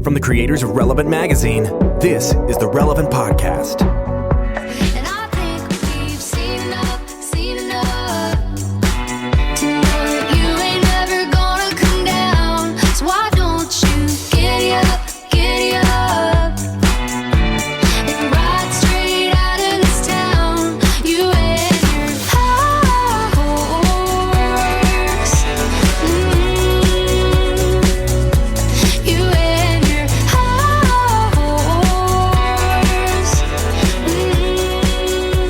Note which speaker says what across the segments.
Speaker 1: From the creators of Relevant Magazine, this is the Relevant Podcast.
Speaker 2: And I think we've seen enough to know that you ain't never gonna come down. So why don't you giddy up and ride straight out of this town? You and your horse. You and your horse.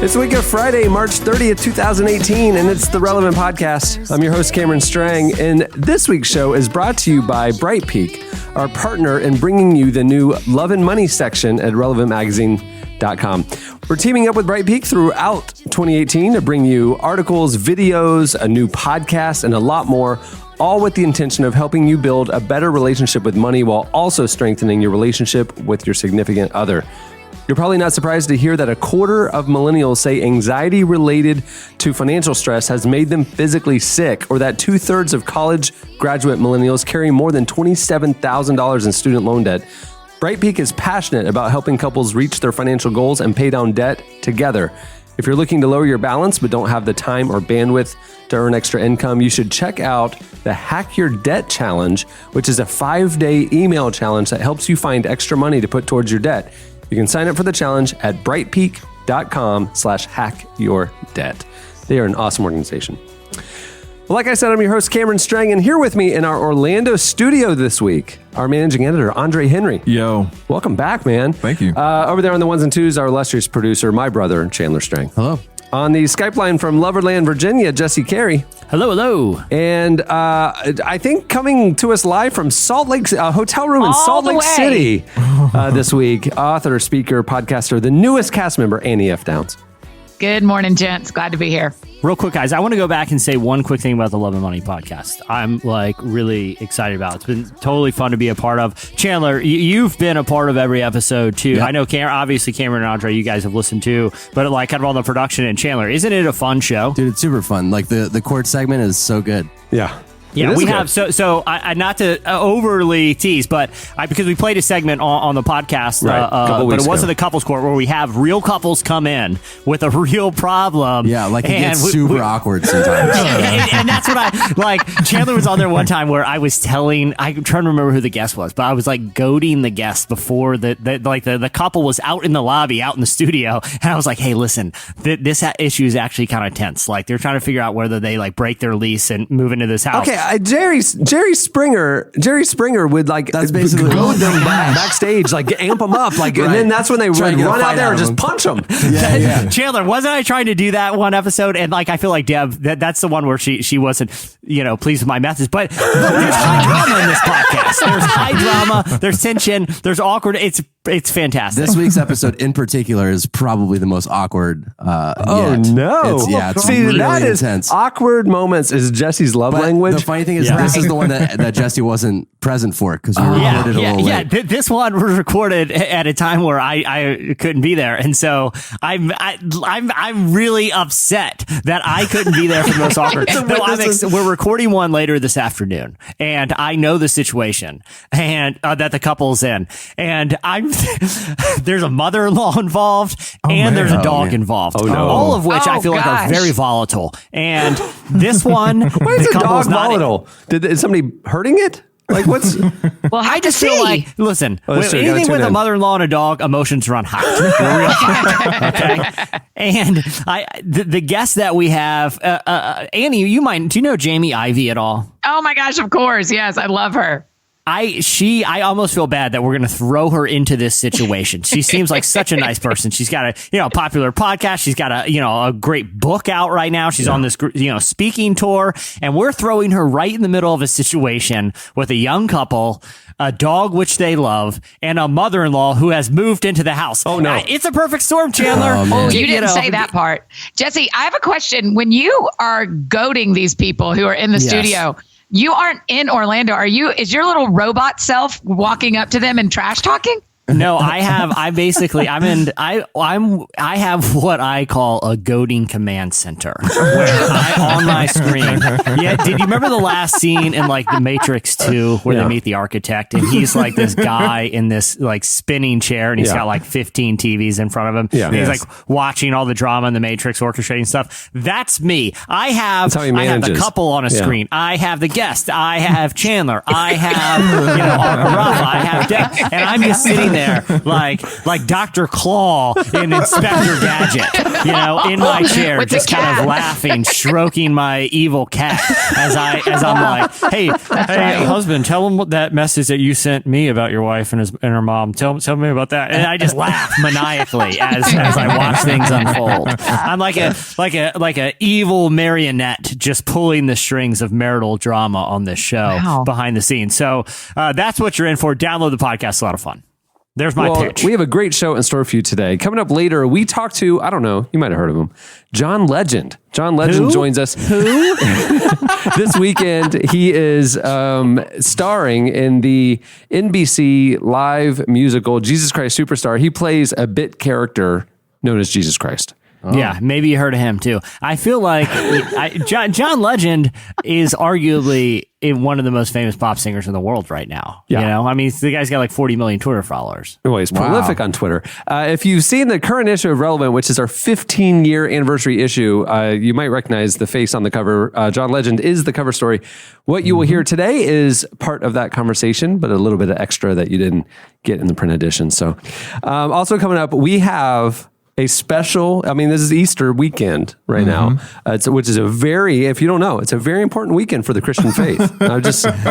Speaker 3: It's the week of Friday, March 30th, 2018, and it's the Relevant Podcast. I'm your host, Cameron Strang, and this week's show is brought to you by Bright Peak, our partner in bringing you the new Love and Money section at relevantmagazine.com. We're teaming up with Bright Peak throughout 2018 to bring you articles, videos, a new podcast, and a lot more, all with the intention of helping you build a better relationship with money while also strengthening your relationship with your significant other. You're probably not surprised to hear that a quarter of millennials say anxiety related to financial stress has made them physically sick, or that 2/3 of college graduate millennials carry more than $27,000 in student loan debt. Bright Peak is passionate about helping couples reach their financial goals and pay down debt together. If you're looking to lower your balance but don't have the time or bandwidth to earn extra income, you should check out the Hack Your Debt Challenge, which is a 5-day email challenge that helps you find extra money to put towards your debt. You can sign up for the challenge at brightpeak.com/hackyourdebt. They are an awesome organization. Well, like I said, I'm your host, Cameron Strang, and here with me in our Orlando studio this week, our managing editor, Andre Henry.
Speaker 4: Yo.
Speaker 3: Welcome back, man.
Speaker 4: Thank you.
Speaker 3: Over there on the ones and twos, our illustrious producer, my brother, Chandler Strang.
Speaker 4: Hello.
Speaker 3: On the Skype line from Loverland, Virginia, Jesse Carey.
Speaker 5: Hello, hello.
Speaker 3: And I think coming to us live from Salt Lake, a hotel room in Salt Lake City this week, author, speaker, podcaster, the newest cast member, Annie F. Downs.
Speaker 6: Good morning, gents. Glad to be here.
Speaker 5: Real quick, guys, I want to go back and say one quick thing about the Love and Money podcast. I'm really excited about it. It's been totally fun to be a part of. Chandler, you've been a part of every episode too. Yep. I know obviously Cameron and Andre, you guys have listened to, but like kind of all the production. And Chandler, isn't it a fun show?
Speaker 7: Dude, it's super fun. Like the court segment is so good.
Speaker 3: Yeah.
Speaker 5: Yeah, we have. So I not to overly tease, but because we played a segment on the podcast,
Speaker 3: right,
Speaker 5: but it wasn't the couples court where we have real couples come in with a real problem.
Speaker 7: Yeah, like it gets super awkward sometimes.
Speaker 5: and that's what I like. Chandler was on there one time where I was I'm trying to remember who the guest was, but I was like goading the guest before the couple was out in the lobby, out in the studio, and I was like, hey, listen, this issue is actually kind of tense. Like they're trying to figure out whether they like break their lease and move into this house.
Speaker 3: Okay. Jerry Springer would like
Speaker 7: that's basically
Speaker 3: goad them backstage, like amp them up, like, right. And then that's when they would run out there and just punch them.
Speaker 5: Yeah. Chandler, wasn't I trying to do that one episode? And like, I feel like Deb, that's the one where she wasn't, pleased with my methods. But there's high drama in this podcast. There's high drama. There's tension. There's awkward. It's fantastic.
Speaker 7: This week's episode in particular is probably the most awkward.
Speaker 3: Oh
Speaker 7: yet.
Speaker 3: no!
Speaker 7: It's
Speaker 3: See,
Speaker 7: really
Speaker 3: that is
Speaker 7: intense.
Speaker 3: Awkward moments is Jesse's love language.
Speaker 7: The funny thing is, this is the one that Jesse wasn't present for because we recorded a little late.
Speaker 5: Yeah, this one was recorded at a time where I couldn't be there, and so I'm really upset that I couldn't be there for the most awkward. We're recording one later this afternoon, and I know the situation and that the couple's in, and there's a mother-in-law involved and there's a dog involved.
Speaker 3: Oh, no.
Speaker 5: All of which I feel like are very volatile. And this one,
Speaker 3: why is the dog volatile? Is somebody hurting it? Like what's?
Speaker 6: Well,
Speaker 5: I just feel like, listen, anything with a mother-in-law and a dog, emotions run high. Okay, and the guest that we have, Annie, do you know Jamie Ivey at all?
Speaker 6: Oh my gosh, of course, yes, I love her.
Speaker 5: I almost feel bad that we're going to throw her into this situation. She seems like such a nice person. She's got a, popular podcast. She's got a great book out right now. She's on this, speaking tour, and we're throwing her right in the middle of a situation with a young couple, a dog which they love, and a mother-in-law who has moved into the house.
Speaker 3: Oh no.
Speaker 5: It's a perfect storm, Chandler.
Speaker 6: Oh, you didn't say that part. Jesse, I have a question. When you are goading these people who are in the studio, you aren't in Orlando, are you? Is your little robot self walking up to them and trash talking?
Speaker 5: No, I have what I call a goading command center where on my screen. Yeah. Did you remember the last scene in like The Matrix 2 where they meet the architect and he's like this guy in this like spinning chair and he's got like 15 TVs in front of him. Yeah. And he's like watching all the drama in the Matrix, orchestrating stuff. That's me. I have the couple on a screen. I have the guest. I have Chandler. I have, Rafa. I have Deb. And I'm just sitting there like Dr. Claw in Inspector Gadget, in my chair, with just kind of laughing, stroking my evil cat as I'm like, hey, husband, tell him that message that you sent me about your wife and her mom. Tell me about that. And I just laugh maniacally as I watch things unfold. I'm like a evil marionette just pulling the strings of marital drama on this show behind the scenes. So that's what you're in for. Download the podcast. It's a lot of fun. There's my pitch.
Speaker 3: We have a great show in store for you today. Coming up later, we talk to, I don't know, you might have heard of him, John Legend. John Legend joins us. Who? This weekend, he is starring in the NBC live musical Jesus Christ Superstar. He plays a bit character known as Jesus Christ.
Speaker 5: Oh. Yeah, maybe you heard of him too. I feel like John Legend is arguably one of the most famous pop singers in the world right now. Yeah. I mean, the guy's got like 40 million Twitter followers.
Speaker 3: Well, he's prolific on Twitter. If you've seen the current issue of Relevant, which is our 15-year anniversary issue, you might recognize the face on the cover. John Legend is the cover story. What you will hear today is part of that conversation, but a little bit of extra that you didn't get in the print edition. So also coming up, we have a special, this is Easter weekend right now, which is if you don't know, it's a very important weekend for the Christian faith. A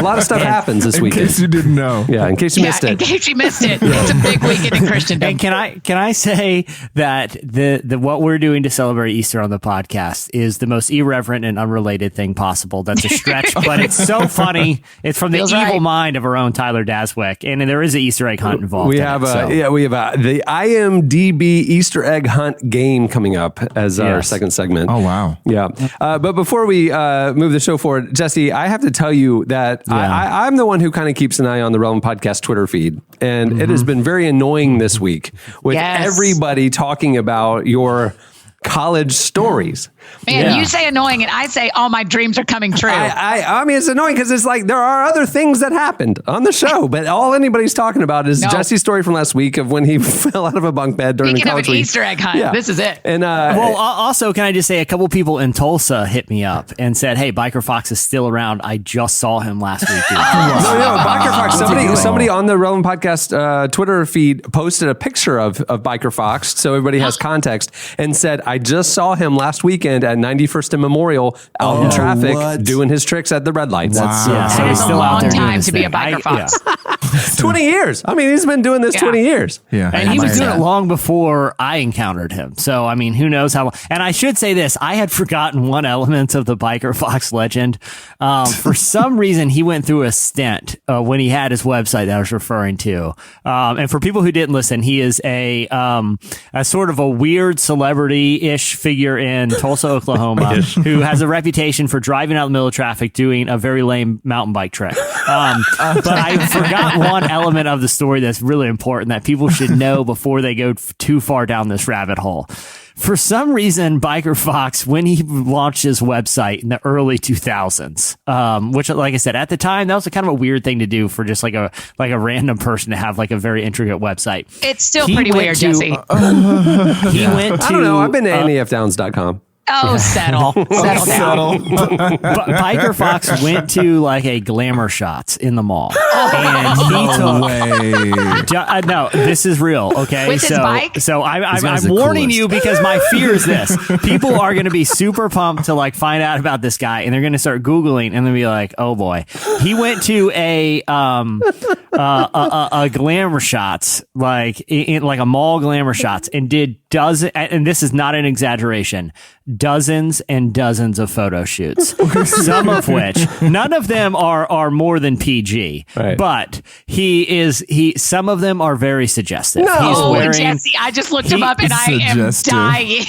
Speaker 3: lot of stuff happens this weekend.
Speaker 4: In case you didn't know.
Speaker 3: Yeah, in case you missed it.
Speaker 6: In case you missed it. It's a big weekend in Christendom.
Speaker 5: And can I say that the what we're doing to celebrate Easter on the podcast is the most irreverent and unrelated thing possible. That's a stretch, but it's so funny. It's from the evil mind of our own Tyler Daswick, and there is an Easter egg hunt involved.
Speaker 3: We have the IMDb Easter egg hunt game coming up as our second segment.
Speaker 4: Oh, wow.
Speaker 3: Yeah. But before we move the show forward, Jesse, I have to tell you that I'm the one who kind of keeps an eye on the Relevant Podcast Twitter feed. And it has been very annoying this week with everybody talking about your college stories.
Speaker 6: Man, you say annoying and I say all my dreams are coming true.
Speaker 3: I mean, it's annoying because it's like there are other things that happened on the show, but all anybody's talking about is Jesse's story from last week of when he fell out of a bunk bed during the college week.
Speaker 6: Easter egg hunt. Yeah. This is it.
Speaker 3: And
Speaker 5: also, can I just say a couple people in Tulsa hit me up and said, "Hey, Biker Fox is still around. I just saw him last week." Dude.
Speaker 3: No, Biker Fox. Somebody on the Relevant Podcast Twitter feed posted a picture of Biker Fox, so everybody has context, and said, "I just saw him last weekend at 91st and Memorial out in traffic doing his tricks at the red lights."
Speaker 4: Wow.
Speaker 6: So he's still out there time to be a Biker Fox.
Speaker 3: 20 years. I mean, he's been doing this 20 years.
Speaker 4: Yeah.
Speaker 5: And he was doing it long before I encountered him. So, I mean, who knows how long. And I should say this. I had forgotten one element of the Biker Fox legend. For some reason, he went through a stint when he had his website that I was referring to. And for people who didn't listen, he is a sort of a weird celebrity-ish figure in Tulsa, Oklahoma, who has a reputation for driving out in the middle of traffic doing a very lame mountain bike trick. But I forgot one element of the story that's really important that people should know before they go too far down this rabbit hole. For some reason, Biker Fox, when he launched his website in the early 2000s, which, like I said, at the time, that was a kind of a weird thing to do for just like a random person to have like a a very intricate website.
Speaker 6: It's still pretty weird, Jesse.
Speaker 5: He went to...
Speaker 3: I don't know. I've been to nefdowns.com.
Speaker 6: Oh, settle down.
Speaker 5: Biker Fox went to like a Glamour Shots in the mall, and he took. No, this is real. Okay,
Speaker 6: with his bike?
Speaker 5: So I'm warning you because my fear is this: people are going to be super pumped to like find out about this guy, and they're going to start Googling, and they'll be like, "Oh boy, he went to a Glamour Shots, like in like a mall Glamour Shots, and did dozens, and this is not an exaggeration, dozens and dozens of photo shoots, some of which none of them are more than PG, right. But some of them are very suggestive.
Speaker 6: No, Jesse, I just looked him up and I am dying.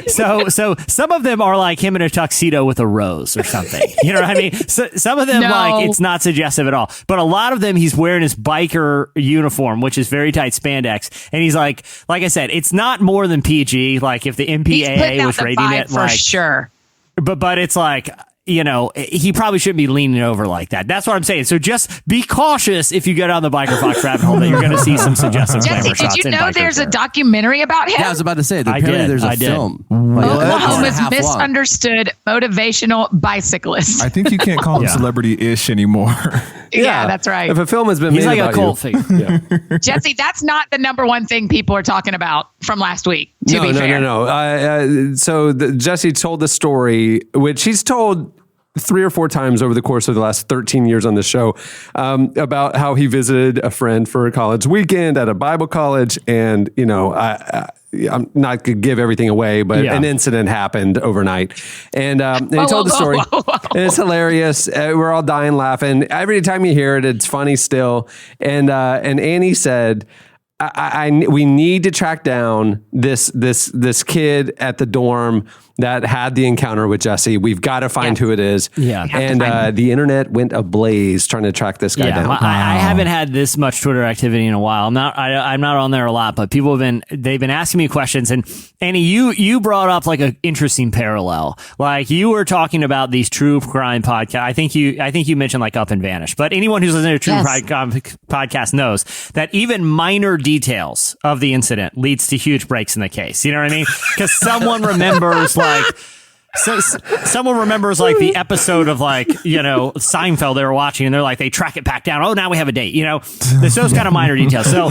Speaker 5: So some of them are like him in a tuxedo with a rose or something. You know what I mean? So some of them like it's not suggestive at all. But a lot of them he's wearing his biker uniform, which is very tight spandex, and he's like I said, it's not more than PG. Like if the MPAA was rating it,
Speaker 6: for sure.
Speaker 5: But it's like, you know, he probably shouldn't be leaning over like that. That's what I'm saying. So just be cautious if you go down the Biker Fox rabbit hole that you're going to see some suggestive
Speaker 6: Jesse,
Speaker 5: camera shots.
Speaker 6: did you
Speaker 5: in
Speaker 6: know
Speaker 5: Biker
Speaker 6: there's a
Speaker 5: Fair.
Speaker 6: documentary about him?
Speaker 7: Yeah, I was about to say, apparently there's a film.
Speaker 6: Oklahoma's misunderstood motivational bicyclist.
Speaker 4: I think you can't call him celebrity-ish anymore.
Speaker 6: Yeah, that's right.
Speaker 3: If a film has been
Speaker 5: He's
Speaker 3: made
Speaker 5: like a
Speaker 3: about
Speaker 5: cult
Speaker 3: you,
Speaker 5: figure.
Speaker 6: Jesse, that's not the number one thing people are talking about from last week, to be fair.
Speaker 3: No. So Jesse told the story, which he's told 3 or 4 times over the course of the last 13 years on the show, about how he visited a friend for a college weekend at a Bible college. And, you know, I'm not going to give everything away, but an incident happened overnight. And he told the story. And it's hilarious. We're all dying laughing. Every time you hear it, it's funny still. And Annie said, we need to track down this kid at the dorm that had the encounter with Jesse. We've got to find who it is.
Speaker 5: Yeah.
Speaker 3: And the internet went ablaze trying to track this guy down.
Speaker 5: I haven't had this much Twitter activity in a while. I'm not on there a lot, but people they've been asking me questions. And Annie, you brought up like an interesting parallel. Like you were talking about these true crime podcasts. I think you mentioned like Up and Vanish, but anyone who's listening to true crime podcast knows that even minor details of the incident leads to huge breaks in the case. You know what I mean? Because someone remembers someone remembers like the episode of like, you know, Seinfeld they were watching and they're like, they track it back down. Oh, now we have a date, you know, those kind of minor details. So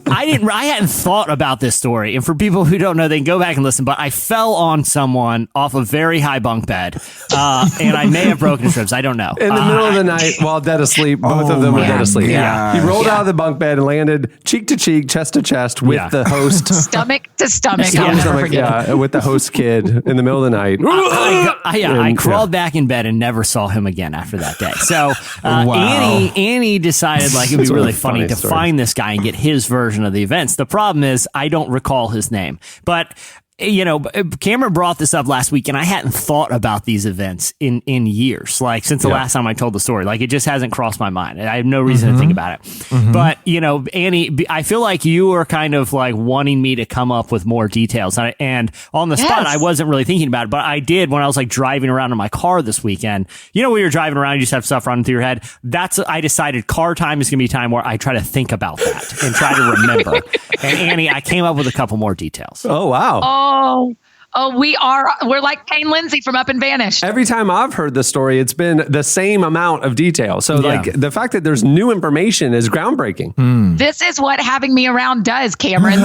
Speaker 5: I hadn't thought about this story. And for people who don't know, they can go back and listen, but I fell on someone off a very high bunk bed. And I may have broken ribs. I don't know.
Speaker 3: In the middle of the night while dead asleep, both of them were dead asleep.
Speaker 5: Yeah.
Speaker 3: He rolled out of the bunk bed and landed cheek to cheek, chest to chest with the host.
Speaker 6: Stomach to stomach. I'll never forget.
Speaker 3: With the host kid in the middle of the night.
Speaker 5: I crawled back in bed and never saw him again after that day. So Annie decided like it would be really funny to find this guy and get his version of the events. The problem is I don't recall his name, but you know, Cameron brought this up last week and I hadn't thought about these events in years, like since the last time I told the story. Like it just hasn't crossed my mind. I have no reason to think about it. But, you know, Annie, I feel like you are kind of like wanting me to come up with more details. And on the spot, I wasn't really thinking about it, but I did when I was like driving around in my car this weekend. You know, when you're driving around, you just have stuff running through your head. I decided car time is going to be time where I try to think about that and try to remember. And Annie, I came up with a couple more details.
Speaker 3: Oh, wow.
Speaker 6: We're like Kane Lindsay from Up and Vanish.
Speaker 3: Every time I've heard the story, it's been the same amount of detail. So like the fact that there's new information is groundbreaking.
Speaker 6: This is what having me around does, Cameron.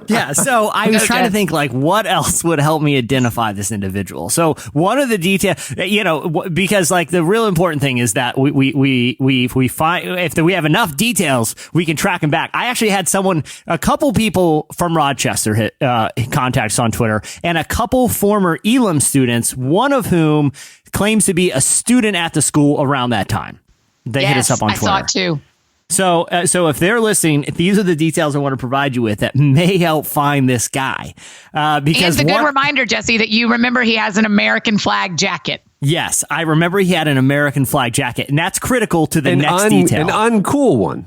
Speaker 5: Yeah. So I was trying to think like what else would help me identify this individual. So one of the details, you know, because like the real important thing is that we find if we have enough details, we can track him back. I actually had a couple people from Rochester contact us on Twitter, and a couple former Elam students, one of whom claims to be a student at the school around that time. They hit us up on Twitter.
Speaker 6: I saw it too.
Speaker 5: So if they're listening, these are the details I want to provide you with that may help find this guy. Because
Speaker 6: and a good reminder, Jesse, that you remember he has an American flag jacket.
Speaker 5: Yes, I remember he had an American flag jacket, and that's critical to the next detail.
Speaker 3: An uncool one.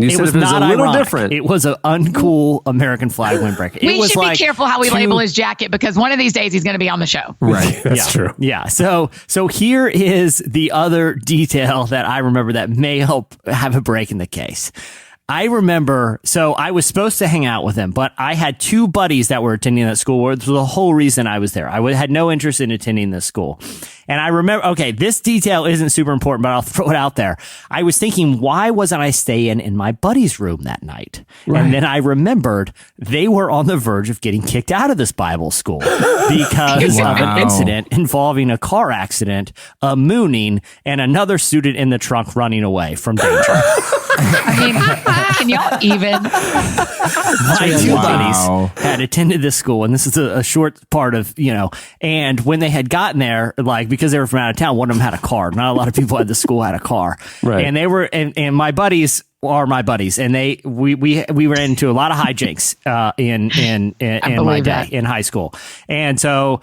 Speaker 3: You said it was
Speaker 5: not
Speaker 3: a little
Speaker 5: ironic.
Speaker 3: different.
Speaker 5: It was an uncool American flag windbreaker.
Speaker 6: We should be careful how we label his jacket because one of these days he's going to be on the show.
Speaker 3: Right, that's true.
Speaker 5: Yeah, so here is the other detail that I remember that may help have a break in the case. I remember, so I was supposed to hang out with him, but I had 2 buddies that were attending that school, which was the whole reason I was there. I had no interest in attending this school. And I remember, okay, this detail isn't super important, but I'll throw it out there. I was thinking, why wasn't I staying in my buddy's room that night? Right. And then I remembered they were on the verge of getting kicked out of this Bible school because of an incident involving a car accident, a mooning, and another student in the trunk running away from danger.
Speaker 6: I mean, can y'all even?
Speaker 5: My 2 buddies had attended this school, and this is a short part of, you know, and when they had gotten there, like, because they were from out of town, one of them had a car. Not a lot of people at the school had a car. Right. And they were, and my buddies, are my buddies, and we ran into a lot of hijinks in my day in high school, and so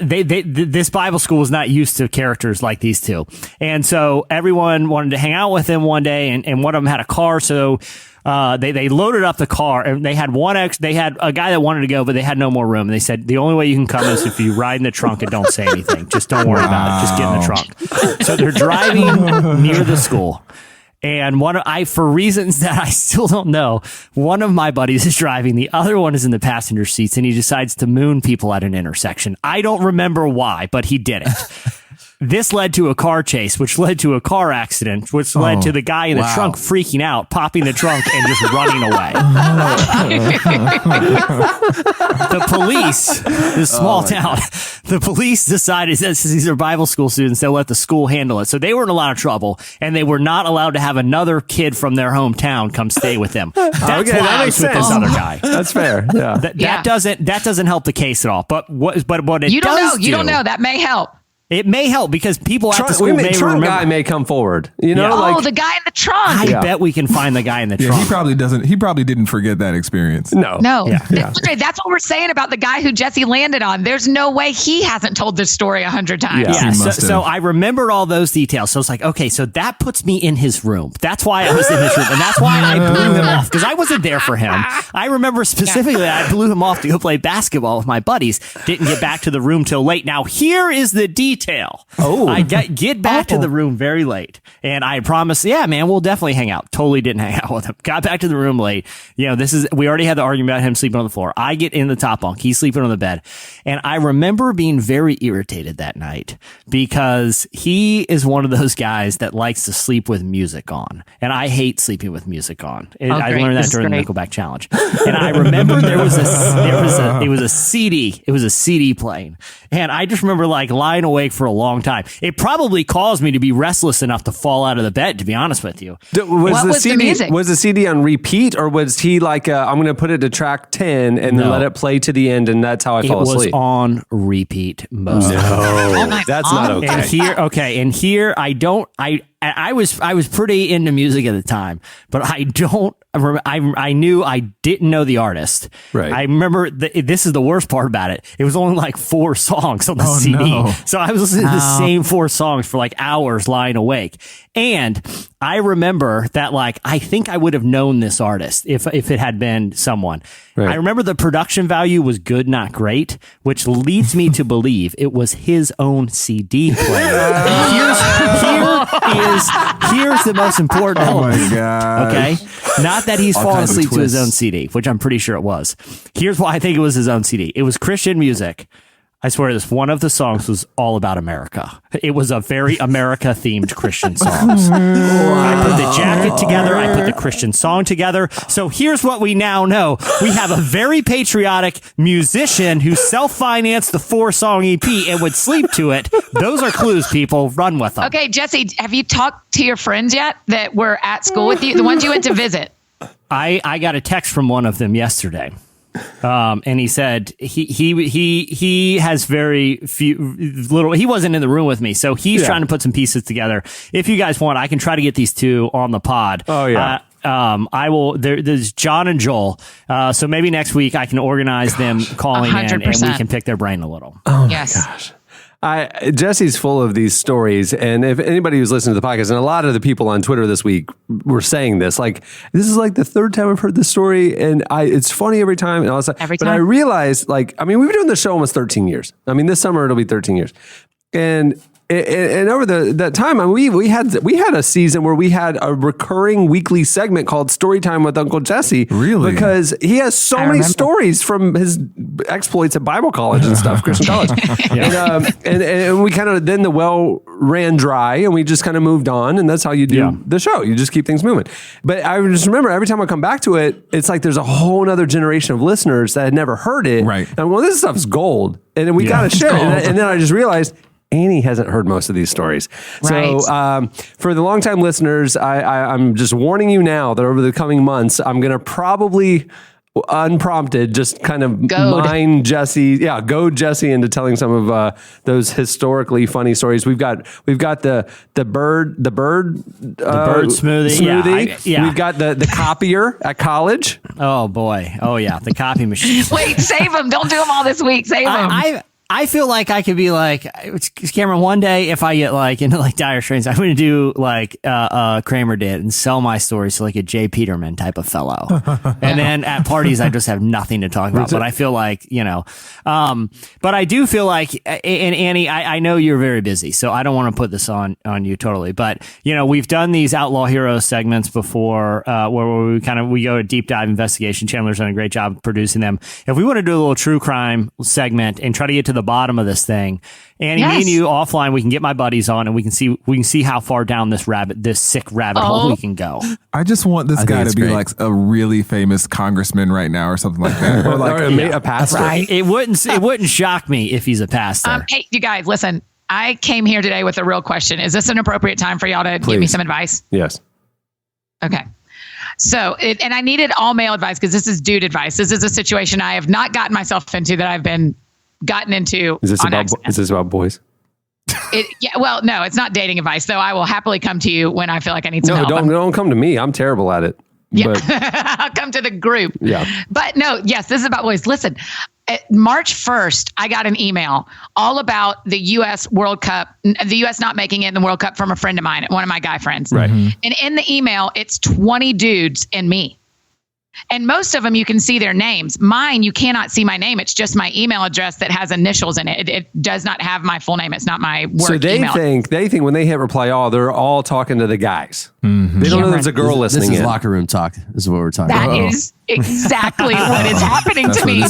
Speaker 5: this Bible school was not used to characters like these two, and so everyone wanted to hang out with them one day, and one of them had a car, so. They loaded up the car, and they had they had a guy that wanted to go, but they had no more room. And they said, the only way you can come is if you ride in the trunk and don't say anything. Just don't worry about it. Just get in the trunk. So they're driving near the school. And for reasons that I still don't know, one of my buddies is driving, the other one is in the passenger seats, and he decides to moon people at an intersection. I don't remember why, but he did it. This led to a car chase, which led to a car accident, which led to the guy in the trunk freaking out, popping the trunk, and just running away. The police, this small town, the police decided that since these are Bible school students, they'll let the school handle it. So they were in a lot of trouble, and they were not allowed to have another kid from their hometown come stay with them. That's why I was with this other guy.
Speaker 3: That's fair. Yeah.
Speaker 5: That doesn't help the case at all. But what it
Speaker 6: you don't
Speaker 5: does
Speaker 6: know. You don't know. That may help.
Speaker 5: It may help because people at the school may remember.
Speaker 3: Guy may come forward. You know,
Speaker 6: the guy in the trunk.
Speaker 5: I bet we can find the guy in the trunk.
Speaker 4: He probably doesn't. He probably didn't forget that experience.
Speaker 6: No. That's what we're saying about the guy who Jesse landed on. There's no way he hasn't told this story 100 times.
Speaker 5: Yeah. So I remembered all those details. So it's like, okay, so that puts me in his room. That's why I was in his room, and that's why I blew him off because I wasn't there for him. I remember specifically that I blew him off to go play basketball with my buddies. Didn't get back to the room till late. Now here is the detail. I get back to the room very late, and I promised, yeah, man, we'll definitely hang out. Totally didn't hang out with him. Got back to the room late. You know, we already had the argument about him sleeping on the floor. I get in the top bunk. He's sleeping on the bed. And I remember being very irritated that night because he is one of those guys that likes to sleep with music on. And I hate sleeping with music on. I learned that during the Nickelback Challenge. And I remember it was a CD playing. And I just remember like lying awake for a long time. It probably caused me to be restless enough to fall out of the bed, to be honest with you.
Speaker 3: Was the CD on repeat, or was he like, I'm going to put it to track 10 and then let it play to the end, and that's how I fall asleep?
Speaker 5: It was on repeat most of the time.
Speaker 3: That's not okay.
Speaker 5: And here I was pretty into music at the time, but I knew I didn't know the artist.
Speaker 3: Right.
Speaker 5: I remember this is the worst part about it. It was only like 4 songs on the CD.
Speaker 4: No.
Speaker 5: So I was listening to the same 4 songs for like hours lying awake. And I remember that like, I think I would have known this artist if it had been someone. Right. I remember the production value was good, not great, which leads me to believe it was his own CD player. Here's the most important element.
Speaker 4: Oh my God.
Speaker 5: Okay. Not that he's fallen asleep to his own CD, which I'm pretty sure it was. Here's why I think it was his own CD. It was Christian music. I swear this, one of the songs was all about America. It was a very America-themed Christian song. I put the jacket together. I put the Christian song together. So here's what we now know. We have a very patriotic musician who self-financed the 4-song EP and would sleep to it. Those are clues, people. Run with them.
Speaker 6: Okay, Jesse, have you talked to your friends yet that were at school with you? The ones you went to visit?
Speaker 5: I got a text from one of them yesterday. And he said he has very little. He wasn't in the room with me, so he's trying to put some pieces together. If you guys want, I can try to get these 2 on the pod.
Speaker 3: Oh yeah.
Speaker 5: I will. There's John and Joel. So maybe next week I can organize them calling 100%. In, and we can pick their brain a little.
Speaker 3: Oh yes. My gosh. Jesse's full of these stories, and if anybody who's listening to the podcast, and a lot of the people on Twitter this week were saying this, like, this is like the 3rd time I've heard this story, and it's funny every time, and all that stuff. But I realized, like, I mean, we've been doing the show almost 13 years. I mean, this summer it'll be 13 years, and over that time, I mean, we had a season where we had a recurring weekly segment called Storytime with Uncle Jesse.
Speaker 4: Really?
Speaker 3: Because he has so many stories from his exploits at Bible college and stuff, Christian college. And we kind of, then the well ran dry and we just kind of moved on, and that's how you do the show. You just keep things moving. But I just remember every time I come back to it, it's like there's a whole nother generation of listeners that had never heard it.
Speaker 4: Right.
Speaker 3: And well, this stuff's gold. And then we got to share it. And then I just realized Annie hasn't heard most of these stories.
Speaker 6: Right.
Speaker 3: So for the longtime listeners, I'm just warning you now that over the coming months, I'm going to probably unprompted, just kind of
Speaker 6: Goad.
Speaker 3: mind Jesse. Yeah, goad Jesse into telling some of those historically funny stories. We've got the bird smoothie.
Speaker 5: Yeah,
Speaker 3: We've got the copier at college.
Speaker 5: Oh boy. Oh yeah, the copy machine.
Speaker 6: Wait, save them. Don't do them all this week. Save them.
Speaker 5: I feel like I could be like, Cameron, one day if I get like into like dire straits, I'm going to do like Kramer did and sell my stories to like a Jay Peterman type of fellow. And then at parties, I just have nothing to talk about. But I feel like, but I do feel like, and Annie, I know you're very busy, so I don't want to put this on you totally. But, we've done these Outlaw Heroes segments before where we go a deep dive investigation. Chandler's done a great job producing them. If we want to do a little true crime segment and try to get to the bottom of this thing, Annie, me and you offline, we can get my buddies on and we can see how far down this sick rabbit hole we can go.
Speaker 4: I just want this guy to be like a really famous congressman right now or something like that.
Speaker 3: Or like a pastor.
Speaker 6: Right.
Speaker 5: It wouldn't shock me if he's a pastor.
Speaker 6: Hey, you guys, listen. I came here today with a real question. Is this an appropriate time for y'all to give me some advice?
Speaker 3: Yes.
Speaker 6: Okay. So, and I needed all male advice because this is dude advice. This is a situation I have not gotten myself into that I've been gotten into.
Speaker 3: Is this about boys?
Speaker 6: Well, no, it's not dating advice, though. I will happily come to you when I feel like I need some help.
Speaker 3: Don't come to me. I'm terrible at it.
Speaker 6: Yeah,
Speaker 3: But,
Speaker 6: I'll come to the group.
Speaker 3: Yeah.
Speaker 6: But no, yes, this is about boys. Listen, March 1st, I got an email all about the U.S. World Cup, the U.S. not making it in the World Cup from a friend of mine, one of my guy friends.
Speaker 3: Right.
Speaker 6: And in the email, it's 20 dudes and me. And most of them, you can see their names. Mine, you cannot see my name. It's just my email address that has initials in it. It does not have my full name. It's not my work
Speaker 3: so they
Speaker 6: email.
Speaker 3: think when they hit reply all, they're all talking to the guys. Mm-hmm. They don't know there's a girl listening.
Speaker 7: This is
Speaker 3: in.
Speaker 7: locker room talk. This is what we're talking about.
Speaker 6: That is exactly what is happening to me.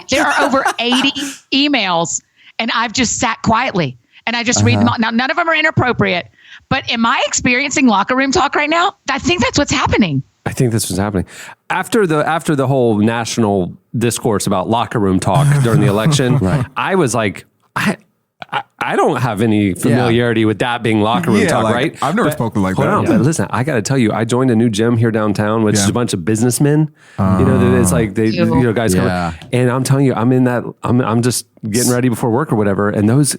Speaker 6: There are over 80 emails, and I've just sat quietly and I just read them all. Now, none of them are inappropriate, but am I experiencing locker room talk right now? I think that's what's happening.
Speaker 3: I think this was happening after the whole national discourse about locker room talk during the election. Right. I was like, I don't have any familiarity with that being locker room talk, right?
Speaker 4: I've never spoken like that.
Speaker 3: But listen, I got to tell you, I joined a new gym here downtown, which is a bunch of businnesmen. It's like guys come, and I'm telling you, I'm in that. I'm just getting ready before work or whatever, and those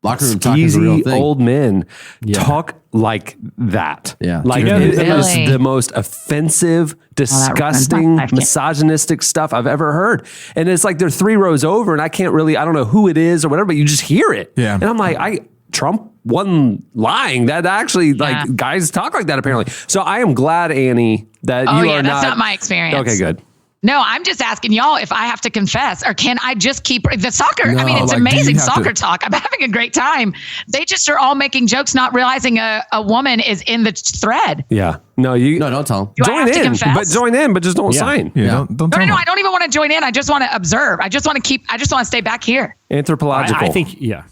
Speaker 7: locker room talk is a real
Speaker 3: skeezy
Speaker 7: thing.
Speaker 3: old men talk like that.
Speaker 7: Yeah.
Speaker 3: Like it is the most offensive, disgusting, misogynistic stuff I've ever heard. And it's like they're 3 rows over and I don't know who it is or whatever, but you just hear it.
Speaker 4: Yeah.
Speaker 3: And I'm like, Trump wasn't lying. That actually, like, guys talk like that apparently. So I am glad, Annie, that you are
Speaker 6: that's not my experience.
Speaker 3: Okay, good.
Speaker 6: No, I'm just asking y'all if I have to confess or can I just keep the soccer?
Speaker 4: No,
Speaker 6: I mean, it's
Speaker 4: like, do you
Speaker 6: amazing
Speaker 4: have
Speaker 6: soccer talk. I'm having a great time. They just are all making jokes, not realizing a woman is in the thread.
Speaker 3: Yeah. No,
Speaker 7: don't tell them.
Speaker 6: Do I have to confess?
Speaker 3: Join in, but just don't sign.
Speaker 4: Yeah. Don't tell
Speaker 6: No,
Speaker 4: them.
Speaker 6: I don't even want to join in. I just want to observe. I just want to stay back here.
Speaker 3: Anthropological.
Speaker 5: I think,
Speaker 7: Yeah.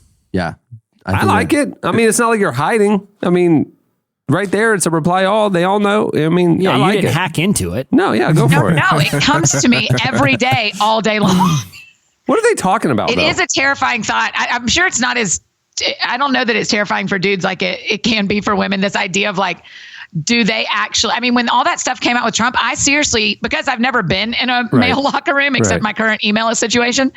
Speaker 3: I like it. I mean, it's not like you're hiding. I mean, right there, it's a reply all. They all know. I mean,
Speaker 5: yeah,
Speaker 3: I
Speaker 5: you
Speaker 3: like
Speaker 5: didn't
Speaker 3: it.
Speaker 5: hack into it.
Speaker 3: No, go for it.
Speaker 6: No, it comes to me every day, all day long.
Speaker 3: What are they talking about?
Speaker 6: It is a terrifying thought. I'm sure it's not as, I don't know that it's terrifying for dudes like it can be for women. This idea of like, do they actually, I mean, when all that stuff came out with Trump, I seriously, because I've never been in a male locker room except my current email situation.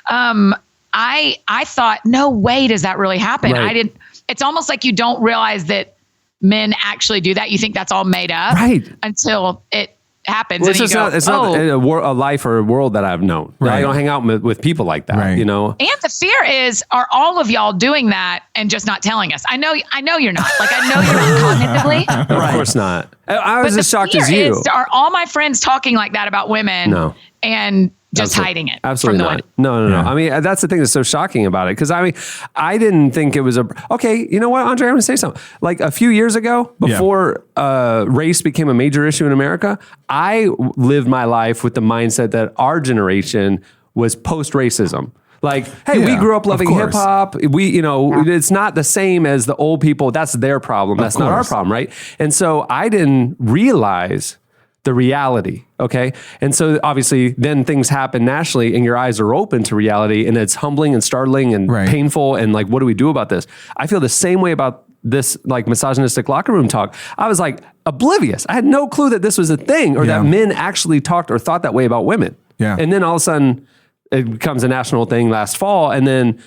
Speaker 6: I thought, no way does that really happen.
Speaker 3: Right.
Speaker 6: It's almost like you don't realize that men actually do that. You think that's all made up until it happens.
Speaker 3: Well,
Speaker 6: and
Speaker 3: it's not a life or a world that I've known.
Speaker 4: Right.
Speaker 3: I don't hang out with people like that,
Speaker 4: Right.
Speaker 3: you know?
Speaker 6: And the fear is, are all of y'all doing that and just not telling us? I know you're not. Like, I know you're not cognitively.
Speaker 3: Of course not. I was
Speaker 6: But
Speaker 3: as
Speaker 6: the
Speaker 3: shocked
Speaker 6: fear
Speaker 3: as you.
Speaker 6: is, are all my friends talking like that about women?
Speaker 3: No.
Speaker 6: And just hiding it.
Speaker 3: Absolutely
Speaker 6: from the
Speaker 3: not.
Speaker 6: women?
Speaker 3: No. I mean, that's the thing that's so shocking about it. Because I mean, I didn't think it was okay. You know what, Andre? I'm going to say something. Like a few years ago, before race became a major issue in America, I lived my life with the mindset that our generation was post-racism. Like, hey, we grew up loving hip hop. It's not the same as the old people. That's their problem. That's not our problem, right? And so I didn't realize the reality. Okay. And so obviously then things happen nationally and your eyes are open to reality and it's humbling and startling and painful. And like, what do we do about this? I feel the same way about this like misogynistic locker room talk, I was like oblivious. I had no clue that this was a thing or that men actually talked or thought that way about women.
Speaker 4: Yeah.
Speaker 3: And then all of a sudden it becomes a national thing last fall. And then,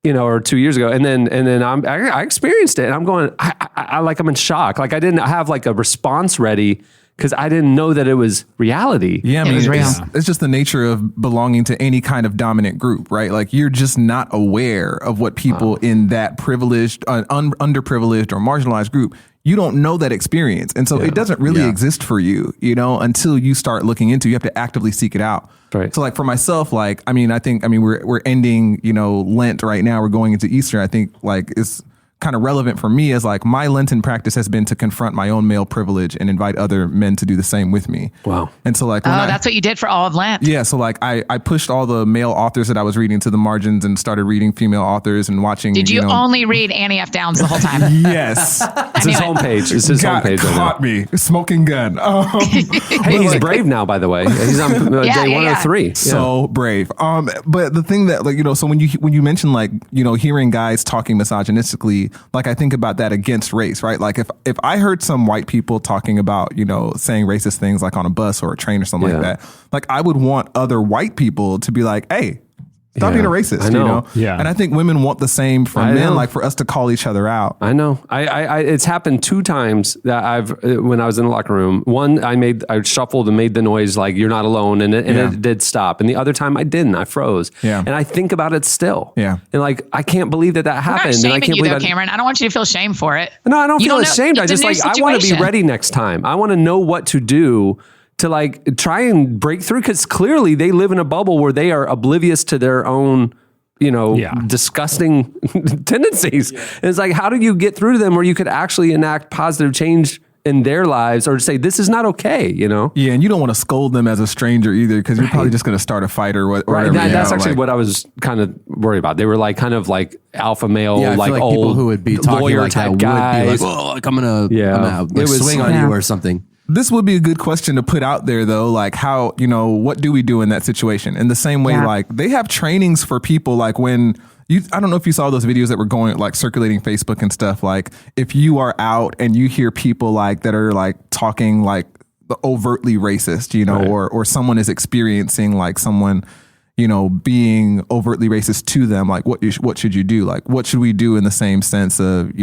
Speaker 3: or 2 years ago. And then I experienced it and I'm going, I'm in shock. Like I didn't have like a response ready because I didn't know that it was reality.
Speaker 4: Yeah, I mean,
Speaker 6: It was real.
Speaker 4: it's just the nature of belonging to any kind of dominant group, right? Like you're just not aware of what people in that privileged, underprivileged or marginalized group, you don't know that experience. And so it doesn't really exist for you, until you start looking into it. You have to actively seek it out.
Speaker 3: Right.
Speaker 4: So like for myself, like, we're ending, Lent right now. We're going into Easter. I think like it's kind of relevant for me as like my Lenten practice has been to confront my own male privilege and invite other men to do the same with me.
Speaker 3: Wow.
Speaker 4: And so like,
Speaker 6: that's what you did for all of Lent.
Speaker 4: Yeah. So like I pushed all the male authors that I was reading to the margins and started reading female authors and watching.
Speaker 6: Did you only read Annie F. Downs the whole time?
Speaker 4: Yes.
Speaker 3: It's his homepage. It's his homepage.
Speaker 4: Caught me. Smoking gun.
Speaker 3: Hey, he's brave now, by the way. He's on day 103.
Speaker 4: So brave. But the thing that like, so when you mention like, hearing guys talking misogynistically, like I think about that against race, right? Like if I heard some white people talking about, saying racist things like on a bus or a train or something like that, like I would want other white people to be like, hey, stop being a racist,
Speaker 3: I know.
Speaker 5: Yeah.
Speaker 4: And I think women want the same from men, like for us to call each other out.
Speaker 3: I know. I it's happened 2 times that when I was in the locker room. One, I shuffled and made the noise like you're not alone, and it did stop. And the other time I didn't. I froze.
Speaker 4: Yeah.
Speaker 3: And I think about it still.
Speaker 4: Yeah.
Speaker 3: And like I can't believe that happened.
Speaker 6: I'm not
Speaker 3: And I
Speaker 6: shaming
Speaker 3: can't
Speaker 6: you
Speaker 3: believe
Speaker 6: though, Cameron. I don't want you to feel shame for it.
Speaker 3: No, I don't
Speaker 6: You
Speaker 3: feel
Speaker 6: don't know.
Speaker 3: ashamed. I
Speaker 6: It's a
Speaker 3: just
Speaker 6: new
Speaker 3: like I want to be
Speaker 6: situation.
Speaker 3: ready next time. I want to know what to do to like try and break through because clearly they live in a bubble where they are oblivious to their own disgusting tendencies. And it's like, how do you get through to them where you could actually enact positive change in their lives or say, this is not okay,
Speaker 4: Yeah, and you don't want to scold them as a stranger either because you're probably just going to start a fight or whatever.
Speaker 3: Right. That's actually what I was kind of worried about. They were like kind of like alpha male,
Speaker 7: Yeah, I
Speaker 3: like
Speaker 7: feel like
Speaker 3: old
Speaker 7: people who would be talking
Speaker 3: lawyer
Speaker 7: like that
Speaker 3: type
Speaker 7: would
Speaker 3: guys.
Speaker 7: be like, "Oh, like I'm gonna
Speaker 3: It was-
Speaker 7: swing on you or something."
Speaker 4: This would be a good question to put out there, though. Like, how, what do we do in that situation? In the same way, like, they have trainings for people, like, when I don't know if you saw those videos that were going, like, circulating Facebook and stuff. Like, if you are out and you hear people, like, that are, like, talking, like, overtly racist,
Speaker 3: Right.
Speaker 4: or someone is experiencing, like, someone, being overtly racist to them, like, what should you do? Like, what should we do in the same sense of,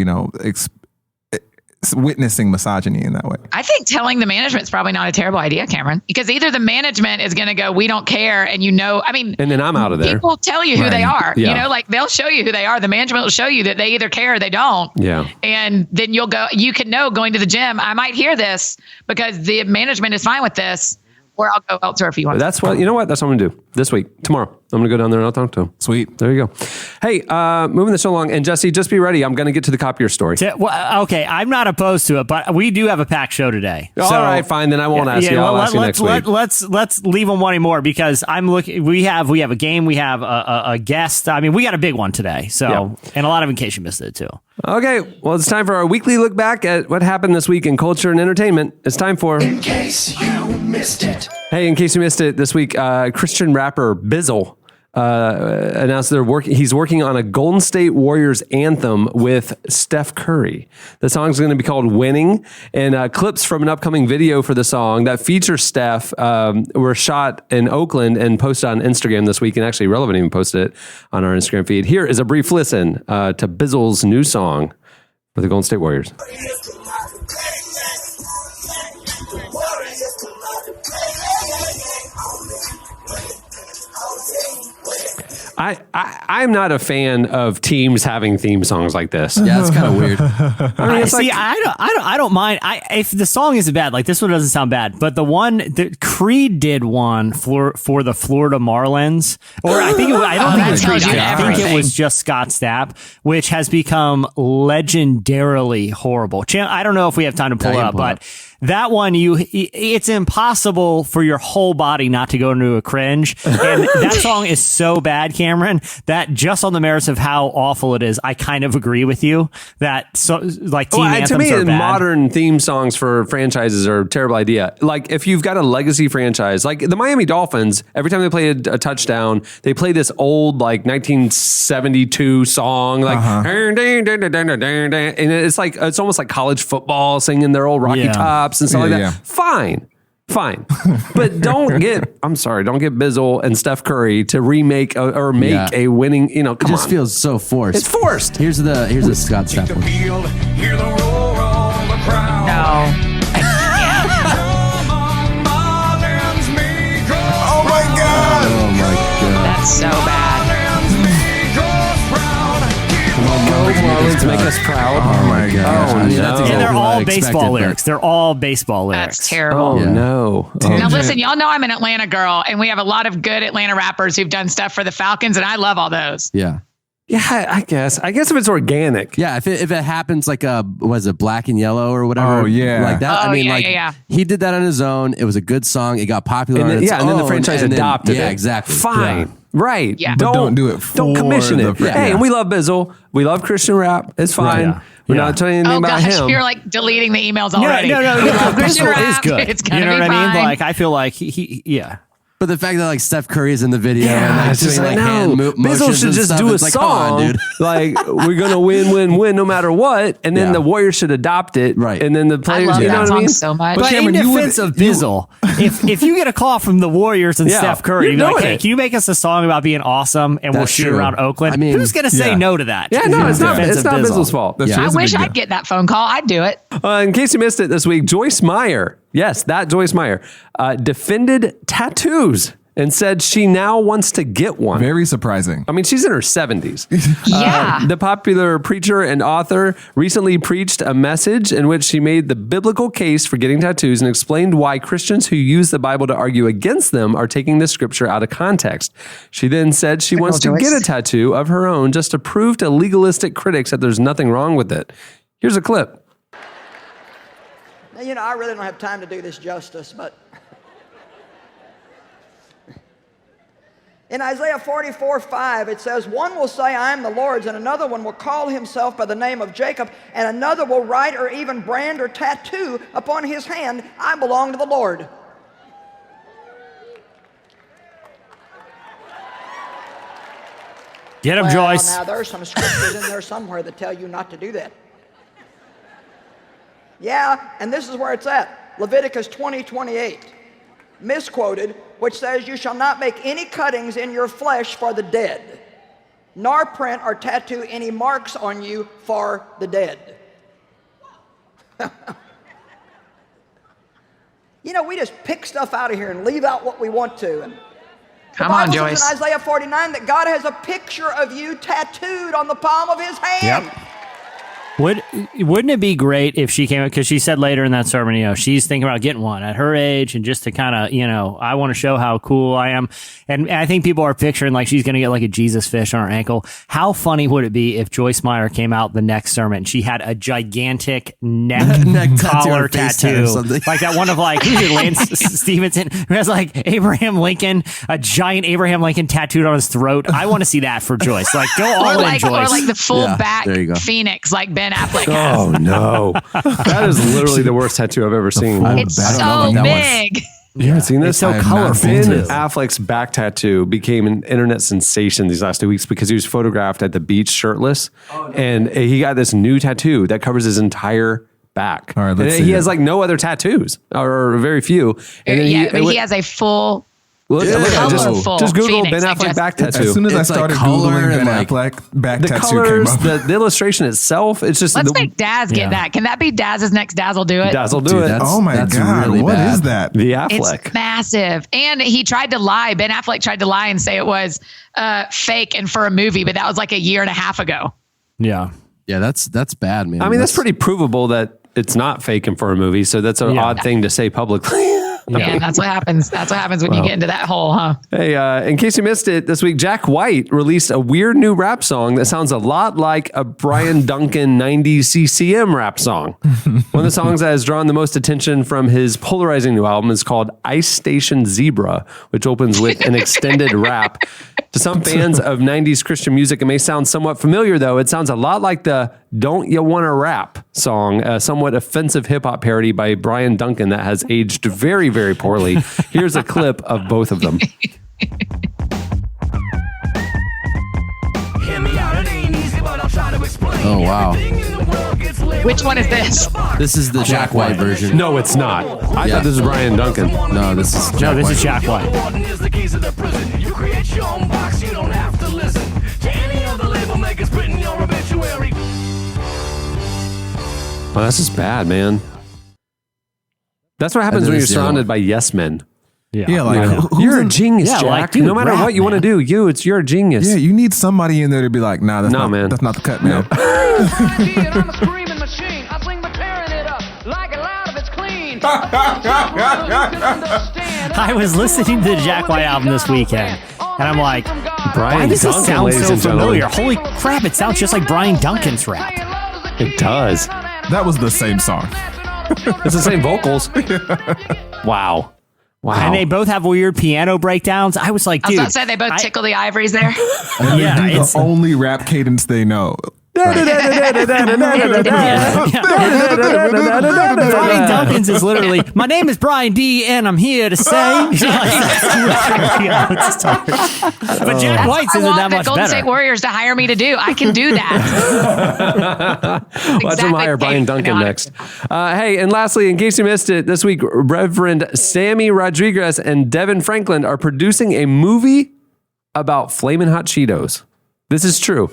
Speaker 4: witnessing misogyny in that way?
Speaker 6: I think telling the management is probably not a terrible idea, Cameron, because either the management is going to go, we don't care. And
Speaker 3: and then I'm out of there.
Speaker 6: People tell you who they are,
Speaker 3: Yeah.
Speaker 6: like they'll show you who they are. The management will show you that they either care or they don't.
Speaker 3: Yeah.
Speaker 6: And then you can know going to the gym, I might hear this because the management is fine with this, or I'll go elsewhere if you want.
Speaker 3: That's what, that's what I'm going to do this week, tomorrow. I'm going to go down there and I'll talk to him.
Speaker 4: Sweet.
Speaker 3: There you go. Hey, moving this along. And Jesse, just be ready. I'm going to get to the copier story.
Speaker 5: Well, okay, I'm not opposed to it, but we do have a packed show today.
Speaker 3: All right, fine. Then I won't ask you. I'll ask you next week.
Speaker 5: Let's leave them wanting more because I'm looking. We have a game. We have a guest. I mean, we got a big one today. So, and a lot of in case you missed it too.
Speaker 3: Okay, well, it's time for our weekly look back at what happened this week in culture and entertainment. It's time for
Speaker 1: In case you missed it.
Speaker 3: Hey, in case you missed it, this week, Christian rapper Bizzle announced he's working on a Golden State Warriors anthem with Steph Curry. The song's going to be called Winning, and clips from an upcoming video for the song that features Steph were shot in Oakland and posted on Instagram this week, and actually Relevant even posted it on our Instagram feed. Here is a brief listen to Bizzle's new song for the Golden State Warriors. I'm not a fan of teams having theme songs like this.
Speaker 7: Yeah, it's kind of weird.
Speaker 3: I mean,
Speaker 5: I don't mind. If the song isn't bad, like this one doesn't sound bad, but the one that Creed did one for the Florida Marlins, or I think I don't think it's Creed. I think it was just Scott Stapp, which has become legendarily horrible. I don't know if we have time to pull it up, but that one, it's impossible for your whole body not to go into a cringe. And that song is so bad, Cameron, that just on the merits of how awful it is, I kind of agree with you that team anthems
Speaker 3: to me,
Speaker 5: are bad.
Speaker 3: modern theme songs for franchises are a terrible idea. Like if you've got a legacy franchise, like the Miami Dolphins, every time they play a touchdown, they play this old like 1972 song, like and it's almost like college football singing their old Rocky Tops and stuff like that.
Speaker 4: Yeah.
Speaker 3: Fine. But don't get Bizzle and Steph Curry to remake or make a winning,
Speaker 7: It just feels so forced.
Speaker 3: It's forced.
Speaker 7: Here's the Scott Stapp one.
Speaker 6: No.
Speaker 4: Oh my God.
Speaker 7: Oh my God.
Speaker 6: That's so bad.
Speaker 3: To make us proud.
Speaker 4: Oh my gosh.
Speaker 3: Oh,
Speaker 7: I mean,
Speaker 3: no.
Speaker 7: that's
Speaker 5: And
Speaker 7: exactly
Speaker 5: they're
Speaker 7: what I
Speaker 5: all
Speaker 7: expected,
Speaker 5: baseball
Speaker 7: but-
Speaker 5: lyrics. They're all baseball lyrics.
Speaker 6: That's terrible.
Speaker 3: Oh
Speaker 7: Yeah.
Speaker 3: no.
Speaker 6: Now listen, y'all know I'm an Atlanta girl, and we have a lot of good Atlanta rappers who've done stuff for the Falcons, and I love all those.
Speaker 7: Yeah.
Speaker 3: Yeah, I guess if it's organic.
Speaker 7: Yeah, if it happens like was it Black and Yellow or whatever?
Speaker 4: Oh, yeah.
Speaker 7: like that.
Speaker 6: Oh,
Speaker 7: I mean,
Speaker 6: yeah,
Speaker 7: like
Speaker 6: yeah.
Speaker 7: he did that on his own. It was a good song. It got popular.
Speaker 3: And then,
Speaker 7: on its
Speaker 3: and then the
Speaker 7: own,
Speaker 3: franchise
Speaker 7: and then-
Speaker 3: adopted it.
Speaker 7: Yeah, exactly.
Speaker 3: Fine.
Speaker 7: Yeah.
Speaker 3: Right.
Speaker 6: Yeah.
Speaker 4: But don't do it
Speaker 3: Don't
Speaker 4: for
Speaker 3: commission
Speaker 4: the
Speaker 3: it.
Speaker 4: fran-
Speaker 3: Hey,
Speaker 4: Yeah.
Speaker 3: and we love Bizzle. We love Christian rap. It's fine.
Speaker 5: Yeah.
Speaker 3: We're
Speaker 5: Yeah.
Speaker 3: not telling you anything
Speaker 6: Oh
Speaker 3: about
Speaker 6: gosh,
Speaker 3: him.
Speaker 6: you're like deleting the emails
Speaker 5: No,
Speaker 6: already.
Speaker 5: no.
Speaker 6: Christian
Speaker 5: Bizzle is
Speaker 6: rap,
Speaker 5: good.
Speaker 6: It's gonna
Speaker 5: You know
Speaker 6: be
Speaker 5: what I mean?
Speaker 6: fine.
Speaker 5: Like I feel like he
Speaker 7: But the fact that like Steph Curry is in the video
Speaker 3: Yeah,
Speaker 7: and like,
Speaker 3: it's just
Speaker 7: doing
Speaker 3: like,
Speaker 7: like hand
Speaker 3: no.
Speaker 7: motions
Speaker 3: Bizzle should
Speaker 7: and
Speaker 3: just
Speaker 7: stuff,
Speaker 3: do a
Speaker 7: it's like, come on,
Speaker 3: song.
Speaker 7: dude.
Speaker 3: Like, we're going to win no matter what. And then
Speaker 7: Yeah.
Speaker 3: the Warriors should adopt it.
Speaker 7: Right.
Speaker 3: And then the
Speaker 6: I
Speaker 3: players,
Speaker 6: love
Speaker 3: you know
Speaker 6: that
Speaker 3: what I
Speaker 6: song
Speaker 3: mean?
Speaker 6: so much.
Speaker 5: But
Speaker 4: Cameron,
Speaker 5: in
Speaker 4: you would-
Speaker 5: defense of Bizzle, if you get a call from the Warriors and
Speaker 3: Yeah,
Speaker 5: Steph Curry,
Speaker 3: you're
Speaker 5: you'd be like,
Speaker 3: doing
Speaker 5: hey,
Speaker 3: it.
Speaker 5: can you make us a song about being awesome and we'll
Speaker 7: That's
Speaker 5: shoot
Speaker 7: true.
Speaker 5: around Oakland?
Speaker 7: I mean,
Speaker 5: who's going to say
Speaker 4: yeah.
Speaker 5: no to that?
Speaker 3: Yeah, no,
Speaker 5: In
Speaker 3: it's not
Speaker 5: defense of Bizzle.
Speaker 3: Bizzle's fault.
Speaker 4: That's
Speaker 7: Yeah.
Speaker 4: true.
Speaker 6: I
Speaker 4: It's a
Speaker 6: wish
Speaker 4: big
Speaker 6: I'd
Speaker 4: deal.
Speaker 6: get that phone call. I'd do it.
Speaker 3: In case you missed it this week, Joyce Meyer, yes, that Joyce Meyer, defended tattoos and said she now wants to get one.
Speaker 4: Very surprising.
Speaker 3: I mean, she's in her 70s.
Speaker 6: Yeah.
Speaker 3: The popular preacher and author recently preached a message in which she made the biblical case for getting tattoos and explained why Christians who use the Bible to argue against them are taking the scripture out of context. She then said she wants to get a tattoo of her own just to prove to legalistic critics that there's nothing wrong with it. Here's a clip.
Speaker 8: Now, you know, I really don't have time to do this justice, but in Isaiah 44:5, it says, "One will say, I am the Lord's, and another one will call himself by the name of Jacob, and another will write or even brand or tattoo upon his hand, I belong to the Lord."
Speaker 5: Get him,
Speaker 8: Well,
Speaker 5: Joyce.
Speaker 8: now there's some scriptures in there somewhere that tell you not to do that. Yeah, and this is where it's at. Leviticus 20:28, misquoted, which says, "You shall not make any cuttings in your flesh for the dead, nor print or tattoo any marks on you for the dead." You know, we just pick stuff out of here and leave out what we want to. And
Speaker 6: Come
Speaker 8: the
Speaker 6: on,
Speaker 8: Bible says
Speaker 6: Joyce.
Speaker 8: in Isaiah 49 that God has a picture of you tattooed on the palm of his hand.
Speaker 5: Wouldn't it be great if she came, because she said later in that sermon, you know, she's thinking about getting one at her age and just to kind of, you know, I want to show how cool I am. And I think people are picturing like she's going to get like a Jesus fish on her ankle. How funny would it be if Joyce Meyer came out the next sermon and she had a gigantic neck
Speaker 7: tattoo
Speaker 5: collar
Speaker 7: or face tat or
Speaker 5: tattoo?
Speaker 7: something.
Speaker 5: Like that one of like, who's it, Lance Stevenson, who has like Abraham Lincoln, a giant Abraham Lincoln tattooed on his throat. I want to see that for Joyce. Like go all in,
Speaker 6: Or
Speaker 5: Joyce.
Speaker 6: like the full
Speaker 7: Yeah,
Speaker 6: back
Speaker 7: there you go.
Speaker 6: Phoenix like Ben Affleck has.
Speaker 3: Oh, no. That is literally the worst tattoo I've ever seen.
Speaker 6: It's
Speaker 4: I don't know
Speaker 6: so
Speaker 4: about that one.
Speaker 6: big.
Speaker 3: You haven't seen this?
Speaker 5: It's so
Speaker 4: I have not
Speaker 5: colorful
Speaker 4: seen
Speaker 3: Ben
Speaker 5: too.
Speaker 4: this.
Speaker 3: Affleck's back tattoo became an internet sensation these last 2 weeks because he was photographed at the beach shirtless. And he got this new tattoo that covers his entire back.
Speaker 4: All right, let's
Speaker 3: and
Speaker 4: see
Speaker 3: he
Speaker 4: it.
Speaker 3: has like no other tattoos or very few. And then
Speaker 6: Yeah, but he has a full
Speaker 3: look at it,
Speaker 6: colorful
Speaker 3: just Google
Speaker 6: Phoenix,
Speaker 3: Ben
Speaker 6: I
Speaker 3: Affleck
Speaker 6: just-
Speaker 3: back
Speaker 4: As
Speaker 3: tattoo.
Speaker 4: soon as I
Speaker 7: It's like
Speaker 4: started
Speaker 7: color
Speaker 4: Googling Ben
Speaker 7: and like-
Speaker 4: Affleck, back
Speaker 3: the
Speaker 4: tattoo
Speaker 3: colors,
Speaker 4: came up.
Speaker 3: the illustration itself, it's just
Speaker 6: Let's
Speaker 3: the,
Speaker 6: make Daz get that. Can that be Daz's next Daz will do it?
Speaker 3: Daz will do
Speaker 7: Dude,
Speaker 3: it.
Speaker 7: that's-
Speaker 4: Oh my
Speaker 7: that's
Speaker 4: God,
Speaker 7: really
Speaker 4: what is
Speaker 7: bad.
Speaker 4: that?
Speaker 3: The Affleck.
Speaker 6: It's massive. And he tried to lie. Ben Affleck tried to lie and say it was fake and for a movie, but that was like a year and a half ago.
Speaker 5: Yeah.
Speaker 7: Yeah, that's bad, man.
Speaker 3: I mean, that's pretty provable that it's not fake and for a movie. So that's an
Speaker 5: Yeah.
Speaker 3: odd thing to say publicly.
Speaker 6: Yeah, that's what happens. That's what happens when you get into that hole, huh?
Speaker 3: Hey, in case you missed it, this week, Jack White released a weird new rap song that sounds a lot like a Brian Duncan 90s CCM rap song. One of the songs that has drawn the most attention from his polarizing new album is called Ice Station Zebra, which opens with an extended rap. To some fans of 90s Christian music, it may sound somewhat familiar, though. It sounds a lot like the Don't Ya Wanna Rap song, a somewhat offensive hip-hop parody by Brian Duncan that has aged very, very poorly. Here's a clip of both of them.
Speaker 7: Oh, wow.
Speaker 6: Which one is this?
Speaker 7: This is the Jack White version.
Speaker 3: No, it's not. I
Speaker 7: Yeah.
Speaker 3: thought this was Brian Duncan.
Speaker 7: No, this is Jack
Speaker 5: This
Speaker 7: White.
Speaker 5: is Jack White.
Speaker 3: Oh, that's just bad, man. That's what happens
Speaker 7: And then
Speaker 3: when you're
Speaker 7: there's the other
Speaker 3: surrounded
Speaker 7: one.
Speaker 3: by yes men.
Speaker 4: Yeah, like
Speaker 3: You're a genius,
Speaker 5: Yeah,
Speaker 3: Jack.
Speaker 5: like, dude,
Speaker 3: no matter
Speaker 5: rap,
Speaker 3: what you want to
Speaker 5: man.
Speaker 3: do, you're a genius.
Speaker 4: yeah, you need somebody in there to be like, nah, that's
Speaker 3: No,
Speaker 4: not,
Speaker 3: man.
Speaker 4: that's not the cut, man.
Speaker 9: I'm a screaming machine. I sling my tearing it up like a lot of it's clean.
Speaker 5: I was listening to the Jack White album this weekend, and I'm like,
Speaker 3: Brian
Speaker 5: why does this
Speaker 3: Duncan,
Speaker 5: sound
Speaker 3: ladies
Speaker 5: so
Speaker 3: and gentlemen.
Speaker 5: familiar? Holy crap, it sounds just like Brian Duncan's rap.
Speaker 3: It does.
Speaker 4: That was the same song.
Speaker 3: It's the same vocals. Wow. Wow.
Speaker 5: And they both have weird piano breakdowns. I was like,
Speaker 6: I was
Speaker 5: dude.
Speaker 6: about to say they both tickle the ivories there.
Speaker 5: Yeah,
Speaker 4: They do
Speaker 5: it's
Speaker 4: the only rap cadence they know.
Speaker 5: Brian Duncan's is literally, my name is Brian D, and I'm here to say. But Jack White's
Speaker 6: I
Speaker 5: isn't
Speaker 6: want
Speaker 5: that
Speaker 6: the
Speaker 5: much
Speaker 6: Golden State
Speaker 5: better.
Speaker 6: Warriors to hire me to do. I can do that.
Speaker 3: Let's hire Brian Duncan next. Hey, and lastly, in case you missed it, this week, Reverend Sammy Rodriguez and Devin Franklin are producing a movie about Flamin' Hot Cheetos. This is true.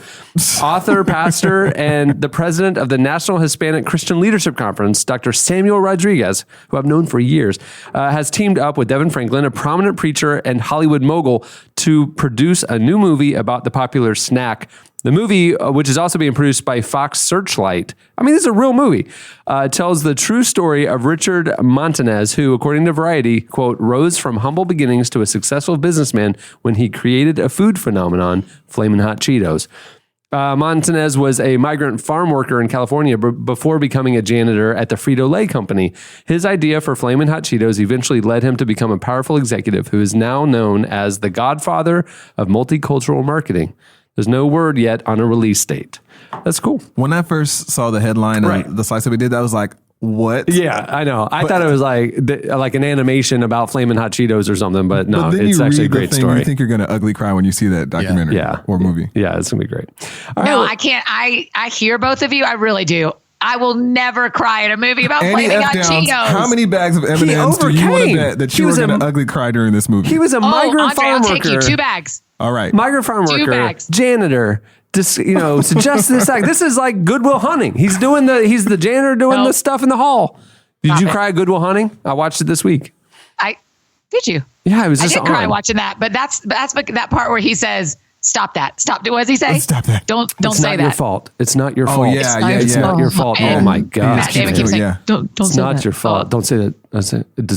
Speaker 3: Author, pastor, and the president of the National Hispanic Christian Leadership Conference, Dr. Samuel Rodriguez, who I've known for years, has teamed up with Devin Franklin, a prominent preacher and Hollywood mogul, to produce a new movie about the popular snack. The movie, which is also being produced by Fox Searchlight, I mean, this is a real movie, tells the true story of Richard Montanez, who, according to Variety, quote, rose from humble beginnings to a successful businessman when he created a food phenomenon, Flamin' Hot Cheetos. Montanez was a migrant farm worker in California before becoming a janitor at the Frito-Lay company. His idea for Flamin' Hot Cheetos eventually led him to become a powerful executive who is now known as the godfather of multicultural marketing. There's no word yet on a release date. That's cool.
Speaker 4: When I first saw the headline
Speaker 3: Right.
Speaker 4: of the slice that we did, I was like, what?
Speaker 3: Yeah, I know. I thought it was like an animation about Flamin' Hot Cheetos or something, but no,
Speaker 4: But then
Speaker 3: it's
Speaker 4: you
Speaker 3: actually a
Speaker 4: read the
Speaker 3: great
Speaker 4: thing,
Speaker 3: story.
Speaker 4: you think you're going to ugly cry when you see that documentary
Speaker 3: Yeah.
Speaker 4: or movie.
Speaker 3: Yeah, it's going to be great. All
Speaker 6: No,
Speaker 3: right,
Speaker 6: I can't. I hear both of you. I really do. I will never cry at a movie about
Speaker 4: Annie
Speaker 6: Flaming Hot
Speaker 4: F.
Speaker 6: Cheetos.
Speaker 4: Downs, how many bags of M&Ms do you want to
Speaker 3: overcame.
Speaker 4: bet that
Speaker 3: He
Speaker 4: you were
Speaker 3: was
Speaker 4: going
Speaker 3: a-
Speaker 4: to ugly cry during this movie?
Speaker 3: he was a migrant
Speaker 6: Andre,
Speaker 3: farm
Speaker 6: I'll
Speaker 3: worker.
Speaker 6: take you 2 bags.
Speaker 4: All right.
Speaker 3: Migrant farm
Speaker 6: 2
Speaker 3: worker,
Speaker 6: bags.
Speaker 3: janitor. Suggest this act. This is like Goodwill Hunting. He's the janitor doing
Speaker 6: No.
Speaker 3: the stuff in the hall. Did
Speaker 6: Stop
Speaker 3: you
Speaker 6: it.
Speaker 3: cry at Goodwill Hunting? I watched it this week.
Speaker 6: Did you?
Speaker 3: Yeah, it was
Speaker 6: I
Speaker 3: just
Speaker 6: did cry
Speaker 3: on.
Speaker 6: watching that, but that's that part where he says, "Stop that! Stop! What does he say?
Speaker 4: Stop that.
Speaker 6: Don't
Speaker 3: It's
Speaker 6: say
Speaker 3: not
Speaker 6: that.
Speaker 3: your fault. It's not your
Speaker 4: Oh,
Speaker 3: fault.
Speaker 4: yeah,
Speaker 3: It's
Speaker 4: yeah.
Speaker 3: not your fault. Oh
Speaker 6: And
Speaker 3: my God.
Speaker 6: Matt Damon keeps saying,
Speaker 4: Yeah.
Speaker 6: "Don't
Speaker 3: It's
Speaker 6: say
Speaker 3: not
Speaker 6: that."
Speaker 3: your fault.
Speaker 6: Oh.
Speaker 3: Don't say that. It's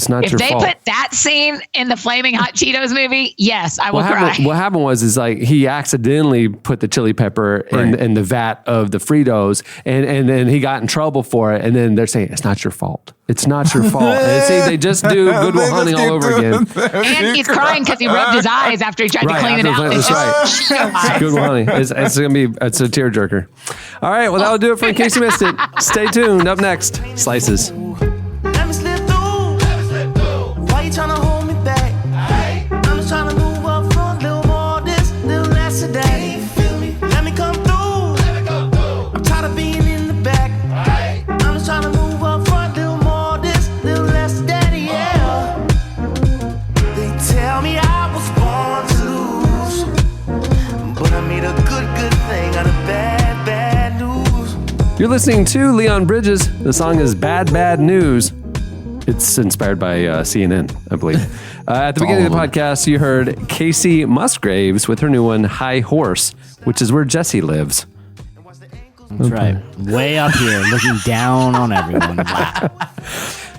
Speaker 3: not
Speaker 6: If
Speaker 3: your
Speaker 6: they
Speaker 3: fault.
Speaker 6: put that scene in the Flaming Hot Cheetos movie, yes, I will cry.
Speaker 3: What happened was like he accidentally put the chili pepper in the vat of the Fritos, and then he got in trouble for it. And then they're saying it's not your fault. It's not your fault. And see, they just do Goodwill Hunting all over again.
Speaker 6: And he's crying because he rubbed his eyes after he tried to clean it out.
Speaker 3: That's
Speaker 6: It's
Speaker 3: right.
Speaker 6: just-
Speaker 3: Goodwill Hunting. It's a tearjerker. All right, well that'll do it for In Case You Missed It. Stay tuned. Up next, Slices.
Speaker 10: Let me slip through. Why you tryna hold me back? I'm just tryna move up front, little more this, little less of that. Let me come through. I'm tired of being in the back. I'm just tryna move up front, little more this, little less of that, yeah. They tell me I was born to lose, but I made a good thing out of bad news.
Speaker 3: You're listening to Leon Bridges. The song is Bad Bad News. It's inspired by CNN, I believe. At the beginning of the podcast, you heard Casey Musgraves with her new one, High Horse, which is where Jesse lives.
Speaker 5: That's right. Way up here, looking down on everyone. Wow.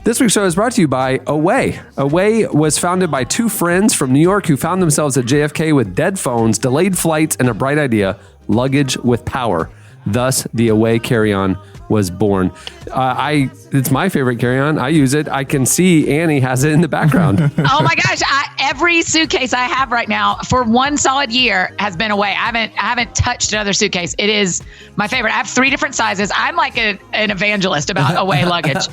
Speaker 3: This week's show is brought to you by Away. Away was founded by two friends from New York who found themselves at JFK with dead phones, delayed flights, and a bright idea: luggage with power. Thus, the Away carry-on was born. It's my favorite carry-on. I use it. I can see Annie has it in the background.
Speaker 6: Oh my gosh! Every suitcase I have right now for one solid year has been Away. I haven't touched another suitcase. It is my favorite. I have 3 different sizes. I'm like an evangelist about Away luggage.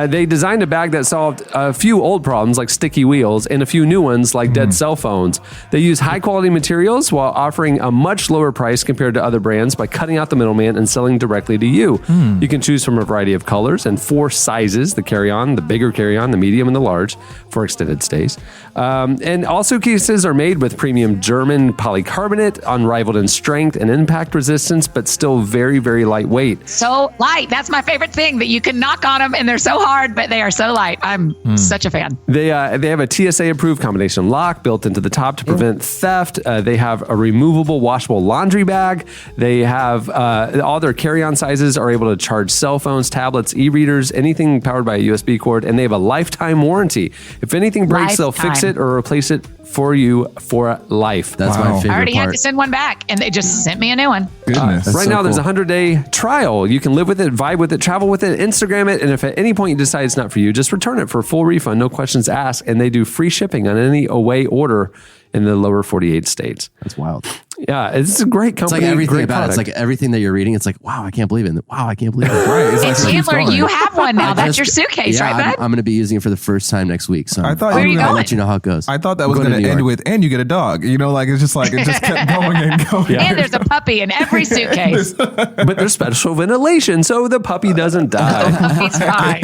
Speaker 3: They designed a bag that solved a few old problems like sticky wheels and a few new ones like dead cell phones. They use high-quality materials while offering a much lower price compared to other brands by cutting out the middleman and selling directly to you. You can choose from a variety of colors and 4 sizes: the carry-on, the bigger carry-on, the medium, and the large for extended stays. And all suitcases are made with premium German polycarbonate, unrivaled in strength and impact resistance, but still very, very lightweight.
Speaker 6: So light. That's my favorite thing, that you can knock on them and they're so hard, but they are so light. I'm such a fan.
Speaker 3: They have a TSA-approved combination lock built into the top to prevent theft. They have a removable, washable laundry bag. They have all their carry-on sizes are able to charge cell phones, tablets, e-readers, anything powered by a USB cord, and they have a lifetime warranty. If anything breaks, they'll fix it or replace it for you for life.
Speaker 7: That's my favorite
Speaker 6: I already
Speaker 7: part.
Speaker 6: had to send one back, and they just sent me a new one.
Speaker 4: Goodness.
Speaker 3: Right now, there's a 100-day trial. You can live with it, vibe with it, travel with it, Instagram it, and if at any point you decide it's not for you, just return it for a full refund, no questions asked, and they do free shipping on any Away order in the lower 48 states.
Speaker 7: That's wild.
Speaker 3: Yeah, it's a great
Speaker 7: It's
Speaker 3: company.
Speaker 7: like everything
Speaker 3: great
Speaker 7: about it. It's
Speaker 3: product.
Speaker 7: like everything that you're reading. It's like, wow, I can't believe it. Wow, I can't believe it.
Speaker 4: Right. It's
Speaker 6: And
Speaker 4: like
Speaker 6: Chandler, you have one now. That's your suitcase,
Speaker 7: yeah,
Speaker 6: right, bud?
Speaker 7: I'm going to be using it for the first time next week. So
Speaker 4: I thought
Speaker 6: Where are you
Speaker 7: I'll
Speaker 6: going?
Speaker 7: let you know how it goes.
Speaker 4: I thought that was
Speaker 7: I'm
Speaker 4: going to
Speaker 7: New
Speaker 4: end
Speaker 7: York.
Speaker 4: with, and you get a dog. You know, like it just kept going and going.
Speaker 6: And there's a puppy in every suitcase.
Speaker 3: But there's special ventilation, so the puppy doesn't die.
Speaker 6: Puppy's fine.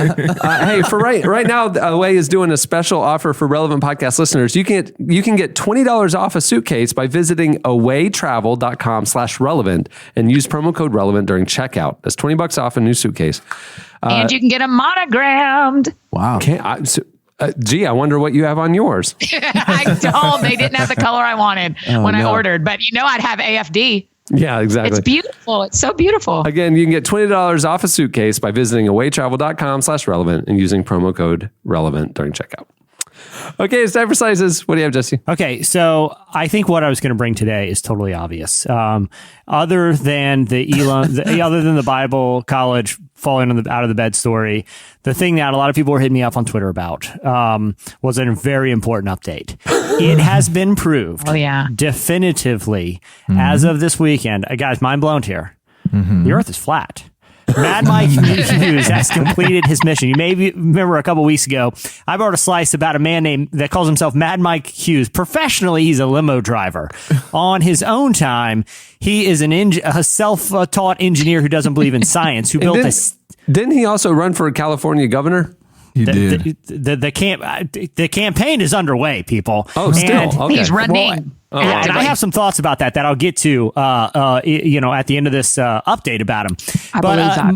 Speaker 3: Hey, for right now, Away is doing a special offer for Relevant Podcast listeners. You can get $20 off a suitcase by visiting awaytravel.com/relevant and use promo code relevant during checkout. That's $20 off a new suitcase.
Speaker 6: And you can get them monogrammed.
Speaker 7: Wow.
Speaker 3: I wonder what you have on yours.
Speaker 6: I don't. They didn't have the color I wanted when I ordered, but I'd have AFD.
Speaker 3: Yeah, exactly.
Speaker 6: It's beautiful. It's so beautiful.
Speaker 3: Again, you can get $20 off a suitcase by visiting awaytravel.com/relevant and using promo code relevant during checkout. Okay, it's time for slices. What do you have, Jesse?
Speaker 5: Okay, so I think what I was going to bring today is totally obvious. Other than the Bible college falling out of the bed story, the thing that a lot of people were hitting me up on Twitter about was a very important update. It has been proved, definitively, as of this weekend. Guys, mind blown here. The Earth is flat. Mad Mike Hughes has completed his mission. You may remember a couple weeks ago, I brought a slice about a man that calls himself Mad Mike Hughes. Professionally, he's a limo driver. On his own time, he is a self-taught engineer who doesn't believe in science, who built
Speaker 3: Didn't he also run for California governor?
Speaker 4: He did.
Speaker 5: The campaign is underway, people.
Speaker 3: Oh, still? Okay.
Speaker 6: He's running.
Speaker 5: And I have some thoughts about that I'll get to, at the end of this update about him.
Speaker 6: I believe that.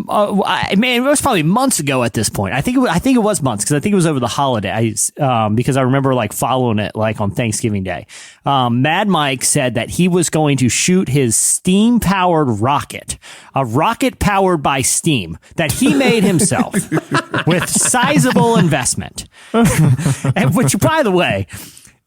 Speaker 5: It was probably months ago at this point. I think it was months because I think it was over the holidays. Because I remember following it on Thanksgiving Day. Mad Mike said that he was going to shoot his steam-powered rocket, a rocket powered by steam that he made himself with sizable investment. Which, by the way,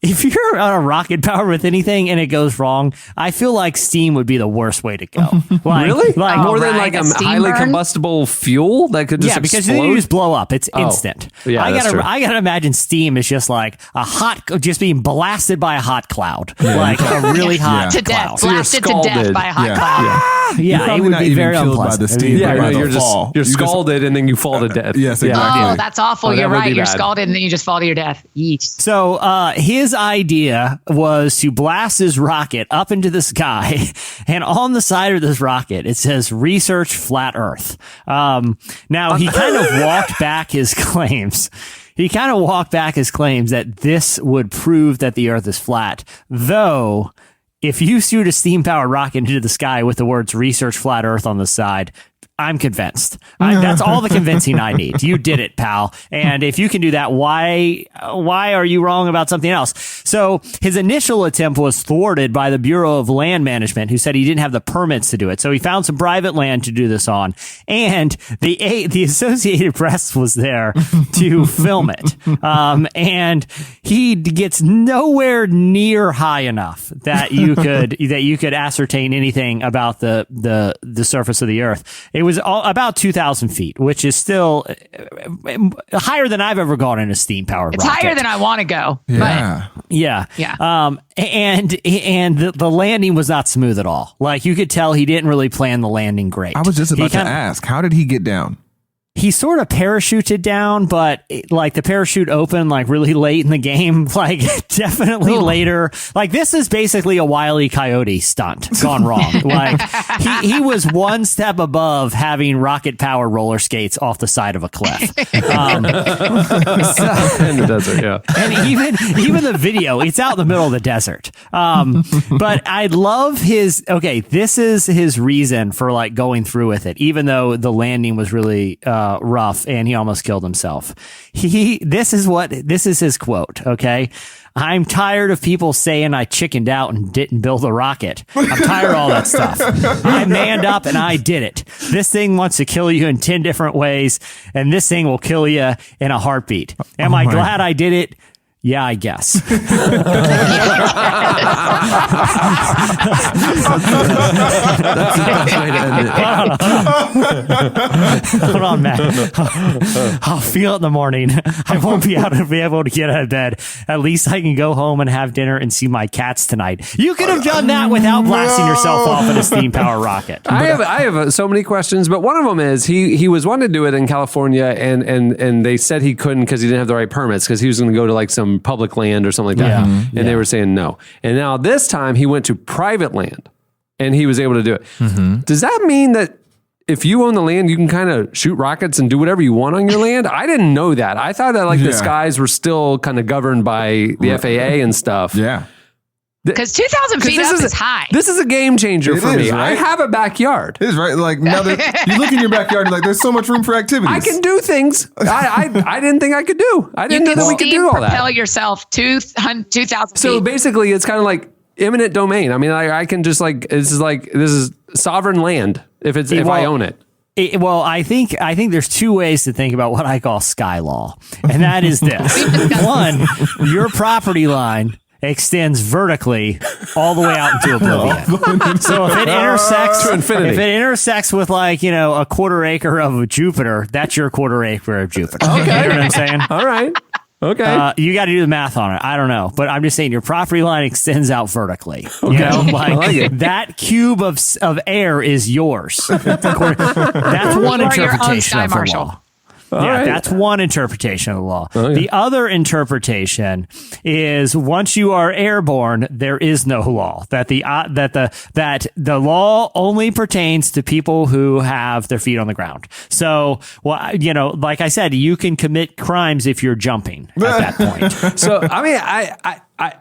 Speaker 5: if you're on a rocket powered with anything and it goes wrong, I feel like steam would be the worst way to go.
Speaker 3: Really? More than
Speaker 6: right,
Speaker 3: a
Speaker 6: a steam
Speaker 3: highly
Speaker 6: burn?
Speaker 3: combustible fuel that could just
Speaker 5: because
Speaker 3: explode?
Speaker 5: you just blow up. It's instant.
Speaker 3: Yeah, that's true.
Speaker 5: I gotta imagine steam is just like just being blasted by a hot cloud, a really hot
Speaker 6: To
Speaker 5: cloud.
Speaker 6: death. Blasted to death by a hot cloud.
Speaker 5: Yeah, it
Speaker 4: probably
Speaker 5: would
Speaker 4: not
Speaker 5: be
Speaker 4: even
Speaker 5: very
Speaker 4: killed by
Speaker 5: unpleasant.
Speaker 4: the steam.
Speaker 3: Yeah,
Speaker 4: by the
Speaker 3: you're
Speaker 4: fall.
Speaker 3: you're
Speaker 4: You just-
Speaker 3: scalded and then you fall to death.
Speaker 4: Yes, exactly.
Speaker 6: Oh, that's awful.
Speaker 3: Oh, that
Speaker 6: You're
Speaker 3: would
Speaker 6: right.
Speaker 3: be
Speaker 6: You're
Speaker 3: bad.
Speaker 6: scalded and then you just fall to your death. Yeesh.
Speaker 5: So his idea was to blast his rocket up into the sky, and on the side of this rocket it says "Research Flat Earth." Now he kind of walked back his claims. That this would prove that the Earth is flat, though. If you shoot a steam-powered rocket into the sky with the words "Research Flat Earth" on the side, I'm convinced. That's all the convincing I need. You did it, pal. And if you can do that, why are you wrong about something else? So his initial attempt was thwarted by the Bureau of Land Management, who said he didn't have the permits to do it. So he found some private land to do this on, and the Associated Press was there to film it. And he gets nowhere near high enough that you could ascertain anything about the surface of the Earth. It was about 2,000 feet, which is still higher than I've ever gone in a steam powered rocket.
Speaker 6: It's higher than I want to go.
Speaker 4: Yeah.
Speaker 5: Yeah. And the landing was not smooth at all. Like, you could tell he didn't really plan the landing great.
Speaker 4: I was just about to ask, how did he get down?
Speaker 5: He sort of parachuted down, but like the parachute opened like really late in the game, like definitely later. Like, this is basically a Wile E. Coyote stunt gone wrong. Like, he was one step above having rocket power roller skates off the side of a cliff.
Speaker 3: In the desert, yeah.
Speaker 5: And even the video, it's out in the middle of the desert. But I love this is his reason for like going through with it, even though the landing was really rough and he almost killed himself. This is his quote. Okay. I'm tired of people saying I chickened out and didn't build a rocket. I'm tired of all that stuff. I manned up and I did it. This thing wants to kill you in 10 different ways, and this thing will kill you in a heartbeat. Am I glad I did it? Yeah, I guess.
Speaker 3: That's the best way to end it.
Speaker 5: Hold on, Matt. I'll feel it in the morning. I won't be able to get out of bed. At least I can go home and have dinner and see my cats tonight. You could have done that without blasting yourself off in a steam power rocket.
Speaker 3: I have so many questions, but one of them is he was wanting to do it in California, and they said he couldn't because he didn't have the right permits, because he was going to go to like some public land or something like that.
Speaker 5: Yeah.
Speaker 3: And they were saying no. And now this time he went to private land and he was able to do it. Does that mean that if you own the land, you can kind of shoot rockets and do whatever you want on your land? I didn't know that. I thought that the skies were still kind of governed by the FAA and stuff.
Speaker 4: Yeah.
Speaker 6: Because 2,000 feet up is high.
Speaker 3: This is a game changer for me.
Speaker 4: Right?
Speaker 3: I have a backyard.
Speaker 4: It is, right? Like, now that you look in your backyard, you're like, there's so much room for activities.
Speaker 3: I can do things I didn't think I could do. I didn't know that we could do all that.
Speaker 6: Propel yourself 2,000 feet.
Speaker 3: So basically, it's kind of like eminent domain. I mean, I can just this is sovereign land if I own it.
Speaker 5: I think there's two ways to think about what I call sky law, and that is this: one, your property line extends vertically all the way out into oblivion. So if it intersects
Speaker 3: to infinity,
Speaker 5: if it intersects with a quarter acre of Jupiter, that's your quarter acre of Jupiter.
Speaker 3: Okay.
Speaker 5: You know what I'm saying?
Speaker 3: All right. Okay.
Speaker 5: You got to do the math on it. I don't know, but I'm just saying your property line extends out vertically.
Speaker 3: Okay.
Speaker 5: You know,
Speaker 3: like it.
Speaker 5: that cube of air is yours. That's one interpretation of the law. That's one interpretation of the law. The other interpretation is once you are airborne, there is no law. That the law only pertains to people who have their feet on the ground. So, like I said, you can commit crimes if you're jumping at that point.
Speaker 3: So, I mean,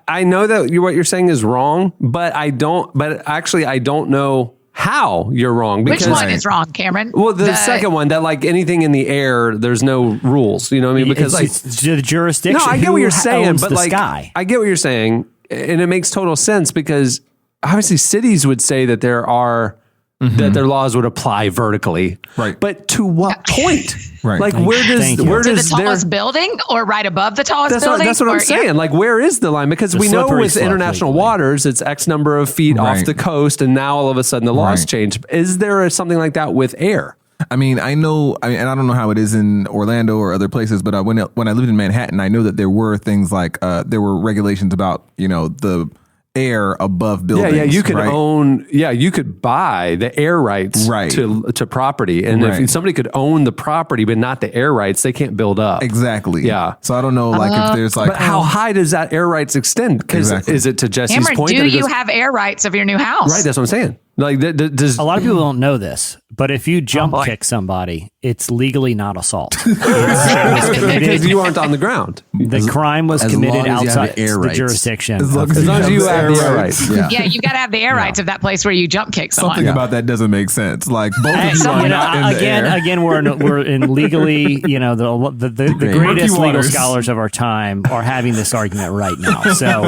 Speaker 3: I know that what you're saying is wrong, but I don't know how you're wrong.
Speaker 6: Which one is wrong, Cameron?
Speaker 3: Well, the second one, that like anything in the air, there's no rules. You know what I mean? Because
Speaker 5: it's the jurisdiction.
Speaker 3: No, I get what you're saying, but
Speaker 5: sky.
Speaker 3: I get what you're saying, and it makes total sense because obviously cities would say that there are that their laws would apply vertically,
Speaker 4: right?
Speaker 3: But to what point?
Speaker 4: Right.
Speaker 3: Like where does
Speaker 6: to the tallest building or right above the tallest building?
Speaker 3: That's what I'm saying. Yeah. Like, where is the line? Because we know with international waters, it's X number of feet off the coast, and now all of a sudden the laws change. Is there something like that with air?
Speaker 4: I mean, and I don't know how it is in Orlando or other places, but when I lived in Manhattan, I know that there were things like there were regulations about the air above buildings.
Speaker 3: Yeah, you could own. Yeah, you could buy the air rights to property, and if somebody could own the property but not the air rights, they can't build up.
Speaker 4: Exactly.
Speaker 3: Yeah.
Speaker 4: So I don't know, if there's
Speaker 3: but how high does that air rights extend? Because is it to Jesse's
Speaker 6: Cameron,
Speaker 3: point?
Speaker 6: do you have air rights of your new house?
Speaker 3: Right. That's what I'm saying. Like, does
Speaker 5: A lot of people don't know this, but if you jump kick somebody, it's legally not assault.
Speaker 3: because you aren't on the ground.
Speaker 5: The crime was
Speaker 7: as
Speaker 5: committed
Speaker 7: long as you have
Speaker 5: outside
Speaker 7: air
Speaker 5: the
Speaker 7: rights.
Speaker 5: jurisdiction.
Speaker 4: As long
Speaker 5: of-
Speaker 4: as
Speaker 3: you have the air rights.
Speaker 6: Yeah, you got to have the air rights of that place where you jump kick someone.
Speaker 4: Something about that doesn't make sense. Like both of you are not in the air.
Speaker 5: Again, we're in legally, the greatest
Speaker 4: Murky
Speaker 5: legal
Speaker 4: waters.
Speaker 5: scholars of our time are having this argument right now. So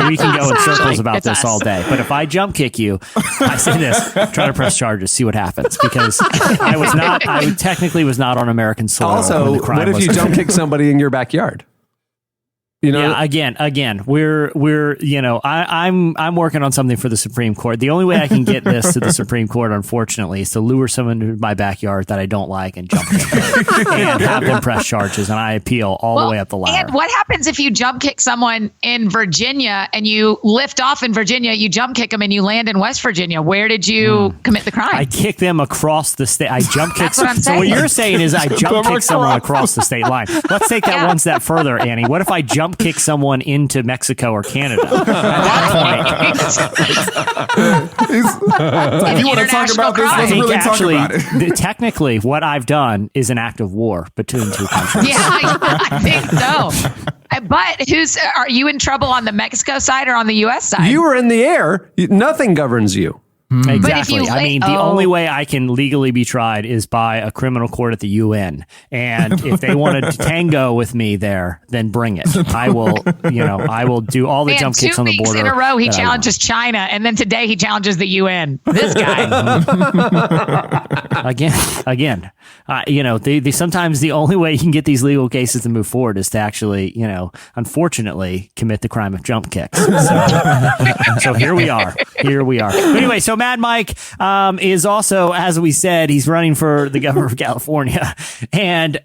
Speaker 5: we can go in circles about
Speaker 6: It's
Speaker 5: this
Speaker 6: us.
Speaker 5: all day. But if I jump kick you, I say this: try to press charges, see what happens, because I technically was not on American soil. when
Speaker 3: Also,
Speaker 5: the crime
Speaker 3: what if
Speaker 5: was
Speaker 3: you jump kick somebody in your backyard? You know,
Speaker 5: Yeah, again, we're I'm working on something for the Supreme Court. The only way I can get this to the Supreme Court, unfortunately, is to lure someone to my backyard that I don't like and jump kick them and have them press charges, and I appeal all the way up the ladder.
Speaker 6: And what happens if you jump kick someone in Virginia and you lift off in Virginia, you jump kick them and you land in West Virginia? Where did you commit the crime?
Speaker 5: I kick them across the state. I jump kick.
Speaker 6: That's what I'm
Speaker 5: So what
Speaker 6: saying.
Speaker 5: you're saying is I jump kick someone across the state line. Let's take that one step further, Annie. What if I jump kick someone into Mexico or Canada? At that point,
Speaker 4: If you want to talk about this,
Speaker 5: I
Speaker 4: let's
Speaker 5: think
Speaker 4: really talk
Speaker 5: actually,
Speaker 4: about it.
Speaker 5: technically, what I've done is an act of war between two countries.
Speaker 6: Yeah, I think so. But are you in trouble on the Mexico side or on the U.S. side?
Speaker 3: you were in the air. Nothing governs you.
Speaker 5: Exactly.
Speaker 6: you
Speaker 5: I mean, the
Speaker 6: oh.
Speaker 5: only way I can legally be tried is by a criminal court at the UN. And if they want to tango with me there, then bring it. I will do all the
Speaker 6: Man,
Speaker 5: jump kicks
Speaker 6: 2
Speaker 5: on the
Speaker 6: weeks
Speaker 5: border.
Speaker 6: in a row, he
Speaker 5: that I
Speaker 6: challenges China, and then today he challenges the UN. This guy.
Speaker 5: Again, sometimes the only way you can get these legal cases to move forward is to actually, unfortunately, commit the crime of jump kicks. So here we are. But anyway, so Mad Mike is also, as we said, he's running for the governor of California. And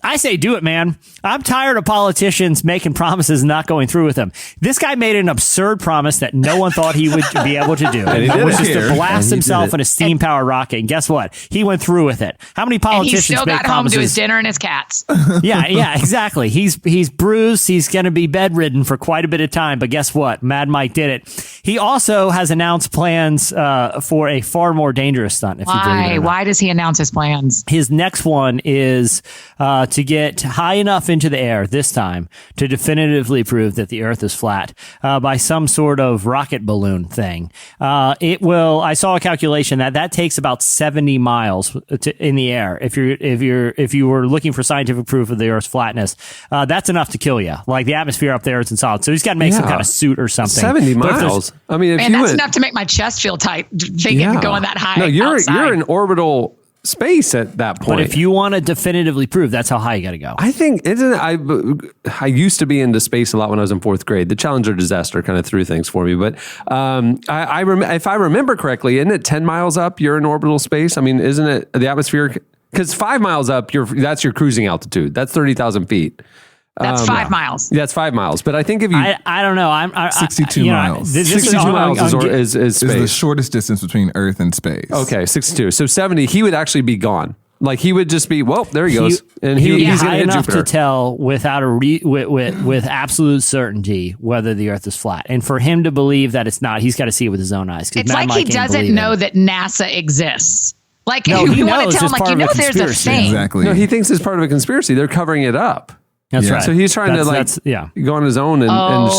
Speaker 5: I say do it, man. I'm tired of politicians making promises and not going through with them. This guy made an absurd promise that no one thought he would be able to do,
Speaker 3: he did
Speaker 5: which
Speaker 3: it.
Speaker 5: is to blast
Speaker 3: And he
Speaker 5: himself
Speaker 3: did it.
Speaker 5: in a steam-powered rocket. And guess what? He went through with it. How many
Speaker 6: And
Speaker 5: politicians
Speaker 6: he still
Speaker 5: make
Speaker 6: got home
Speaker 5: promises?
Speaker 6: to his dinner and his cats.
Speaker 5: Yeah, exactly. He's bruised. He's going to be bedridden for quite a bit of time. But guess what? Mad Mike did it. He also has announced plans for a far more dangerous stunt. If you believe it or not.
Speaker 6: Why does he announce his plans?
Speaker 5: His next one is to get high enough into the air this time to definitively prove that the Earth is flat by some sort of rocket balloon thing. I saw a calculation that takes about 70 miles in the air. If you were looking for scientific proof of the Earth's flatness, that's enough to kill you. Like the atmosphere up there isn't solid, so he's got to make some kind of suit or something.
Speaker 3: 70
Speaker 5: But if there's-
Speaker 3: miles. I mean, if
Speaker 6: Man,
Speaker 3: you
Speaker 6: that's
Speaker 3: went,
Speaker 6: enough to make my chest feel tight thinking going that high.
Speaker 3: No, you're
Speaker 6: outside.
Speaker 3: in orbital space at that point.
Speaker 5: But if you want to definitively prove, that's how high you got to go.
Speaker 3: I think I used to be into space a lot when I was in fourth grade. The Challenger disaster kind of threw things for me. But if I remember correctly, isn't it 10 miles up? You're in orbital space. I mean, isn't it the atmosphere? Because 5 miles up, that's your cruising altitude. That's 30,000 feet.
Speaker 6: That's 5 miles.
Speaker 3: That's 5 miles. But I think if you
Speaker 5: I don't know. I'm
Speaker 4: 62 miles.
Speaker 3: 62 miles is
Speaker 4: Is
Speaker 3: space.
Speaker 4: the shortest distance between Earth and space.
Speaker 3: Okay, 62. So 70, he would actually be gone. Like he would just be, well, there he goes. And
Speaker 5: he would be
Speaker 3: he's going
Speaker 5: high
Speaker 3: to hit
Speaker 5: enough
Speaker 3: Jupiter.
Speaker 5: to tell without with absolute certainty whether the Earth is flat. And for him to believe that it's not, he's got to see it with his own eyes.
Speaker 6: It's like he doesn't know that NASA exists. Like
Speaker 5: No,
Speaker 6: you
Speaker 5: he
Speaker 6: want to
Speaker 5: knows
Speaker 6: tell him,
Speaker 5: it's
Speaker 6: like,
Speaker 5: part
Speaker 6: you
Speaker 5: of a
Speaker 6: know, there's a
Speaker 5: conspiracy.
Speaker 6: thing.
Speaker 4: Exactly.
Speaker 3: No, he thinks it's part of a conspiracy. They're covering it up.
Speaker 5: That's
Speaker 4: Yeah.
Speaker 5: right.
Speaker 3: So he's trying
Speaker 5: That's-
Speaker 3: go on his own and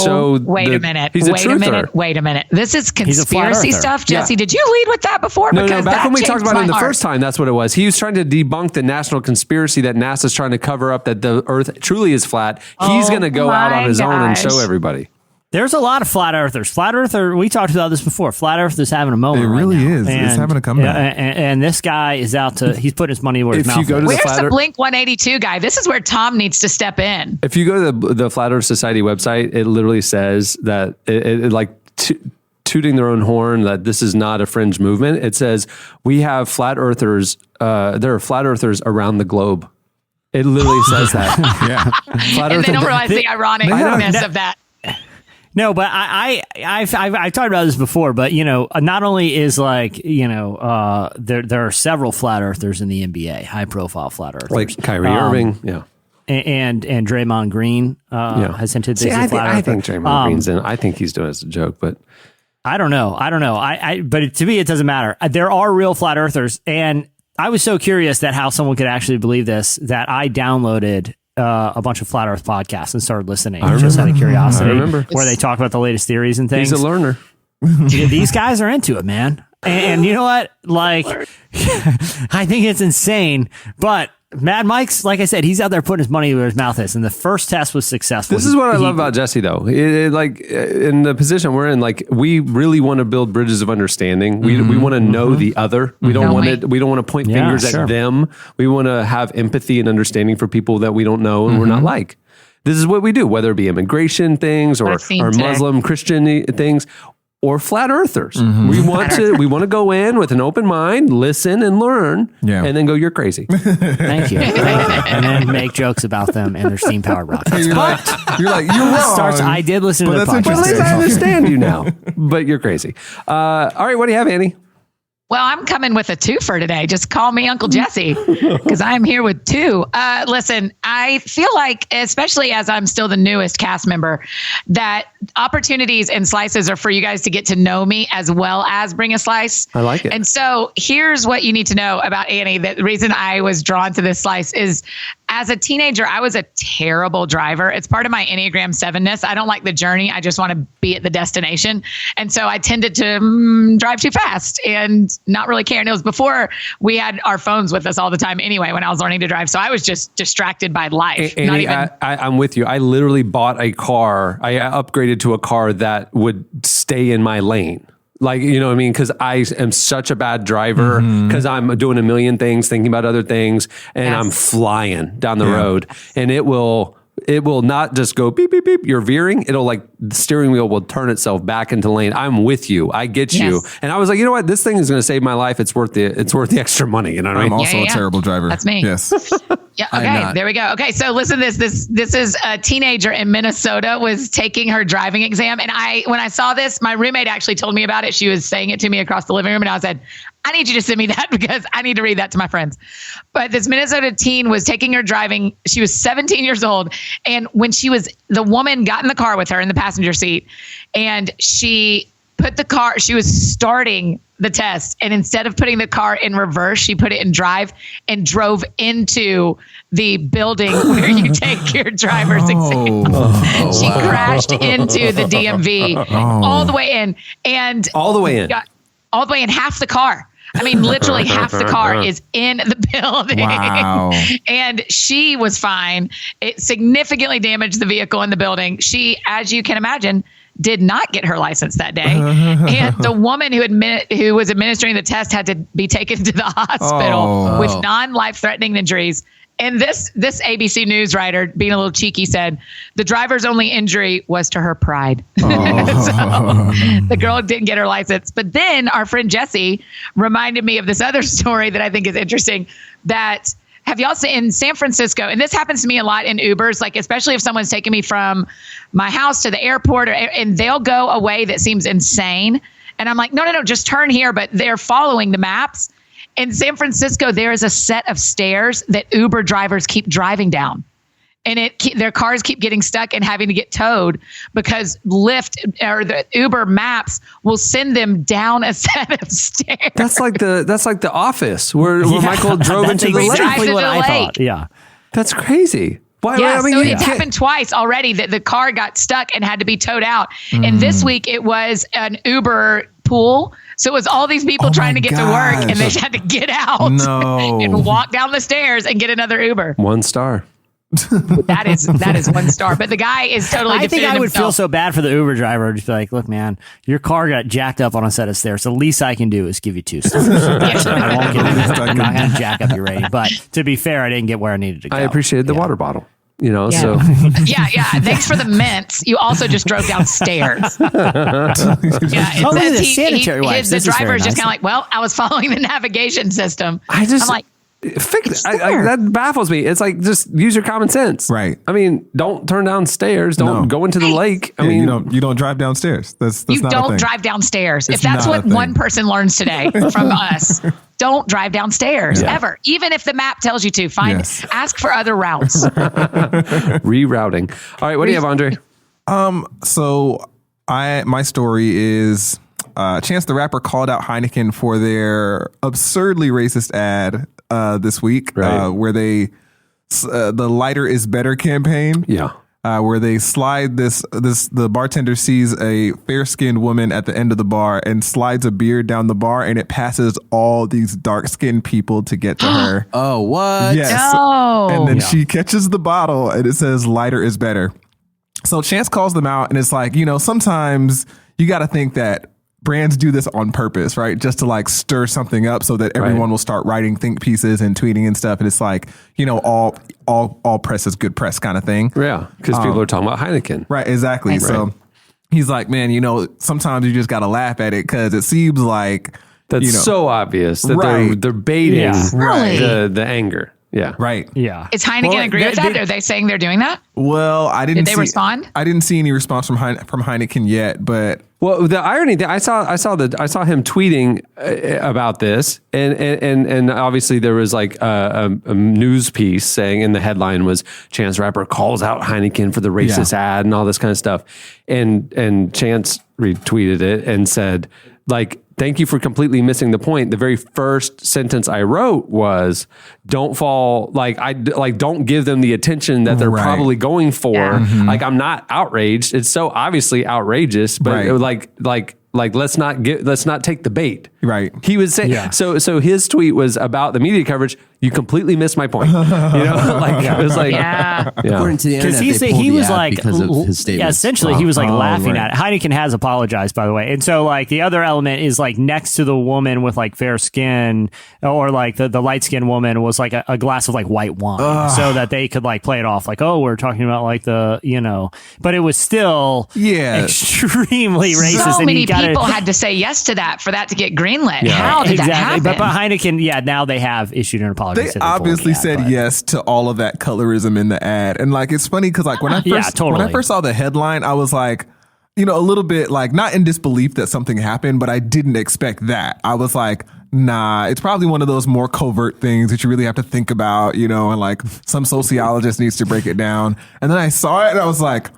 Speaker 3: show.
Speaker 6: Wait a minute.
Speaker 3: He's a
Speaker 6: Wait a
Speaker 3: truther.
Speaker 6: minute. Wait a minute. This is
Speaker 5: He's a flat
Speaker 6: conspiracy
Speaker 5: earther.
Speaker 6: stuff, Jesse.
Speaker 3: Yeah.
Speaker 6: Did you lead with that before?
Speaker 3: No,
Speaker 6: Because
Speaker 3: back
Speaker 6: that
Speaker 3: when we talked
Speaker 6: changed
Speaker 3: about it
Speaker 6: my
Speaker 3: the
Speaker 6: heart.
Speaker 3: first time, that's what it was. He was trying to debunk the national conspiracy that NASA's trying to cover up that the Earth truly is flat. He's going to go out on his own and
Speaker 6: gosh.
Speaker 3: show everybody.
Speaker 5: There's a lot of flat earthers. Flat earther, we talked about this before. Flat Earth is having a moment.
Speaker 4: It
Speaker 5: right
Speaker 4: really
Speaker 5: now.
Speaker 4: is. It's having a comeback.
Speaker 5: And this guy is out to, he's putting his money where his
Speaker 3: If
Speaker 5: mouth
Speaker 3: you go
Speaker 5: is.
Speaker 3: to
Speaker 6: Where's
Speaker 3: Flat
Speaker 6: the
Speaker 3: Earth-
Speaker 6: Blink 182 guy? This is where Tom needs to step in.
Speaker 3: If you go to the Flat Earth Society website, it literally says that it like tooting their own horn that this is not a fringe movement. It says we have flat earthers. There are flat earthers around the globe. It literally says that.
Speaker 4: Yeah.
Speaker 3: Flat
Speaker 6: And they don't
Speaker 3: earthers.
Speaker 6: realize the ironicness of that.
Speaker 5: No, but I've talked about this before, but not only is like, there are several flat earthers in the NBA, high profile flat earthers.
Speaker 3: Like Kyrie Irving. Yeah.
Speaker 5: And Draymond Green has hinted that he's a flat earther.
Speaker 3: I think Draymond Green's in. I think he's doing it as a joke, but
Speaker 5: I don't know. But to me, it doesn't matter. There are real flat earthers. And I was so curious that how someone could actually believe this, that I downloaded a bunch of flat earth podcasts and started listening just out of curiosity.
Speaker 3: I remember.
Speaker 5: Where they talk about the latest theories and things.
Speaker 3: He's a learner.
Speaker 5: These guys are into it, man. And you know what? Like, I think it's insane, but Mad Mike's, like I said, he's out there putting his money where his mouth is, and the first test was successful.
Speaker 3: This is what I love about Jesse, though. Like in the position we're in, like we really want to build bridges of understanding. We want to know the other. We don't want to. We don't want to point fingers at them. We want to have empathy and understanding for people that we don't know and we're not like. This is what we do, whether it be immigration things or Muslim, Christian things. Or flat earthers. We want to go in with an open mind, listen and learn, and then go, you're crazy.
Speaker 5: Thank you. And then make jokes about them and their steam powered rockets.
Speaker 4: You're like, you're wrong.
Speaker 5: I did listen to the podcast.
Speaker 3: But at least I understand you now. But you're crazy. All right, what do you have, Annie?
Speaker 6: Well, I'm coming with a twofer today. Just call me Uncle Jesse because I'm here with two. Listen, I feel like, especially as I'm still the newest cast member, that opportunities and slices are for you guys to get to know me as well as bring a slice.
Speaker 3: I like it.
Speaker 6: And so here's what you need to know about Annie. The reason I was drawn to this slice is as a teenager, I was a terrible driver. It's part of my Enneagram 7-ness. I don't like the journey. I just want to be at the destination. And so I tended to drive too fast and not really care. And it was before we had our phones with us all the time anyway, when I was learning to drive. So I was just distracted by life.
Speaker 3: Annie, I'm with you. I literally bought a car. I upgraded to a car that would stay in my lane. Like, you know what I mean? Because I am such a bad driver because I'm doing a million things, thinking about other things, and I'm flying down the road. And it will not just go beep, beep, beep. You're veering. It'll like the steering wheel will turn itself back into lane. I'm with you. I get you. And I was like, you know what? This thing is going to save my life. It's worth the extra money. You know what I mean?
Speaker 4: I'm also a terrible driver.
Speaker 6: That's me.
Speaker 4: Yes.
Speaker 6: Yeah. Okay. There we go. Okay. So listen, this is a teenager in Minnesota was taking her driving exam. And when I saw this, my roommate actually told me about it. She was saying it to me across the living room. And I said, I need you to send me that because I need to read that to my friends. But this Minnesota teen was taking her driving. She was 17 years old. And when the woman got in the car with her in the passenger seat and she was starting the test. And instead of putting the car in reverse, she put it in drive and drove into the building where you take your driver's exam. She crashed into the DMV all the way in. And
Speaker 3: all the way in.
Speaker 6: All the way in, half the car. I mean, literally half the car is in the building.
Speaker 4: Wow.
Speaker 6: And she was fine. It significantly damaged the vehicle in the building. She, as you can imagine, did not get her license that day. And the woman who was administering the test had to be taken to the hospital with non-life-threatening injuries. And this ABC News writer, being a little cheeky, said the driver's only injury was to her pride. So the girl didn't get her license. But then our friend Jesse reminded me of this other story that I think is interesting. That have y'all seen in San Francisco? And this happens to me a lot in Ubers, like especially if someone's taking me from my house to the airport, and they'll go a way that seems insane. And I'm like, no, just turn here. But they're following the maps. In San Francisco, there is a set of stairs that Uber drivers keep driving down. And their cars keep getting stuck and having to get towed because Lyft or the Uber maps will send them down a set of stairs.
Speaker 3: That's like the Office where Michael drove into the lake.
Speaker 5: Exactly what I thought. Yeah.
Speaker 3: That's crazy.
Speaker 6: So it's happened twice already that the car got stuck and had to be towed out. And this week it was an Uber pool. So it was all these people trying to get to work and they had to get out and walk down the stairs and get another Uber.
Speaker 3: 1 star.
Speaker 6: That is 1 star. But the guy is totally
Speaker 5: I think I would feel so bad for the Uber driver. Just be like, look, man, your car got jacked up on a set of stairs. The least I can do is give you 2 stars. That's it. I'm not going to jack up your rating. But to be fair, I didn't get where I needed to go.
Speaker 3: I appreciated the water bottle. So
Speaker 6: yeah. Thanks for the mints. You also just drove downstairs.
Speaker 5: The sanitary wipes.
Speaker 6: The driver is just kind of like, well, I was following the navigation system. I'm like,
Speaker 3: that baffles me. It's like, just use your common sense.
Speaker 4: Right.
Speaker 3: I mean, don't turn down stairs. Don't go into the lake. I mean,
Speaker 4: you don't drive downstairs. That's
Speaker 6: you
Speaker 4: not
Speaker 6: don't
Speaker 4: a thing.
Speaker 6: drive downstairs. If that's what one person learns today from us, don't drive downstairs ever. Even if the map tells you to, ask for other routes.
Speaker 3: Rerouting. All right. What do you have, Andre?
Speaker 4: So my story is Chance the Rapper called out Heineken for their absurdly racist ad this week, where they the lighter is better campaign.
Speaker 3: Yeah.
Speaker 4: Where they slide the bartender sees a fair-skinned woman at the end of the bar and slides a beer down the bar, and it passes all these dark-skinned people to get to her.
Speaker 7: Oh, what?
Speaker 4: Yes.
Speaker 6: No.
Speaker 4: And then she catches the bottle and it says lighter is better. So Chance calls them out and it's like, sometimes you got to think that brands do this on purpose, right? Just to like stir something up so that everyone will start writing think pieces and tweeting and stuff. And it's like, all press is good press kind of thing.
Speaker 3: Yeah. Because people are talking about Heineken.
Speaker 4: Right. Exactly.
Speaker 3: Right.
Speaker 4: So he's like, man, sometimes you just got to laugh at it because it seems like
Speaker 3: that's so obvious that they're baiting the anger. Yeah.
Speaker 4: Right.
Speaker 5: Yeah.
Speaker 6: Is Heineken agree with that? Are they saying they're doing that?
Speaker 4: Well,
Speaker 6: Did they respond?
Speaker 4: I didn't see any response from Heineken yet, but
Speaker 3: the irony that I saw him tweeting about this, and obviously there was like a news piece saying, in the headline was Chance the Rapper calls out Heineken for the racist ad and all this kind of stuff, and Chance retweeted it and said, like, thank you for completely missing the point. The very first sentence I wrote was, don't don't give them the attention that they're probably going for.
Speaker 6: Yeah.
Speaker 3: Mm-hmm. Like, I'm not outraged. It's so obviously outrageous, but it was like let's not take the bait.
Speaker 4: Right.
Speaker 3: He was saying, so his tweet was about the media coverage. You completely missed my point. It was like,
Speaker 7: According to the internet,
Speaker 5: because
Speaker 7: he
Speaker 5: was like,
Speaker 7: because of his statement.
Speaker 5: Yeah, essentially, he was like laughing at it. Heineken has apologized, by the way, and so like the other element is like next to the woman with like fair skin, or like the light skinned woman was like a glass of like white wine, so that they could like play it off like, oh, we're talking about like but it was still extremely racist.
Speaker 6: So
Speaker 5: and
Speaker 6: many people had to say yes to that for that to get greenlit.
Speaker 5: Yeah.
Speaker 6: How did that happen?
Speaker 5: But Heineken, now they have issued an apology.
Speaker 4: They obviously said yes to all of that colorism in the ad. And like, it's funny because like when I first saw the headline, I was like, a little bit like not in disbelief that something happened, but I didn't expect that. I was like, nah, it's probably one of those more covert things that you really have to think about, and like some sociologist needs to break it down. And then I saw it and I was like,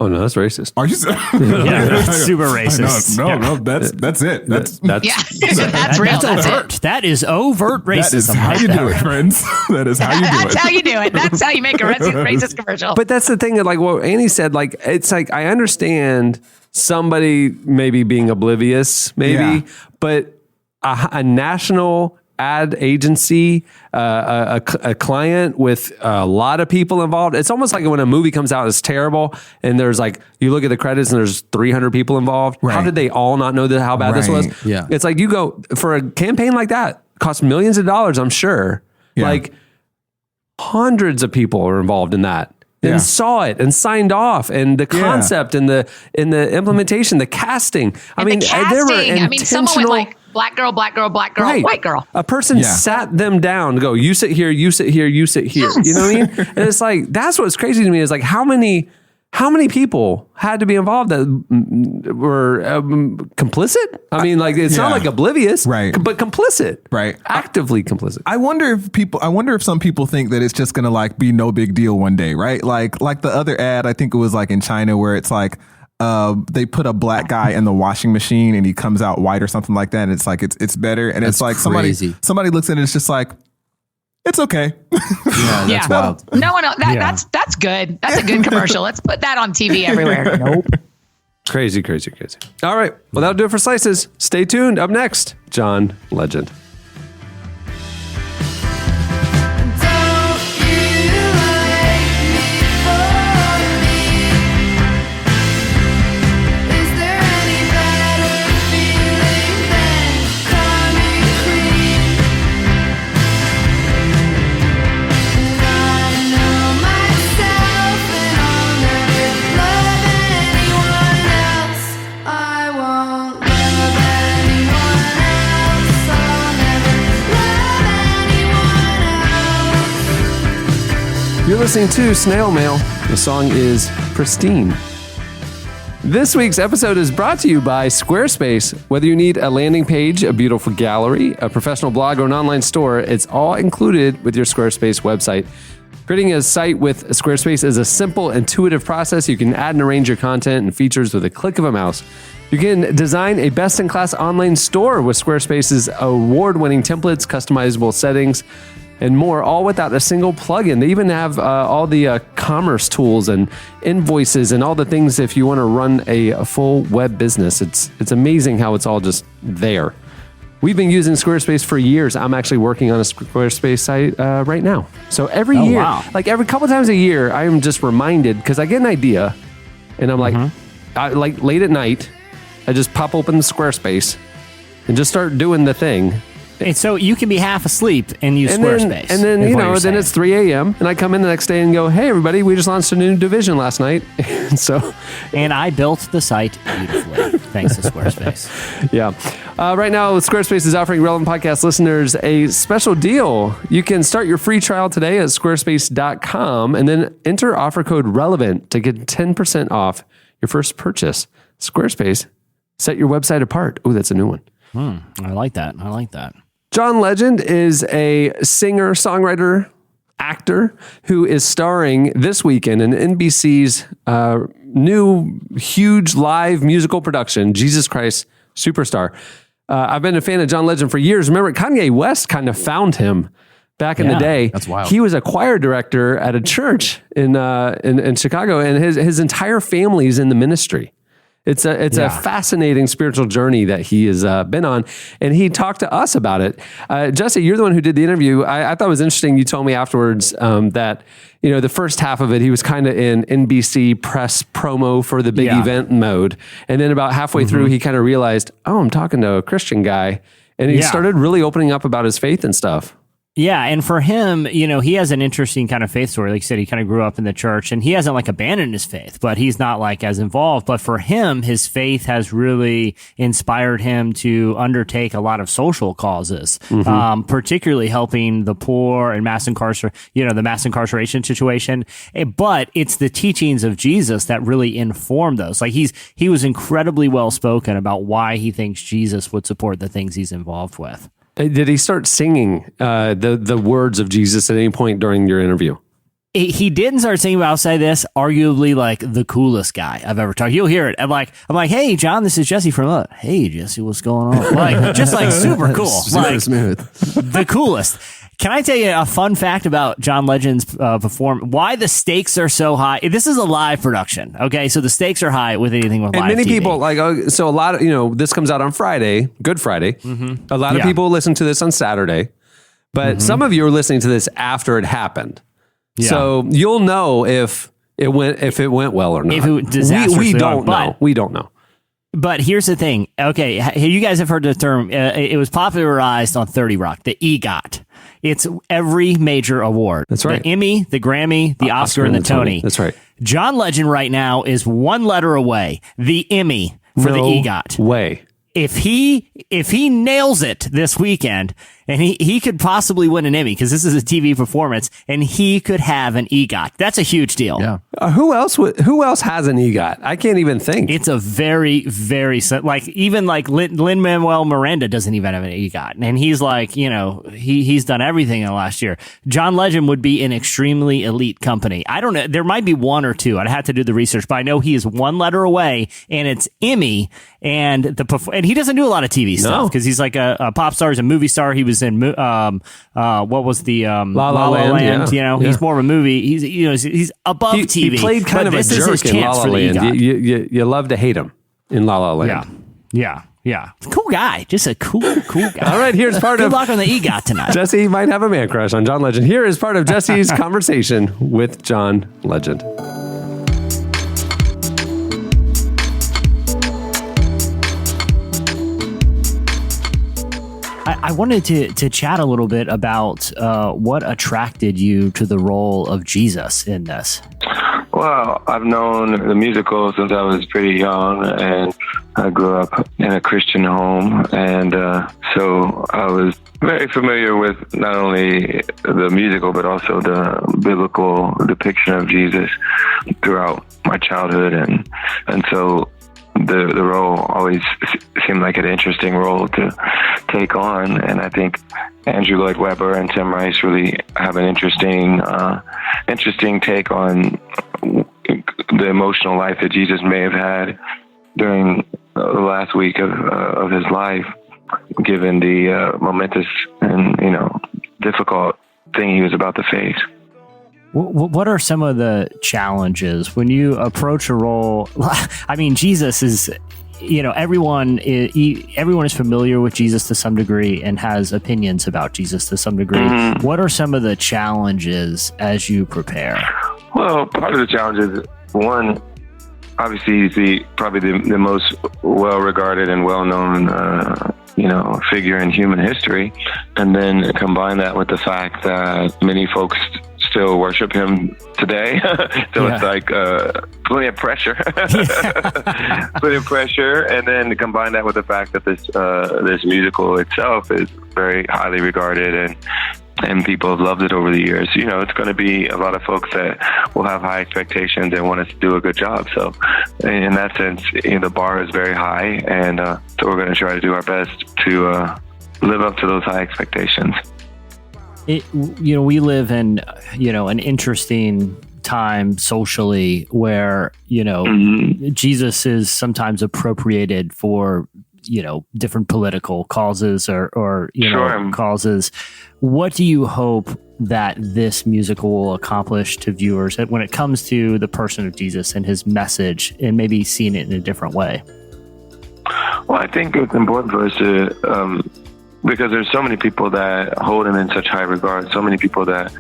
Speaker 3: oh no, that's racist.
Speaker 4: Are you?
Speaker 5: Super racist.
Speaker 4: No, that's it. That's
Speaker 6: that's real. That's
Speaker 5: overt.
Speaker 6: it.
Speaker 5: That is overt racism.
Speaker 4: That is how you do it, friends. That is how you do it.
Speaker 6: That's how you do it. That's how you make a racist commercial.
Speaker 3: But that's the thing that like what Annie said, like, it's like, I understand somebody maybe being oblivious, but a national ad agency, a client with a lot of people involved. It's almost like when a movie comes out, it's terrible, and there's like, you look at the credits and there's 300 people involved. Right. How did they all not know how bad this was?
Speaker 7: Yeah.
Speaker 3: It's like you go for a campaign like that, costs millions of dollars, I'm sure. Yeah. Like hundreds of people are involved in that. And saw it and signed off, and the concept and the implementation, the casting. There were intentional.
Speaker 6: Someone went like black girl, white girl.
Speaker 3: A person sat them down to go, you sit here, you sit here, you sit here.
Speaker 6: Yes.
Speaker 3: You know what I mean? And it's like, that's what's crazy to me is like, how many people had to be involved that were complicit? I mean, like, it's not like oblivious,
Speaker 4: right?
Speaker 3: But complicit,
Speaker 4: right?
Speaker 3: Actively complicit.
Speaker 4: I wonder if some people think that it's just gonna like be no big deal one day, right? Like the other ad, I think it was like in China where it's like they put a black guy in the washing machine and he comes out white or something like that, and it's like it's better, and it's like
Speaker 7: crazy.
Speaker 4: somebody looks at it, it's just like, it's okay.
Speaker 7: That's wild.
Speaker 6: No one else, that's good. That's a good commercial. Let's put that on TV everywhere. Nope.
Speaker 3: Crazy. All right. Well, that'll do it for Slices. Stay tuned. Up next, John Legend. You're listening to Snail Mail. The song is Pristine. This week's episode is brought to you by Squarespace. Whether you need a landing page, a beautiful gallery, a professional blog, or an online store, it's all included with your Squarespace website. Creating a site with Squarespace is a simple, intuitive process. You can add and arrange your content and features with a click of a mouse. You can design a best-in-class online store with Squarespace's award-winning templates, customizable settings, and more, all without a single plugin. They even have all the commerce tools and invoices and all the things if you want to run a full web business. It's amazing how it's all just there. We've been using Squarespace for years. I'm actually working on a Squarespace site right now. So every year, like every couple times a year, I am just reminded because I get an idea and I'm like late at night, I just pop open the Squarespace and just start doing the thing.
Speaker 5: And so you can be half asleep and use Squarespace.
Speaker 3: And then, then it's 3 a.m. and I come in the next day and go, hey, everybody, we just launched a new division last night. And
Speaker 5: I built the site beautifully, thanks to Squarespace.
Speaker 3: Yeah. Right now, Squarespace is offering Relevant Podcast listeners a special deal. You can start your free trial today at squarespace.com and then enter offer code RELEVANT to get 10% off your first purchase. Squarespace, set your website apart. Oh, that's a new one.
Speaker 5: I like that.
Speaker 3: John Legend is a singer, songwriter, actor who is starring this weekend in NBC's new huge live musical production, Jesus Christ Superstar. I've been a fan of John Legend for years. Remember, Kanye West kind of found him back in the day.
Speaker 7: That's wild.
Speaker 3: He was a choir director at a church in Chicago, and his entire family is in the ministry. It's a fascinating spiritual journey that he has been on, and he talked to us about it. Jesse, you're the one who did the interview. I thought it was interesting. You told me afterwards that the first half of it, he was kind of in NBC press promo for the big event mode, and then about halfway through, he kind of realized, oh, I'm talking to a Christian guy, and he started really opening up about his faith and stuff.
Speaker 5: Yeah, and for him, he has an interesting kind of faith story. Like you said, he kind of grew up in the church, and he hasn't like abandoned his faith, but he's not like as involved. But for him, his faith has really inspired him to undertake a lot of social causes, particularly helping the poor and the mass incarceration situation. But it's the teachings of Jesus that really inform those. Like he was incredibly well spoken about why he thinks Jesus would support the things he's involved with.
Speaker 3: Did he start singing the words of Jesus at any point during your interview?
Speaker 5: He didn't start singing, but I'll say this, arguably like the coolest guy I've ever talked to. You'll hear it. I'm like, hey, John, this is Jesse from Hey, Jesse, what's going on? Like, just like super cool.
Speaker 7: Super smooth.
Speaker 5: The coolest. Can I tell you a fun fact about John Legend's performance? Why the stakes are so high? This is a live production, okay? So the stakes are high with anything with live
Speaker 3: And many
Speaker 5: TV.
Speaker 3: people, so a lot of, this comes out on Friday, Good Friday. A lot of people listen to this on Saturday, but some of you are listening to this after it happened. Yeah. So you'll know if it went well or not.
Speaker 5: If it disastrously
Speaker 3: we don't know. We don't know.
Speaker 5: But here's the thing. Okay, you guys have heard the term. It was popularized on 30 Rock, the EGOT. It's every major award.
Speaker 3: That's right.
Speaker 5: The Emmy, the Grammy, the Oscar, and the Tony.
Speaker 3: That's right.
Speaker 5: John Legend right now is one letter away. The Emmy for the EGOT.
Speaker 3: Way.
Speaker 5: If he nails it this weekend, and he could possibly win an Emmy because this is a TV performance, and he could have an EGOT. That's a huge deal.
Speaker 7: Yeah.
Speaker 3: Who else has an EGOT? I can't even think.
Speaker 5: It's a very, very even Lin-Manuel Miranda doesn't even have an EGOT, and he's like, he's done everything in the last year. John Legend would be an extremely elite company. I don't know. There might be one or two. I'd have to do the research, but I know he is one letter away, and it's Emmy, and he doesn't do a lot of TV stuff because he's like a pop star, he's a movie star. He was in what was the
Speaker 3: La La Land? Yeah.
Speaker 5: He's more of a movie. He's above TV.
Speaker 3: He played kind of a jerk in La La Land. You love to hate him in La La Land.
Speaker 5: Yeah. Cool guy. Just a cool guy.
Speaker 3: All right, here's part of...
Speaker 5: Good luck on the EGOT tonight.
Speaker 3: Jesse might have a man crush on John Legend. Here is part of Jesse's conversation with John Legend.
Speaker 5: I wanted to chat a little bit about what attracted you to the role of Jesus in this.
Speaker 11: Well, I've known the musical since I was pretty young, and I grew up in a Christian home, and so I was very familiar with not only the musical, but also the biblical depiction of Jesus throughout my childhood, and so the role always seemed like an interesting role to take on. And I think Andrew Lloyd Webber and Tim Rice really have an interesting take on the emotional life that Jesus may have had during the last week of his life, given the momentous and difficult thing he was about to face.
Speaker 5: What are some of the challenges when you approach a role? I mean, Jesus is, everyone is familiar with Jesus to some degree and has opinions about Jesus to some degree. Mm-hmm. What are some of the challenges as you prepare?
Speaker 11: Well, part of the challenge is, one, obviously he's probably the most well-regarded and well-known figure in human history, and then combine that with the fact that many folks still worship him today. So it's like plenty of pressure. Plenty of pressure, and then combine that with the fact that this musical itself is very highly regarded and people have loved it over the years. It's going to be a lot of folks that will have high expectations and want us to do a good job. So in that sense, the bar is very high, and so we're going to try to do our best to live up to those high expectations.
Speaker 5: We live in, an interesting time socially where, Jesus is sometimes appropriated for, different political causes or
Speaker 11: Sure.
Speaker 5: causes. What do you hope that this musical will accomplish to viewers when it comes to the person of Jesus and his message, and maybe seeing it in a different way?
Speaker 11: Well, I think it's important for us to, because there's so many people that hold him in such high regard, so many people that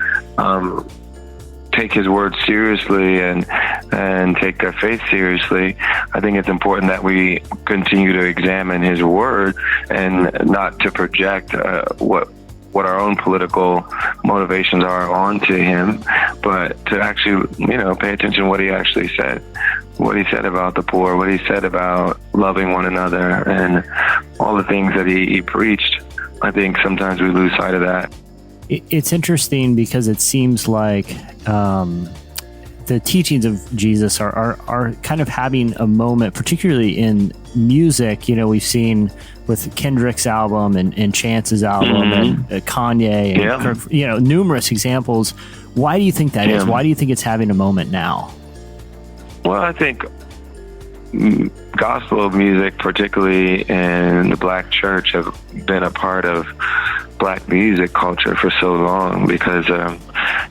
Speaker 11: take his word seriously and take their faith seriously. I think it's important that we continue to examine his word and not to project what our own political motivations are onto him, but to actually, pay attention to what he actually said. What he said about the poor, what he said about loving one another, and all the things that he preached. I think sometimes we lose sight of that.
Speaker 5: It's interesting because it seems like the teachings of Jesus are kind of having a moment, particularly in music. We've seen with Kendrick's album and Chance's album and Kanye and Kirk, numerous examples. Why do you think that is? Why do you think it's having a moment now?
Speaker 11: Well, I think gospel music, particularly in the Black church, have been a part of Black music culture for so long because,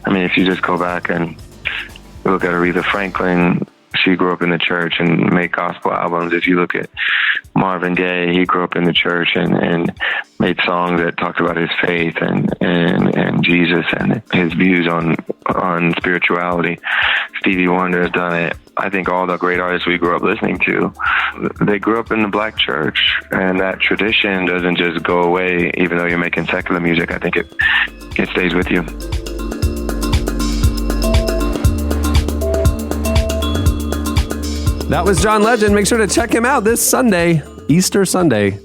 Speaker 11: if you just go back and look at Aretha Franklin, she grew up in the church and made gospel albums. If you look at Marvin Gaye, he grew up in the church and made songs that talked about his faith and Jesus and his views on spirituality. Stevie Wonder has done it. I think all the great artists we grew up listening to, they grew up in the Black church, and that tradition doesn't just go away even though you're making secular music. I think it stays with you.
Speaker 3: That was John Legend. Make sure to check him out this Sunday, Easter Sunday,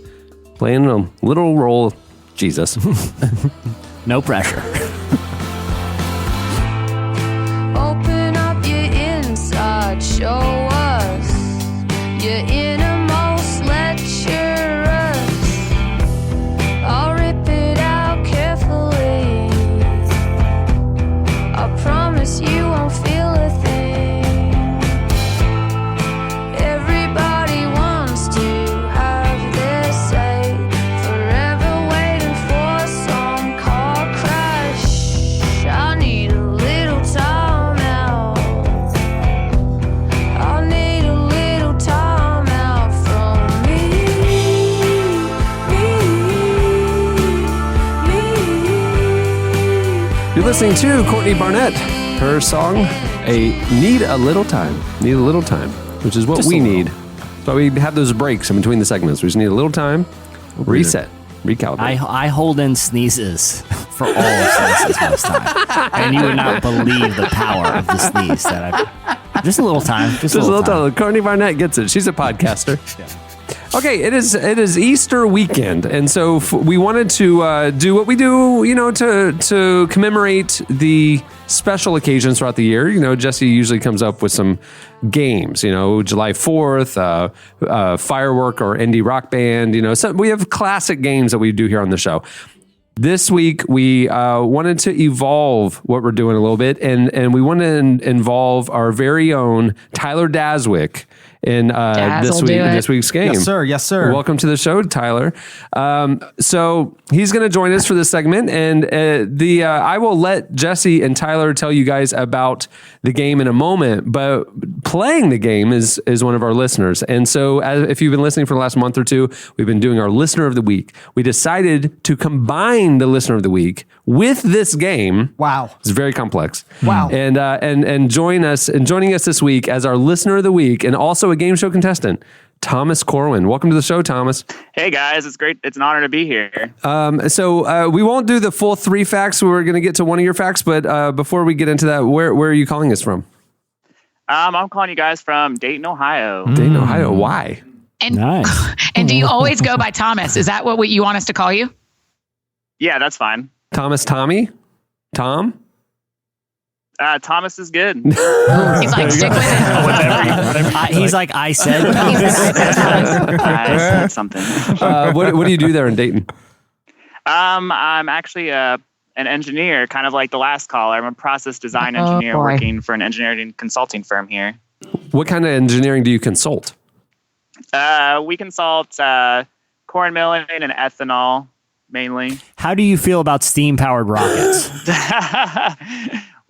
Speaker 3: playing a little role of Jesus.
Speaker 5: No pressure.
Speaker 2: Open up your inside, show us your innermost, let us. I'll rip it out carefully. I promise you won't feel a thing. Everybody wants to have their say, forever waiting for some car crash. I need a little time out. I need a little time out from me.
Speaker 3: You're listening to Courtney Barnett. Her song, Need a Little Time. Need a little time, which is what
Speaker 5: Just
Speaker 3: we
Speaker 5: a little.
Speaker 3: need. So we have those breaks in between the segments. We just need a little time, reset, recalibrate.
Speaker 5: I hold in sneezes for all sneezes most time, and you would not believe the power of the sneeze that I. Just a little time. Just a little time.
Speaker 3: Courtney Barnett gets it. She's a podcaster. Okay, it is Easter weekend, and so we wanted to do what we do, to commemorate the special occasions throughout the year. Jesse usually comes up with some games. July 4th, firework or indie rock band. So we have classic games that we do here on the show. This week, we wanted to evolve what we're doing a little bit, and we want to involve our very own Tyler Daswick in this week's game.
Speaker 12: Yes, sir. Yes, sir.
Speaker 3: Welcome to the show, Tyler. So he's going to join us for this segment, and I will let Jesse and Tyler tell you guys about the game in a moment. But playing the game is one of our listeners, and so if you've been listening for the last month or two, we've been doing our Listener of the Week. We decided to combine the Listener of the Week with this game.
Speaker 12: Wow,
Speaker 3: it's very complex.
Speaker 12: Wow,
Speaker 3: and joining us this week as our Listener of the Week, and also a game show contestant, Thomas Corwin. Welcome to the show, Thomas.
Speaker 13: Hey guys, it's great. It's an honor to be here.
Speaker 3: So we won't do the full 3 facts. We're going to get to one of your facts, but before we get into that, where are you calling us from?
Speaker 13: I'm calling you guys from Dayton, Ohio.
Speaker 3: Dayton, Ohio. Why?
Speaker 6: And,
Speaker 5: nice.
Speaker 6: And do you always go by Thomas? Is that what you want us to call you?
Speaker 13: Yeah, that's fine.
Speaker 3: Thomas, Tommy, Tom.
Speaker 13: Thomas is good.
Speaker 6: He's like, stick with it.
Speaker 13: Whatever.
Speaker 5: He's like, I said.
Speaker 13: I said something.
Speaker 3: What do you do there in Dayton?
Speaker 13: I'm actually an engineer, kind of like the last caller. I'm a process design engineer working for an engineering consulting firm here.
Speaker 3: What kind of engineering do you consult?
Speaker 13: We consult corn milling and ethanol, mainly.
Speaker 5: How do you feel about steam-powered rockets?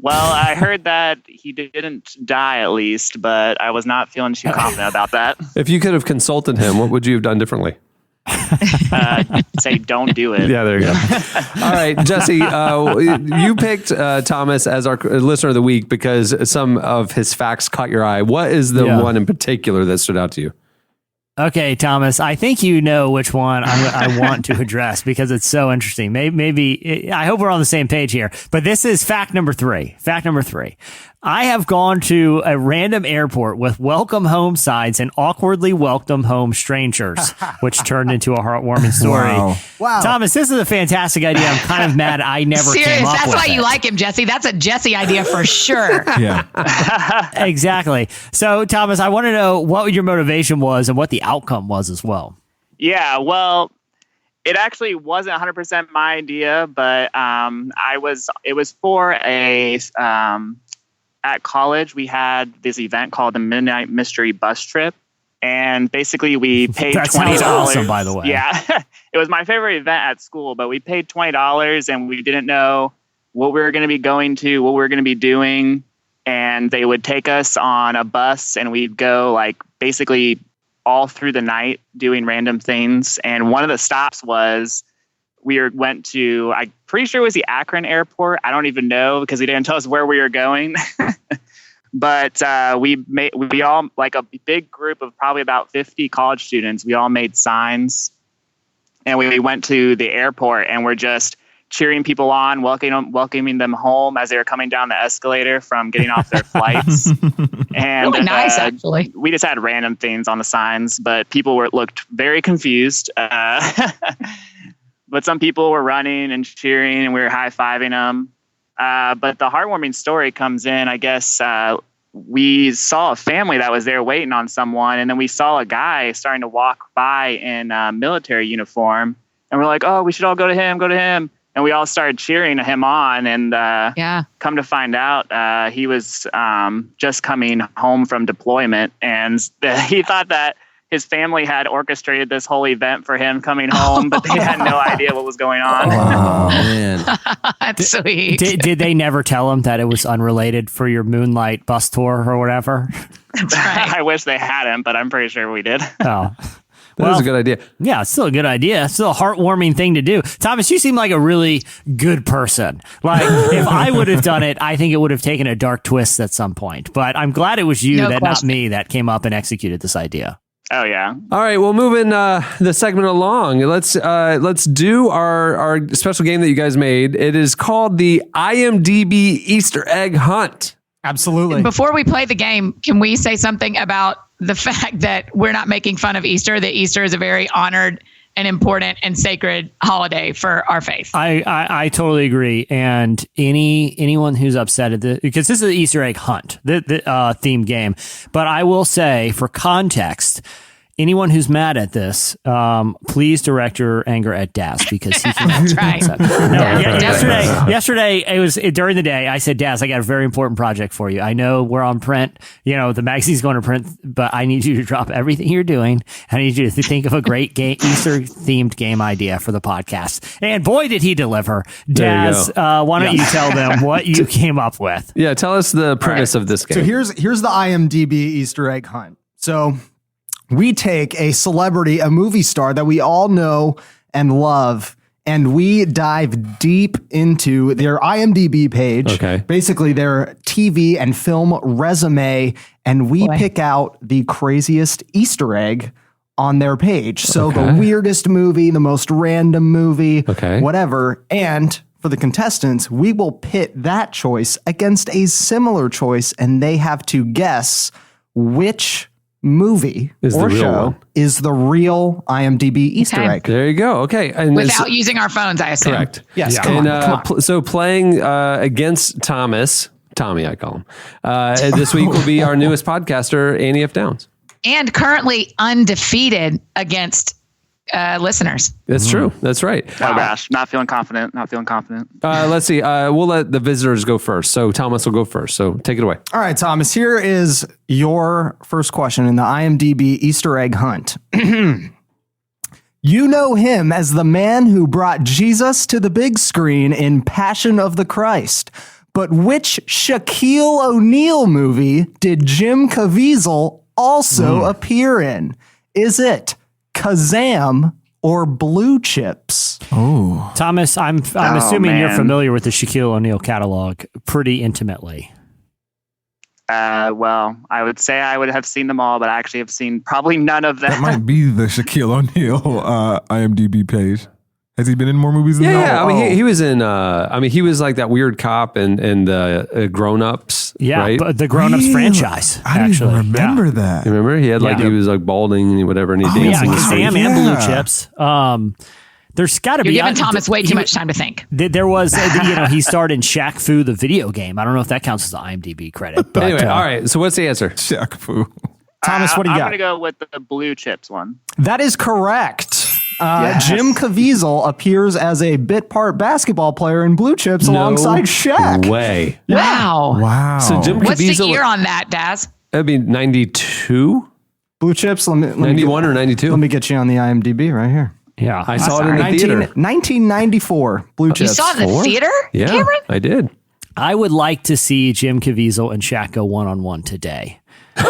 Speaker 13: Well, I heard that he didn't die, at least, but I was not feeling too confident about that.
Speaker 3: If you could have consulted him, what would you have done differently?
Speaker 13: Say, don't do it.
Speaker 3: Yeah, there you go. All right, Jesse, you picked Thomas as our Listener of the Week because some of his facts caught your eye. What is the one in particular that stood out to you?
Speaker 5: Okay, Thomas, I think you know which one I want to address because it's so interesting. Maybe I hope we're on the same page here. But this is fact number 3. Fact number 3. I have gone to a random airport with welcome home signs and awkwardly welcome home strangers, which turned into a heartwarming story.
Speaker 12: Wow.
Speaker 5: Thomas, this is a fantastic idea. I'm kind of mad I never came up
Speaker 6: That's
Speaker 5: with
Speaker 6: why
Speaker 5: it.
Speaker 6: you like him, Jesse. That's a Jesse idea for sure.
Speaker 4: Yeah.
Speaker 5: Exactly. So, Thomas, I want to know what your motivation was and what the outcome was as well.
Speaker 13: Yeah, well, it actually wasn't 100% my idea, but it was for a at college we had this event called the Midnight Mystery Bus Trip, and basically we paid
Speaker 5: That
Speaker 13: $20.
Speaker 5: sounds awesome, by the way.
Speaker 13: Yeah, it was my favorite event at school, but we paid $20 and we didn't know what we were going to be going to, what we were going to be doing, and they would take us on a bus and we'd go like basically all through the night doing random things. And one of the stops was went to, I'm pretty sure it was the Akron airport. I don't even know because he didn't tell us where we were going. But we all, like a big group of probably about 50 college students, we all made signs and we went to the airport and we're just cheering people on, welcoming them home as they were coming down the escalator from getting off their flights. And
Speaker 6: really nice, actually.
Speaker 13: We just had random things on the signs, but people looked very confused. But some people were running and cheering, and we were high-fiving them. But the heartwarming story comes in, I guess, we saw a family that was there waiting on someone, and then we saw a guy starting to walk by in a military uniform, and we're like, oh, we should all go to him. And we all started cheering him on, and come to find out, he was just coming home from deployment, and he thought that his family had orchestrated this whole event for him coming home, but they had no idea what was going on.
Speaker 7: Oh, man.
Speaker 6: That's sweet.
Speaker 5: Did they never tell him that it was unrelated for your Moonlight bus tour or whatever?
Speaker 6: That's right.
Speaker 13: I wish they hadn't, but I'm pretty sure we did.
Speaker 5: Oh.
Speaker 3: That was a good idea.
Speaker 5: Yeah, it's still a good idea. It's still a heartwarming thing to do. Thomas, you seem like a really good person. Like, if I would have done it, I think it would have taken a dark twist at some point. But I'm glad it was you, not me, that came up and executed this idea.
Speaker 13: Oh, yeah.
Speaker 3: All right, well, moving the segment along, let's do our special game that you guys made. It is called the IMDb Easter Egg Hunt.
Speaker 12: Absolutely.
Speaker 6: Before we play the game, can we say something about the fact that we're not making fun of Easter, that Easter is a very honored and important and sacred holiday for our faith.
Speaker 5: I totally agree. And anyone who's upset at this, because this is an Easter egg hunt, the theme game. But I will say, for context, anyone who's mad at this, please direct your anger at Daz, because he can.
Speaker 6: That's right.
Speaker 5: Yesterday, it was during the day. I said, Daz, I got a very important project for you. I know we're on print. The magazine's going to print, but I need you to drop everything you're doing. I need you to think of a great Easter themed game idea for the podcast. And boy, did he deliver. Daz, why don't you tell them what you came up with?
Speaker 3: Yeah, tell us the premise of this game.
Speaker 12: So here's the IMDb Easter egg hunt. So we take a celebrity, a movie star that we all know and love, and we dive deep into their IMDb page, basically their TV and film resume, and we pick out the craziest Easter egg on their page. So the weirdest movie, the most random movie, whatever. And for the contestants, we will pit that choice against a similar choice, and they have to guess which movie or show is the real IMDb Easter egg.
Speaker 3: There you go. Okay. And
Speaker 6: without using our phones, I assume.
Speaker 3: Correct.
Speaker 12: Yes.
Speaker 3: Yeah. And so playing against Tommy, I call him. This week will be our newest podcaster, Annie F. Downs.
Speaker 6: And currently undefeated against listeners.
Speaker 3: That's true. That's right.
Speaker 13: Oh gosh, not feeling confident.
Speaker 3: Let's see. We'll let the visitors go first. So Thomas will go first. So take it away.
Speaker 12: All right, Thomas, here is your first question in the IMDb Easter egg hunt. You know him as the man who brought Jesus to the big screen in Passion of the Christ. But which Shaquille O'Neal movie did Jim Caviezel also appear in? Is it Kazam or Blue Chips?
Speaker 3: Oh,
Speaker 5: Thomas, I'm assuming you're familiar with the Shaquille O'Neal catalog pretty intimately.
Speaker 13: Well, I would say I would have seen them all, but I actually have seen probably none of them.
Speaker 4: That might be the Shaquille O'Neal IMDb page. Has he been in more movies than that?
Speaker 3: Yeah. I mean, he was in. He was like that weird cop and Grown Ups.
Speaker 5: Yeah,
Speaker 3: right?
Speaker 5: But the Grown Ups franchise.
Speaker 4: I didn't even remember that.
Speaker 3: You remember? He had he was like balding and whatever, and he danced in the street.
Speaker 5: Kazam and Blue Chips. There's got to be.
Speaker 6: You're giving Thomas way too much time to think.
Speaker 5: There was, he starred in Shaq Fu, the video game. I don't know if that counts as an IMDb credit. But
Speaker 3: anyway, all right. So what's the answer?
Speaker 4: Shaq Fu.
Speaker 12: Thomas, what do you got?
Speaker 13: I'm going to go with the Blue Chips one.
Speaker 12: That is correct. Jim Caviezel appears as a bit part basketball player in Blue Chips alongside Shaq.
Speaker 3: Way.
Speaker 6: Wow.
Speaker 3: So Jim
Speaker 6: What's
Speaker 3: Caviezel,
Speaker 6: the year on that, Daz?
Speaker 3: That'd be 92?
Speaker 12: Blue Chips, let me
Speaker 3: 91 or 92?
Speaker 12: Let me get you on the IMDb right here.
Speaker 5: Yeah.
Speaker 3: I saw it in the theater.
Speaker 12: 1994, Blue Chips.
Speaker 6: You saw it in the theater,
Speaker 3: Yeah,
Speaker 6: Cameron?
Speaker 3: I did.
Speaker 5: I would like to see Jim Caviezel and Shaq go one-on-one today. Jesus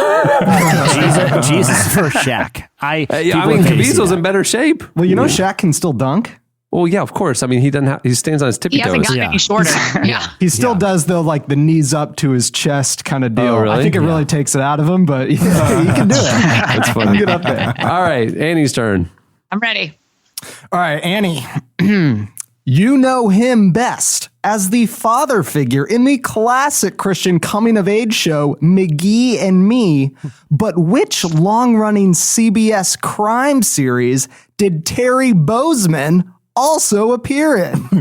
Speaker 5: for Shaq.
Speaker 3: I mean, Caviezel's in better shape.
Speaker 12: Well, you know Shaq can still dunk.
Speaker 3: Well, yeah, of course. I mean, he doesn't have. He stands on his tippy
Speaker 6: He hasn't
Speaker 3: toes.
Speaker 6: gotten any shorter. Yeah.
Speaker 12: He still does though, like the knees up to his chest kind of deal.
Speaker 3: Oh, really?
Speaker 12: I think it really takes it out of him, but he can do it.
Speaker 3: That's funny.
Speaker 12: Get up there.
Speaker 3: All right, Annie's turn.
Speaker 6: I'm ready.
Speaker 12: All right, Annie. You know him best as the father figure in the classic Christian coming-of-age show McGee and Me, but which long-running CBS crime series did Terry Bozeman also appear in?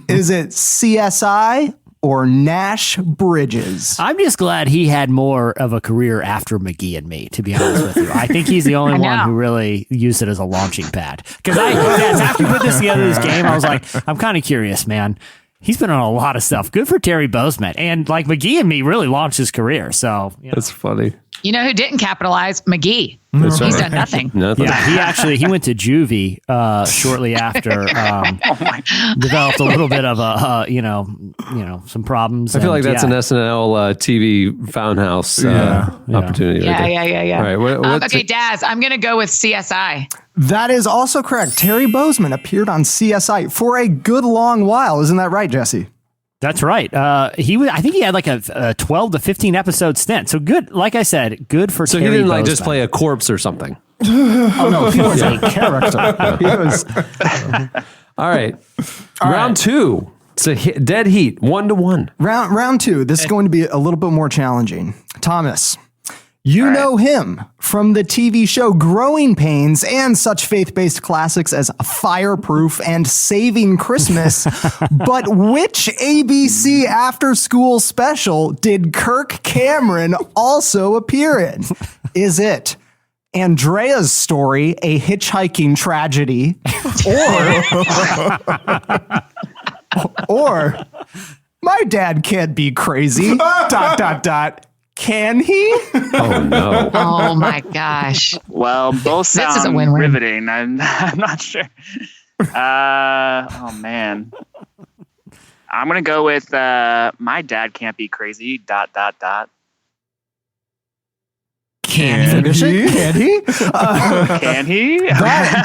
Speaker 12: Is it CSI or Nash Bridges?
Speaker 5: I'm just glad he had more of a career after McGee and Me, to be honest with you. I think he's the only one who really used it as a launching pad. Because after you put this together, this game, I was like, I'm kind of curious, man. He's been on a lot of stuff. Good for Terry Bozeman. And like McGee and Me really launched his career. So
Speaker 3: That's funny.
Speaker 6: You know who didn't capitalize? McGee.
Speaker 3: That's
Speaker 6: He's
Speaker 3: right.
Speaker 6: done nothing.
Speaker 5: Yeah, he went to juvie shortly after. Developed a little bit of some problems.
Speaker 3: I feel like that's an SNL TV Foundhouse opportunity.
Speaker 6: Yeah.
Speaker 3: All right.
Speaker 6: Okay, Daz, I'm going to go with CSI.
Speaker 12: That is also correct. Terry Bozeman appeared on CSI for a good long while. Isn't that right, Jesse?
Speaker 5: That's right. I think he had like a 12 to 15 episode stint. So good. Like I said, good for
Speaker 3: So
Speaker 5: Terry
Speaker 3: he didn't
Speaker 5: Bozeman.
Speaker 3: just play a corpse or something.
Speaker 12: Oh no, he was a character. He was.
Speaker 3: All right. Round 2. It's a dead heat, 1-1.
Speaker 12: Round 2. This is going to be a little bit more challenging. Thomas, You know him from the TV show Growing Pains and such faith-based classics as Fireproof and Saving Christmas. But which ABC after-school special did Kirk Cameron also appear in? Is it Andrea's Story, A Hitchhiking Tragedy, or My Dad Can't Be Crazy, ... Can he?
Speaker 3: Oh no!
Speaker 6: Oh my gosh!
Speaker 13: Well, both
Speaker 6: This is a
Speaker 13: sound
Speaker 6: win-win.
Speaker 13: riveting. I'm not sure. Oh man, I'm gonna go with My Dad Can't Be Crazy. ...
Speaker 12: Can he? Can he?
Speaker 13: Can he?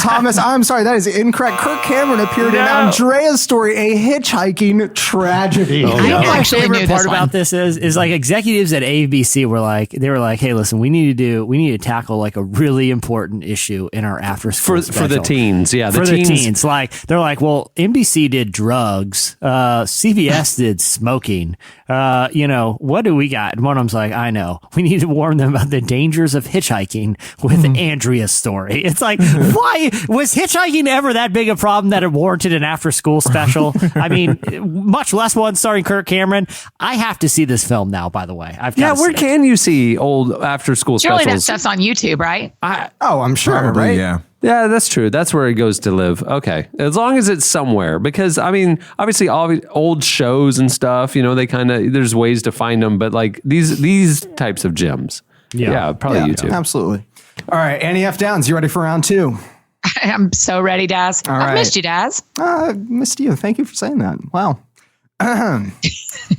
Speaker 12: Thomas, I'm sorry, that is incorrect. Kirk Cameron appeared in Andrea's Story, A Hitchhiking Tragedy.
Speaker 5: You know, my
Speaker 6: actually knew
Speaker 5: favorite
Speaker 6: this
Speaker 5: part
Speaker 6: one.
Speaker 5: about this is like executives at ABC were like, hey, listen, we need to tackle like a really important issue in our after school
Speaker 3: For the teens. Yeah,
Speaker 5: for the teens. Like they're like, well, NBC did drugs, CBS did smoking. What do we got? And one of them's like, I know. We need to warn them about the dangers of hitchhiking with Andrea's Story. It's like, why was hitchhiking ever that big a problem that it warranted an after school special? I mean, much less one starring Kirk Cameron. I have to see this film now, by the way.
Speaker 3: Where can you see old after school
Speaker 6: Surely that
Speaker 3: specials?
Speaker 6: stuff's on YouTube, right?
Speaker 12: I'm sure,
Speaker 4: Probably,
Speaker 12: right?
Speaker 4: yeah.
Speaker 3: Yeah, that's true. That's where it goes to live. Okay. As long as it's somewhere. Because, I mean, obviously, all old shows and stuff, they there's ways to find them. But, like, these types of gems. Yeah, probably YouTube.
Speaker 12: Absolutely. All right, Annie F. Downs, you ready for round 2?
Speaker 6: I'm so ready, Daz.
Speaker 12: All
Speaker 6: I've
Speaker 12: right.
Speaker 6: missed you, Daz.
Speaker 12: Missed you. Thank you for saying that. Wow.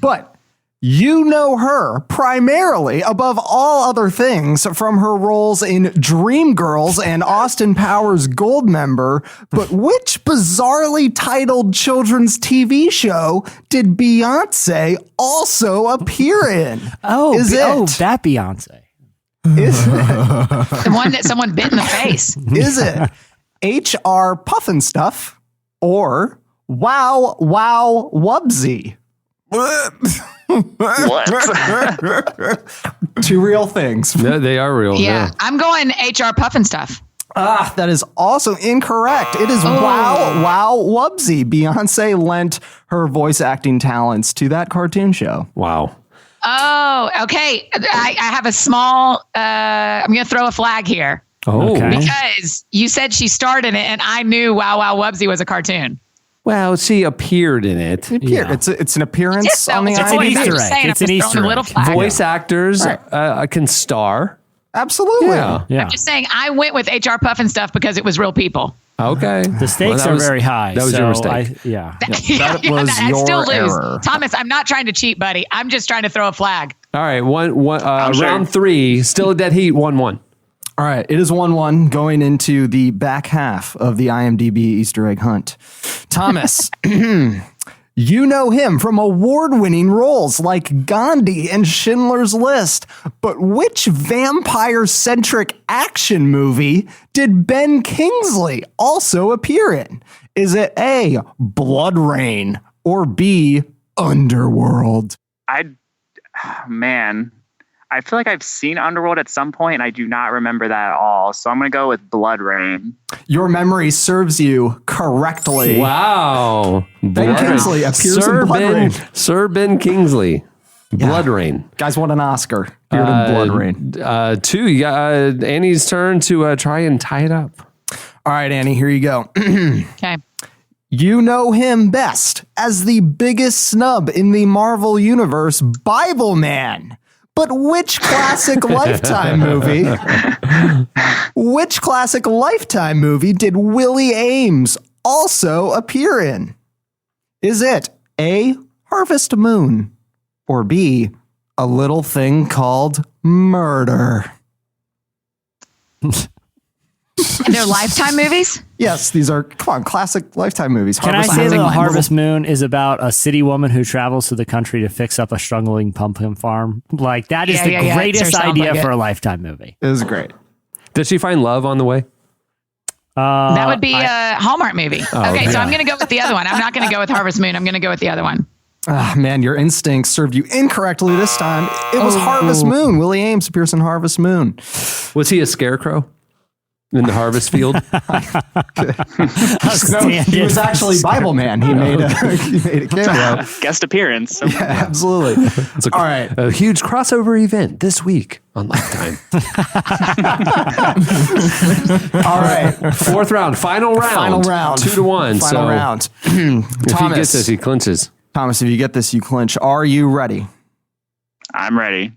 Speaker 12: But you know her primarily, above all other things, from her roles in Dreamgirls and Austin Powers Goldmember. But which bizarrely titled children's TV show did Beyonce also appear in?
Speaker 5: That Beyonce.
Speaker 12: Is it?
Speaker 6: The one that someone bit in the face.
Speaker 12: Is it HR Puffin Stuff or Wow Wow Wubsy?
Speaker 13: What?
Speaker 12: Two real things.
Speaker 3: Yeah, they are real.
Speaker 6: Yeah, I'm going HR Puffin Stuff.
Speaker 12: That is also incorrect. It is Wow Wow Wubsy. Beyonce lent her voice acting talents to that cartoon show.
Speaker 3: Wow.
Speaker 6: Oh, okay. I have a small, I'm going to throw a flag here.
Speaker 3: Oh.
Speaker 5: Okay.
Speaker 6: Because you said she starred in it and I knew Wow Wow Wubsy was a cartoon.
Speaker 3: Well, she appeared in it.
Speaker 12: Yeah. It's an appearance on the
Speaker 6: it's an
Speaker 12: IMDb.
Speaker 6: Easter egg.
Speaker 5: It's an Easter egg.
Speaker 6: Little flag.
Speaker 3: Voice actors can star.
Speaker 12: Absolutely.
Speaker 3: Yeah.
Speaker 5: Yeah.
Speaker 6: I'm just saying I went with HR Puffin Stuff because it was real people.
Speaker 3: Okay.
Speaker 5: The stakes are very high.
Speaker 3: That was your
Speaker 5: so
Speaker 3: mistake.
Speaker 12: That was
Speaker 6: I
Speaker 12: your
Speaker 6: still lose.
Speaker 12: error.
Speaker 6: Thomas, I'm not trying to cheat, buddy. I'm just trying to throw a flag.
Speaker 3: All right.
Speaker 13: sure.
Speaker 3: Round 3, still a dead heat, 1-1.
Speaker 12: All right. It is 1-1 going into the back half of the IMDb Easter egg hunt. Thomas, you know him from award-winning roles like Gandhi and Schindler's List. But which vampire-centric action movie did Ben Kingsley also appear in? Is it A, Blood Rain, or B, Underworld?
Speaker 13: I feel like I've seen Underworld at some point, and I do not remember that at all. So I'm going to go with Blood Rain.
Speaker 12: Your memory serves you correctly.
Speaker 3: Wow.
Speaker 12: Ben Kingsley appears in Blood Rain.
Speaker 3: Sir Ben Kingsley. Blood Rain.
Speaker 12: Guys won an Oscar. Appeared in Blood Rain.
Speaker 3: 2. You got Annie's turn to try and tie it up.
Speaker 12: All right, Annie, here you go.
Speaker 6: Okay.
Speaker 12: You know him best as the biggest snub in the Marvel Universe, Bible Man. But which classic Lifetime movie? Which classic Lifetime movie did Willie Ames also appear in? Is it A, Harvest Moon, or B, A Little Thing Called Murder?
Speaker 6: And they're Lifetime movies?
Speaker 12: Yes, these are, classic Lifetime movies.
Speaker 5: Can I say that Harvest Moon is about a city woman who travels to the country to fix up a struggling pumpkin farm? Like, that is the greatest idea for a Lifetime movie.
Speaker 12: It was great.
Speaker 3: Did she find love on the way?
Speaker 6: That would be a Hallmark movie.
Speaker 3: Oh,
Speaker 6: okay, so I'm going to go with the other one. I'm not going to go with Harvest Moon. I'm going to go with the other one.
Speaker 12: Ah, man, your instincts served you incorrectly this time. It was Harvest Moon. Willie Ames appears in Harvest Moon.
Speaker 3: Was he a scarecrow in the harvest field?
Speaker 12: No, he was actually Bible Man. He made a cameo.
Speaker 13: Guest appearance. So
Speaker 12: Yeah, absolutely.
Speaker 3: It's
Speaker 12: All right.
Speaker 3: a huge crossover event this week on Lifetime.
Speaker 12: All right.
Speaker 3: Fourth round, final round.
Speaker 12: Final round.
Speaker 3: 2-1.
Speaker 12: Final round.
Speaker 3: If he
Speaker 12: Thomas.
Speaker 3: gets this, he clinches.
Speaker 12: Thomas, if you get this, you clinch. Are you ready?
Speaker 13: I'm ready.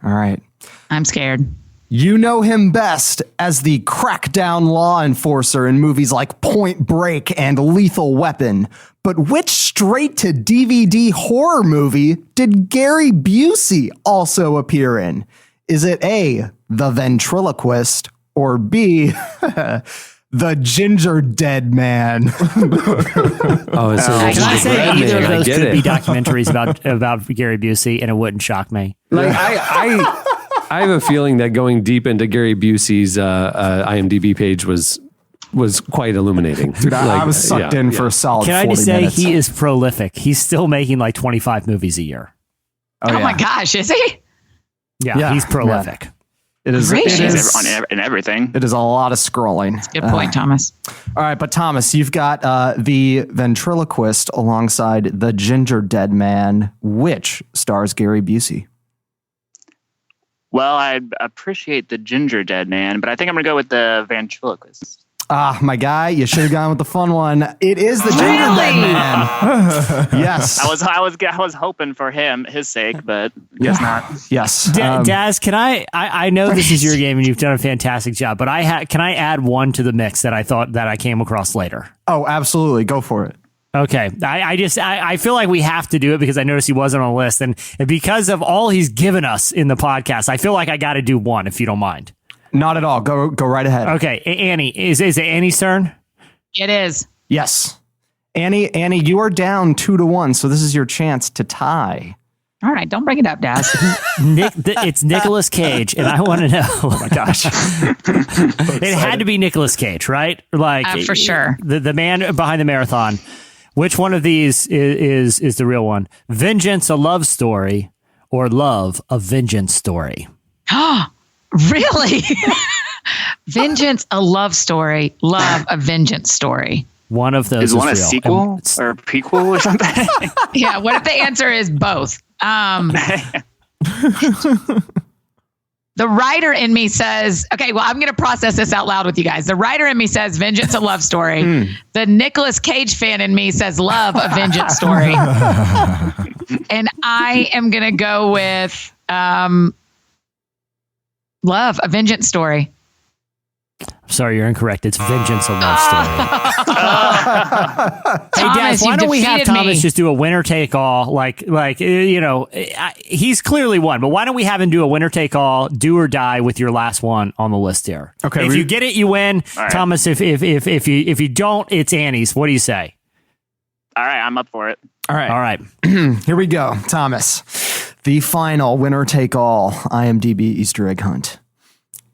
Speaker 12: All right.
Speaker 6: I'm scared.
Speaker 12: You know him best as the crackdown law enforcer in movies like Point Break and Lethal Weapon. But which straight-to-DVD horror movie did Gary Busey also appear in? Is it A, The Ventriloquist, or B, The Ginger Dead Man?
Speaker 3: Oh, so
Speaker 5: Can I say
Speaker 3: Red
Speaker 5: either
Speaker 3: Man,
Speaker 5: of
Speaker 3: I
Speaker 5: those
Speaker 3: get
Speaker 5: could
Speaker 3: it.
Speaker 5: be documentaries about Gary Busey, and it wouldn't shock me.
Speaker 3: Like I have a feeling that going deep into Gary Busey's IMDb page was quite illuminating.
Speaker 12: Dude, I was sucked in for a solid
Speaker 5: Can I
Speaker 12: 40
Speaker 5: just say
Speaker 12: minutes.
Speaker 5: he is prolific? He's still making like 25 movies a year.
Speaker 6: Oh my gosh, is he?
Speaker 5: Yeah, he's prolific.
Speaker 12: It is.
Speaker 6: Gracious.
Speaker 12: It is
Speaker 13: And everything.
Speaker 12: It is a lot of scrolling.
Speaker 6: Good point, Thomas.
Speaker 12: All right, but Thomas, you've got The Ventriloquist alongside The Ginger Dead Man, which stars Gary Busey.
Speaker 13: Well, I appreciate the Ginger Dead Man, but I think I'm going to go with the Ventriloquist.
Speaker 12: Ah, my guy, you should have gone with the fun one. It is The Ginger Dead Man. Yes.
Speaker 13: I was hoping for his sake, but guess not.
Speaker 12: Yes.
Speaker 5: Daz, can I know this is your game and you've done a fantastic job, but can I add one to the mix that I thought that I came across later?
Speaker 12: Oh, absolutely. Go for it.
Speaker 5: Okay. I feel like we have to do it because I noticed he wasn't on the list. And because of all he's given us in the podcast, I feel like I got to do one, if you don't mind.
Speaker 12: Not at all. Go right ahead.
Speaker 5: Okay. Annie, is it Annie's turn?
Speaker 6: It is.
Speaker 12: Yes. Annie, you are down 2-1, so this is your chance to tie.
Speaker 6: All right, don't bring it up, Daz.
Speaker 5: It's Nicolas Cage, and I want to know. Oh my gosh, it had to be Nicolas Cage, right? Like
Speaker 6: For sure.
Speaker 5: The man behind the marathon. Which one of these is the real one? Vengeance, a love story, or Love, a vengeance story?
Speaker 6: Really? Vengeance, a love story. Love, a vengeance story.
Speaker 5: One of those
Speaker 13: is one a
Speaker 5: real.
Speaker 13: sequel or a prequel or something?
Speaker 6: Yeah. What if the answer is both? The writer in me says, okay, well, I'm going to process this out loud with you guys. The writer in me says Vengeance, a love story. The Nicolas Cage fan in me says Love, a vengeance story. And I am going to go with Love, a vengeance story.
Speaker 5: Sorry, you're incorrect. It's Vengeance, a love story. Hey, Daz, why don't we have Thomas just do a winner take all? Like he's clearly won, but why don't we have him do a winner take all, do or die with your last one on the list here?
Speaker 12: Okay,
Speaker 5: if you get it, you win.
Speaker 13: Right.
Speaker 5: Thomas, if you don't, it's Annie's. What do you say?
Speaker 13: All right, I'm up for it.
Speaker 12: All right.
Speaker 5: All right.
Speaker 12: Here we go, Thomas. The final winner take all IMDb Easter egg hunt.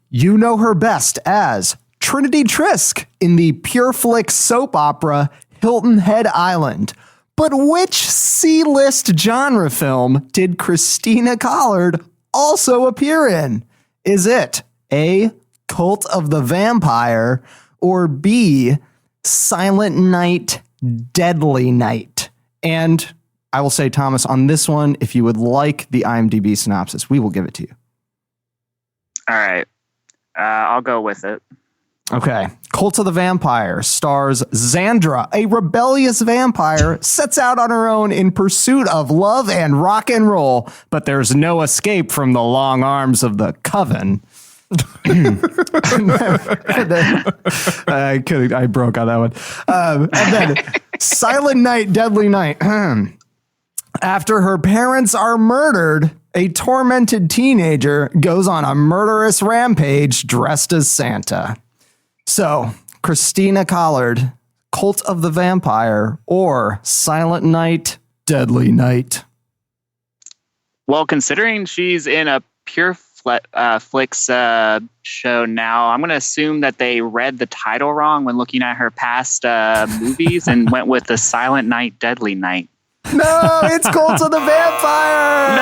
Speaker 12: You know her best as Trinity Trisk in the Pure Flick soap opera Hilton Head Island. But which C-list genre film did Christina Collard also appear in? Is it A, Cult of the Vampire, or B, Silent Night, Deadly Night? And I will say, Thomas, on this one, if you would like the IMDb synopsis, we will give it to you.
Speaker 13: All right. I'll go with it.
Speaker 12: Okay. Cult of the Vampire stars Xandra, a rebellious vampire, sets out on her own in pursuit of love and rock and roll, but there's no escape from the long arms of the coven. I broke on that one. And then Silent Night, Deadly Night. After her parents are murdered, a tormented teenager goes on a murderous rampage dressed as Santa. So, Christina Collard, Cult of the Vampire, or Silent Night, Deadly Night?
Speaker 13: Well, considering she's in a Pure Flicks show now, I'm going to assume that they read the title wrong when looking at her past movies and went with the Silent Night, Deadly Night.
Speaker 12: No, it's Colts of the Vampire.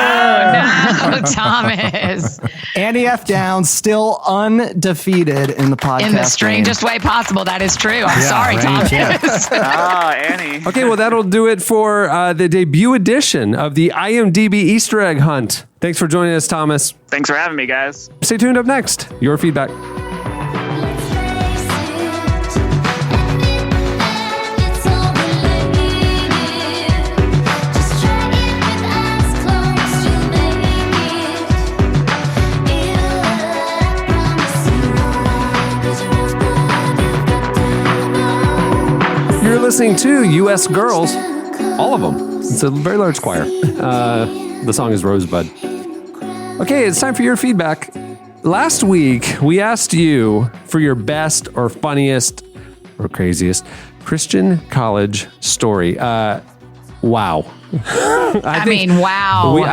Speaker 6: No, Thomas.
Speaker 12: Annie F. Downs still undefeated in the podcast.
Speaker 6: In the strangest way possible. That is true. I'm sorry, Thomas.
Speaker 13: Annie.
Speaker 3: Okay, well, that'll do it for the debut edition of the IMDb Easter egg hunt. Thanks for joining us, Thomas.
Speaker 13: Thanks for having me, guys.
Speaker 3: Stay tuned. Up next, your feedback. You're listening to U.S. Girls, all of them. It's a very large choir. The song is Rosebud. Okay, it's time for your feedback. Last week, we asked you for your best or funniest or craziest Christian college story. Wow. I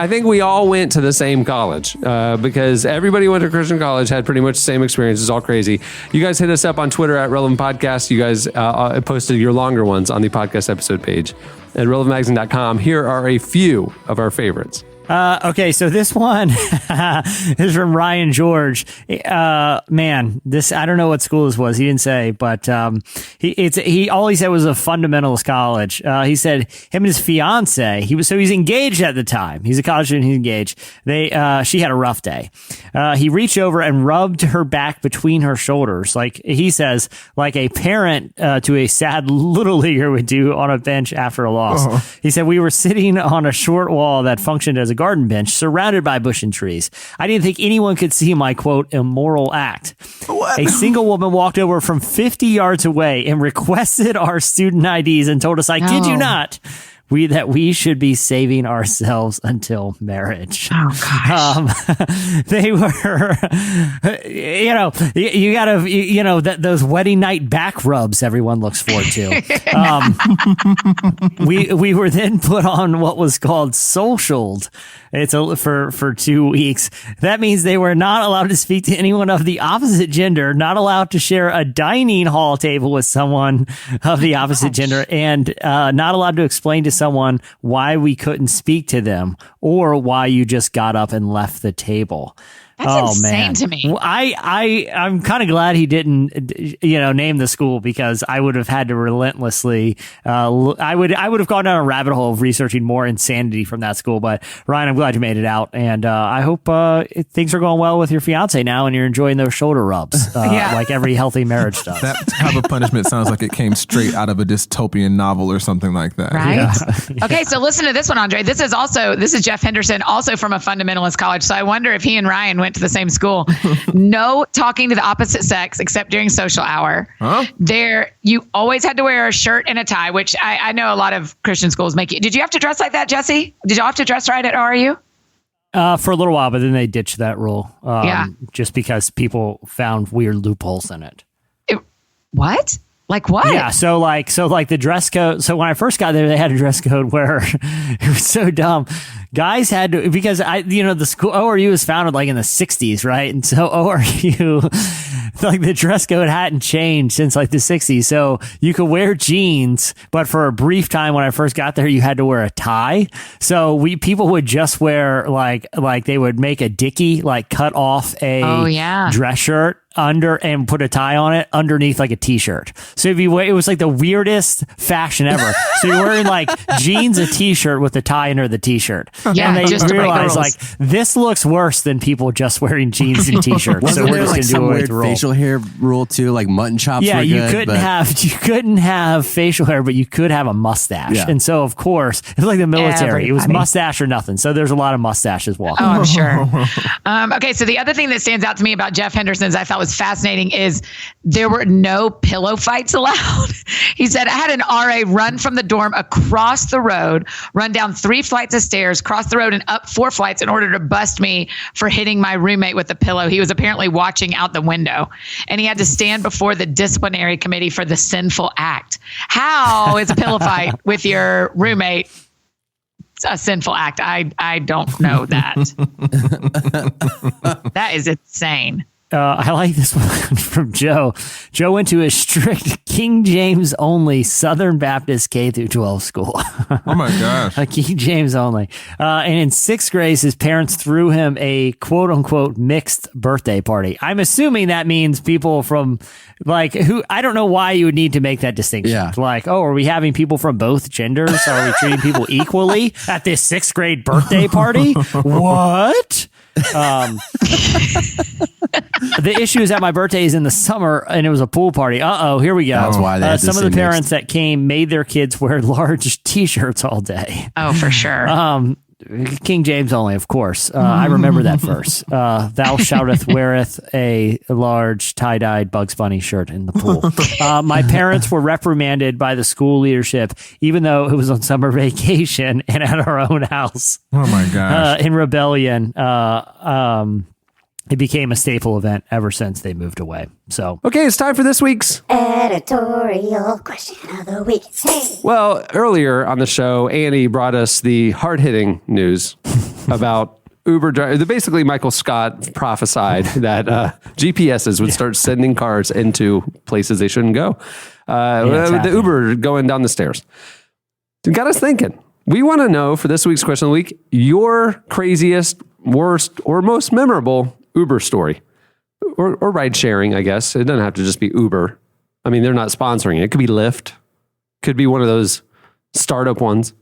Speaker 3: think we all went to the same college because everybody went to Christian college, had pretty much the same experience. It's all crazy. You guys hit us up on Twitter at Relevant Podcast. You guys posted your longer ones on the podcast episode page at relevantmagazine.com. Here are a few of our favorites.
Speaker 5: Okay, so this one is from Ryan George. Man, this, I don't know what school this was. He didn't say, but all he said was a fundamentalist college. He said him and his fiance, he's engaged at the time. He's a college student, he's engaged. She had a rough day. He reached over and rubbed her back between her shoulders. Like he says, like a parent to a sad little leaguer would do on a bench after a loss. Uh-huh. He said, we were sitting on a short wall that functioned as a garden bench surrounded by bush and trees. I didn't think anyone could see my, quote, immoral act. What? A single woman walked over from 50 yards away and requested our student IDs and told us, I kid you not, that we should be saving ourselves until marriage.
Speaker 6: Oh, gosh.
Speaker 5: They were, you gotta, those wedding night back rubs everyone looks forward to. We were then put on what was called socialed. It's for 2 weeks. That means they were not allowed to speak to anyone of the opposite gender, not allowed to share a dining hall table with someone of the opposite gender, and not allowed to explain to someone why we couldn't speak to them or why you just got up and left the table.
Speaker 6: That's insane to me.
Speaker 5: I'm kind of glad he didn't, name the school, because I would have had to relentlessly. I would have gone down a rabbit hole of researching more insanity from that school. But Ryan, I'm glad you made it out, and I hope things are going well with your fiance now, and you're enjoying those shoulder rubs, like every healthy marriage does.
Speaker 4: That type of punishment sounds like it came straight out of a dystopian novel or something like that.
Speaker 6: Right? Yeah. Okay, so listen to this one, Andre. This is Jeff Henderson, also from a fundamentalist college. So I wonder if he and Ryan went to the same school. No talking to the opposite sex except during social hour. Huh? There, you always had to wear a shirt and a tie, which I know a lot of Christian schools make you. Did you have to dress like that, Jesse? Did you have to dress right at RU?
Speaker 5: For a little while, but then they ditched that rule. Just because people found weird loopholes in it.
Speaker 6: What? Like what?
Speaker 5: Yeah, so like the dress code. So when I first got there, they had a dress code where it was so dumb. Guys had to, because the school ORU was founded like in the 60s, right? And so ORU, like the dress code hadn't changed since like the 60s. So you could wear jeans, but for a brief time when I first got there, you had to wear a tie. So people would just wear like they would make a dickie, like cut off a dress shirt under and put a tie on it underneath like a t-shirt. So it was like the weirdest fashion ever. So you're wearing like jeans, a t-shirt with a tie under the t-shirt.
Speaker 6: Yeah,
Speaker 5: and they
Speaker 6: just
Speaker 5: realized like this looks worse than people just wearing jeans and t-shirts.
Speaker 7: So we're just gonna do away with the rule. Facial hair rule too, like mutton chops.
Speaker 5: Yeah,
Speaker 7: were
Speaker 5: you
Speaker 7: good,
Speaker 5: couldn't have facial hair, but you could have a mustache. Yeah. And so of course it's like the military. It was mustache or nothing. So there's a lot of mustaches walking.
Speaker 6: Oh, I'm sure. Okay, so the other thing that stands out to me about Jeff Henderson's I thought was fascinating is there were no pillow fights allowed. He said, I had an RA run from the dorm across the road, run down 3 flights of stairs, cross the road and up 4 flights in order to bust me for hitting my roommate with a pillow. He was apparently watching out the window, and he had to stand before the disciplinary committee for the sinful act. How is a pillow fight with your roommate a sinful act? I don't know that. That is insane.
Speaker 5: I like this one from Joe. Joe went to a strict King James only Southern Baptist K through 12 school.
Speaker 4: Oh my gosh.
Speaker 5: A King James only. And in 6th grade, his parents threw him a quote unquote mixed birthday party. I'm assuming that means people from who, I don't know why you would need to make that distinction.
Speaker 7: Yeah.
Speaker 5: Like, oh, are we having people from both genders? Are we treating people equally at this 6th grade birthday party? What? The issue is that my birthday is in the summer and it was a pool party. Here we go.
Speaker 7: That's why they had to
Speaker 5: some of the
Speaker 7: say
Speaker 5: parents that came made their kids wear large t-shirts all day.
Speaker 6: Oh, for sure.
Speaker 5: King James only, of course. I remember that verse. Thou shouteth weareth a large tie-dyed Bugs Bunny shirt in the pool. My parents were reprimanded by the school leadership, even though it was on summer vacation and at our own house.
Speaker 4: Oh my gosh.
Speaker 5: In rebellion. It became a staple event ever since they moved away. So,
Speaker 3: Okay, it's time for this week's.
Speaker 14: Editorial question of the week. Hey.
Speaker 3: Well, earlier on the show, Annie brought us the hard-hitting news about Uber drivers. Basically, Michael Scott prophesied that GPSs would start sending cars into places they shouldn't go. The Uber going down the stairs. It got us thinking. We want to know, for this week's question of the week, your craziest, worst, or most memorable Uber story. Or ride sharing, I guess. It doesn't have to just be Uber. I mean, they're not sponsoring it. It could be Lyft. Could be one of those startup ones.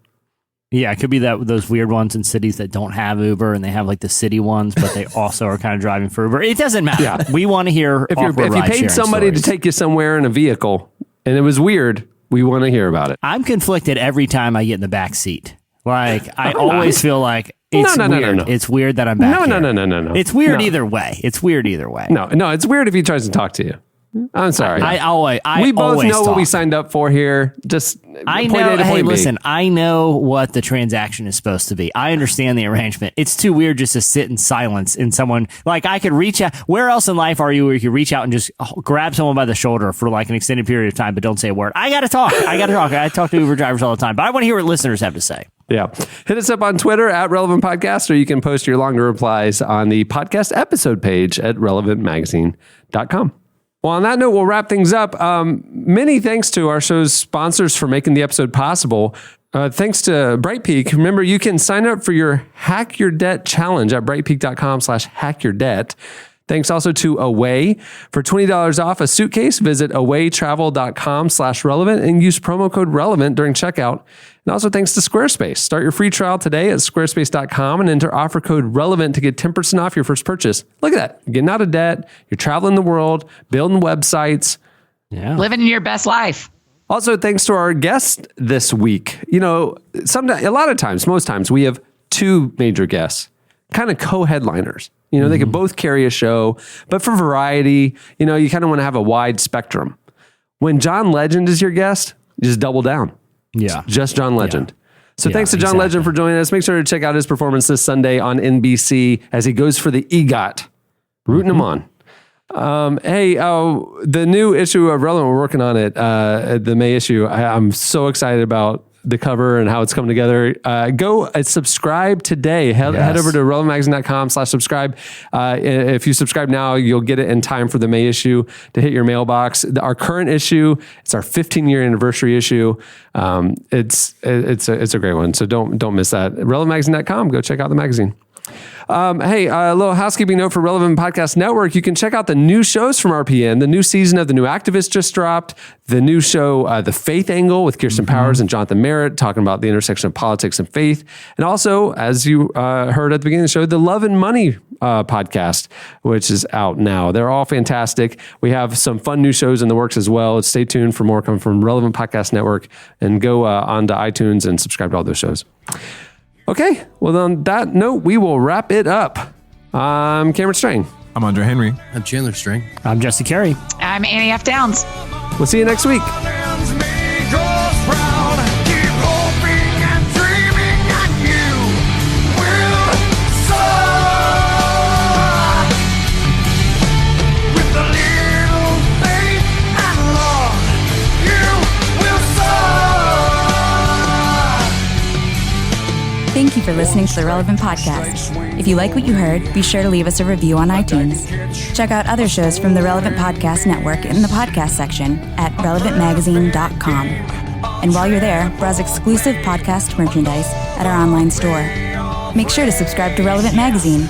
Speaker 5: yeah, it could be those weird ones in cities that don't have Uber and they have like the city ones, but they also are kind of driving for Uber. It doesn't matter. Yeah. We want to hear
Speaker 3: if you paid somebody to take you somewhere in a vehicle and it was weird, we want to hear about it.
Speaker 5: I'm conflicted every time I get in the back seat. Like, I always feel like it's weird. No. It's weird that I'm back here.
Speaker 3: No.
Speaker 5: It's weird either way. It's weird either way.
Speaker 3: No, it's weird if he tries to talk to you. I'm sorry.
Speaker 5: We
Speaker 3: both know what we signed up for here. Just
Speaker 5: I know. Hey, listen, I know what the transaction is supposed to be. I understand the arrangement. It's too weird just to sit in silence in someone. Like, I could reach out. Where else in life are you where you could reach out and just grab someone by the shoulder for like an extended period of time, but don't say a word? I got to talk. I talk to Uber drivers all the time, but I want to hear what listeners have to say.
Speaker 3: Yeah. Hit us up on Twitter at Relevant Podcast, or you can post your longer replies on the podcast episode page at relevantmagazine.com. Well, on that note, we'll wrap things up. Many thanks to our show's sponsors for making the episode possible. Thanks to Brightpeak. Remember, you can sign up for your Hack Your Debt Challenge at brightpeak.com/hackyourdebt. Thanks also to Away. For $20 off a suitcase, visit awaytravel.com/relevant and use promo code relevant during checkout. And also thanks to Squarespace. Start your free trial today at squarespace.com and enter offer code relevant to get 10% off your first purchase. Look at that. You're getting out of debt. You're traveling the world, building websites.
Speaker 5: Yeah.
Speaker 6: Living your best life.
Speaker 3: Also, thanks to our guest this week. You know, most times, we have two major guests, kind of co-headliners. You know, they could both carry a show, but for variety, you know, you kind of want to have a wide spectrum. When John Legend is your guest, you just double down.
Speaker 5: Yeah.
Speaker 3: Just John Legend.
Speaker 5: Yeah.
Speaker 3: So thanks to John Legend for joining us. Make sure to check out his performance this Sunday on NBC as he goes for the EGOT. Rooting him on. The new issue of Relevant, we're working on it, the May issue. I'm so excited about the cover and how it's coming together. Go subscribe today. Head over to relevantmagazine.com/subscribe. If you subscribe now, you'll get it in time for the May issue to hit your mailbox. Our current issue, it's our 15-year anniversary issue. It's a great one. So don't miss that. relevantmagazine.com. Go check out the magazine. A little housekeeping note for Relevant Podcast Network. You can check out the new shows from RPN. The new season of The New Activist just dropped. The new show, The Faith Angle with Kirsten Powers and Jonathan Merritt, talking about the intersection of politics and faith. And also, as you heard at the beginning of the show, the Love and Money podcast, which is out now. They're all fantastic. We have some fun new shows in the works as well. Stay tuned for more coming from Relevant Podcast Network, and go onto iTunes and subscribe to all those shows. Okay, well, on that note, we will wrap it up. I'm Cameron Strang.
Speaker 4: I'm Andre Henry.
Speaker 7: I'm Chandler Strang.
Speaker 5: I'm Jesse Carey.
Speaker 6: I'm Annie F. Downs.
Speaker 3: We'll see you next week.
Speaker 15: Thank you for listening to the Relevant Podcast. If you like what you heard, be sure to leave us a review on iTunes. Check out other shows from the Relevant Podcast Network in the podcast section at relevantmagazine.com. And while you're there, browse exclusive podcast merchandise at our online store. Make sure to subscribe to Relevant Magazine.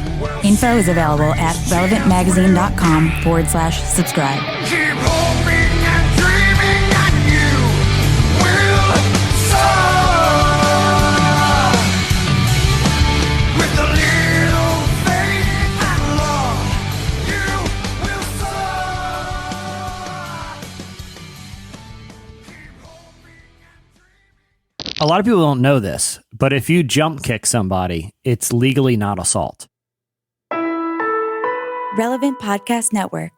Speaker 15: Info is available at relevantmagazine.com/subscribe.
Speaker 10: Keep hoping and dreaming and you will soar. With a little faith and love, you will soar.
Speaker 5: A lot of people don't know this, but if you jump kick somebody, it's legally not assault.
Speaker 15: Relevant Podcast Network.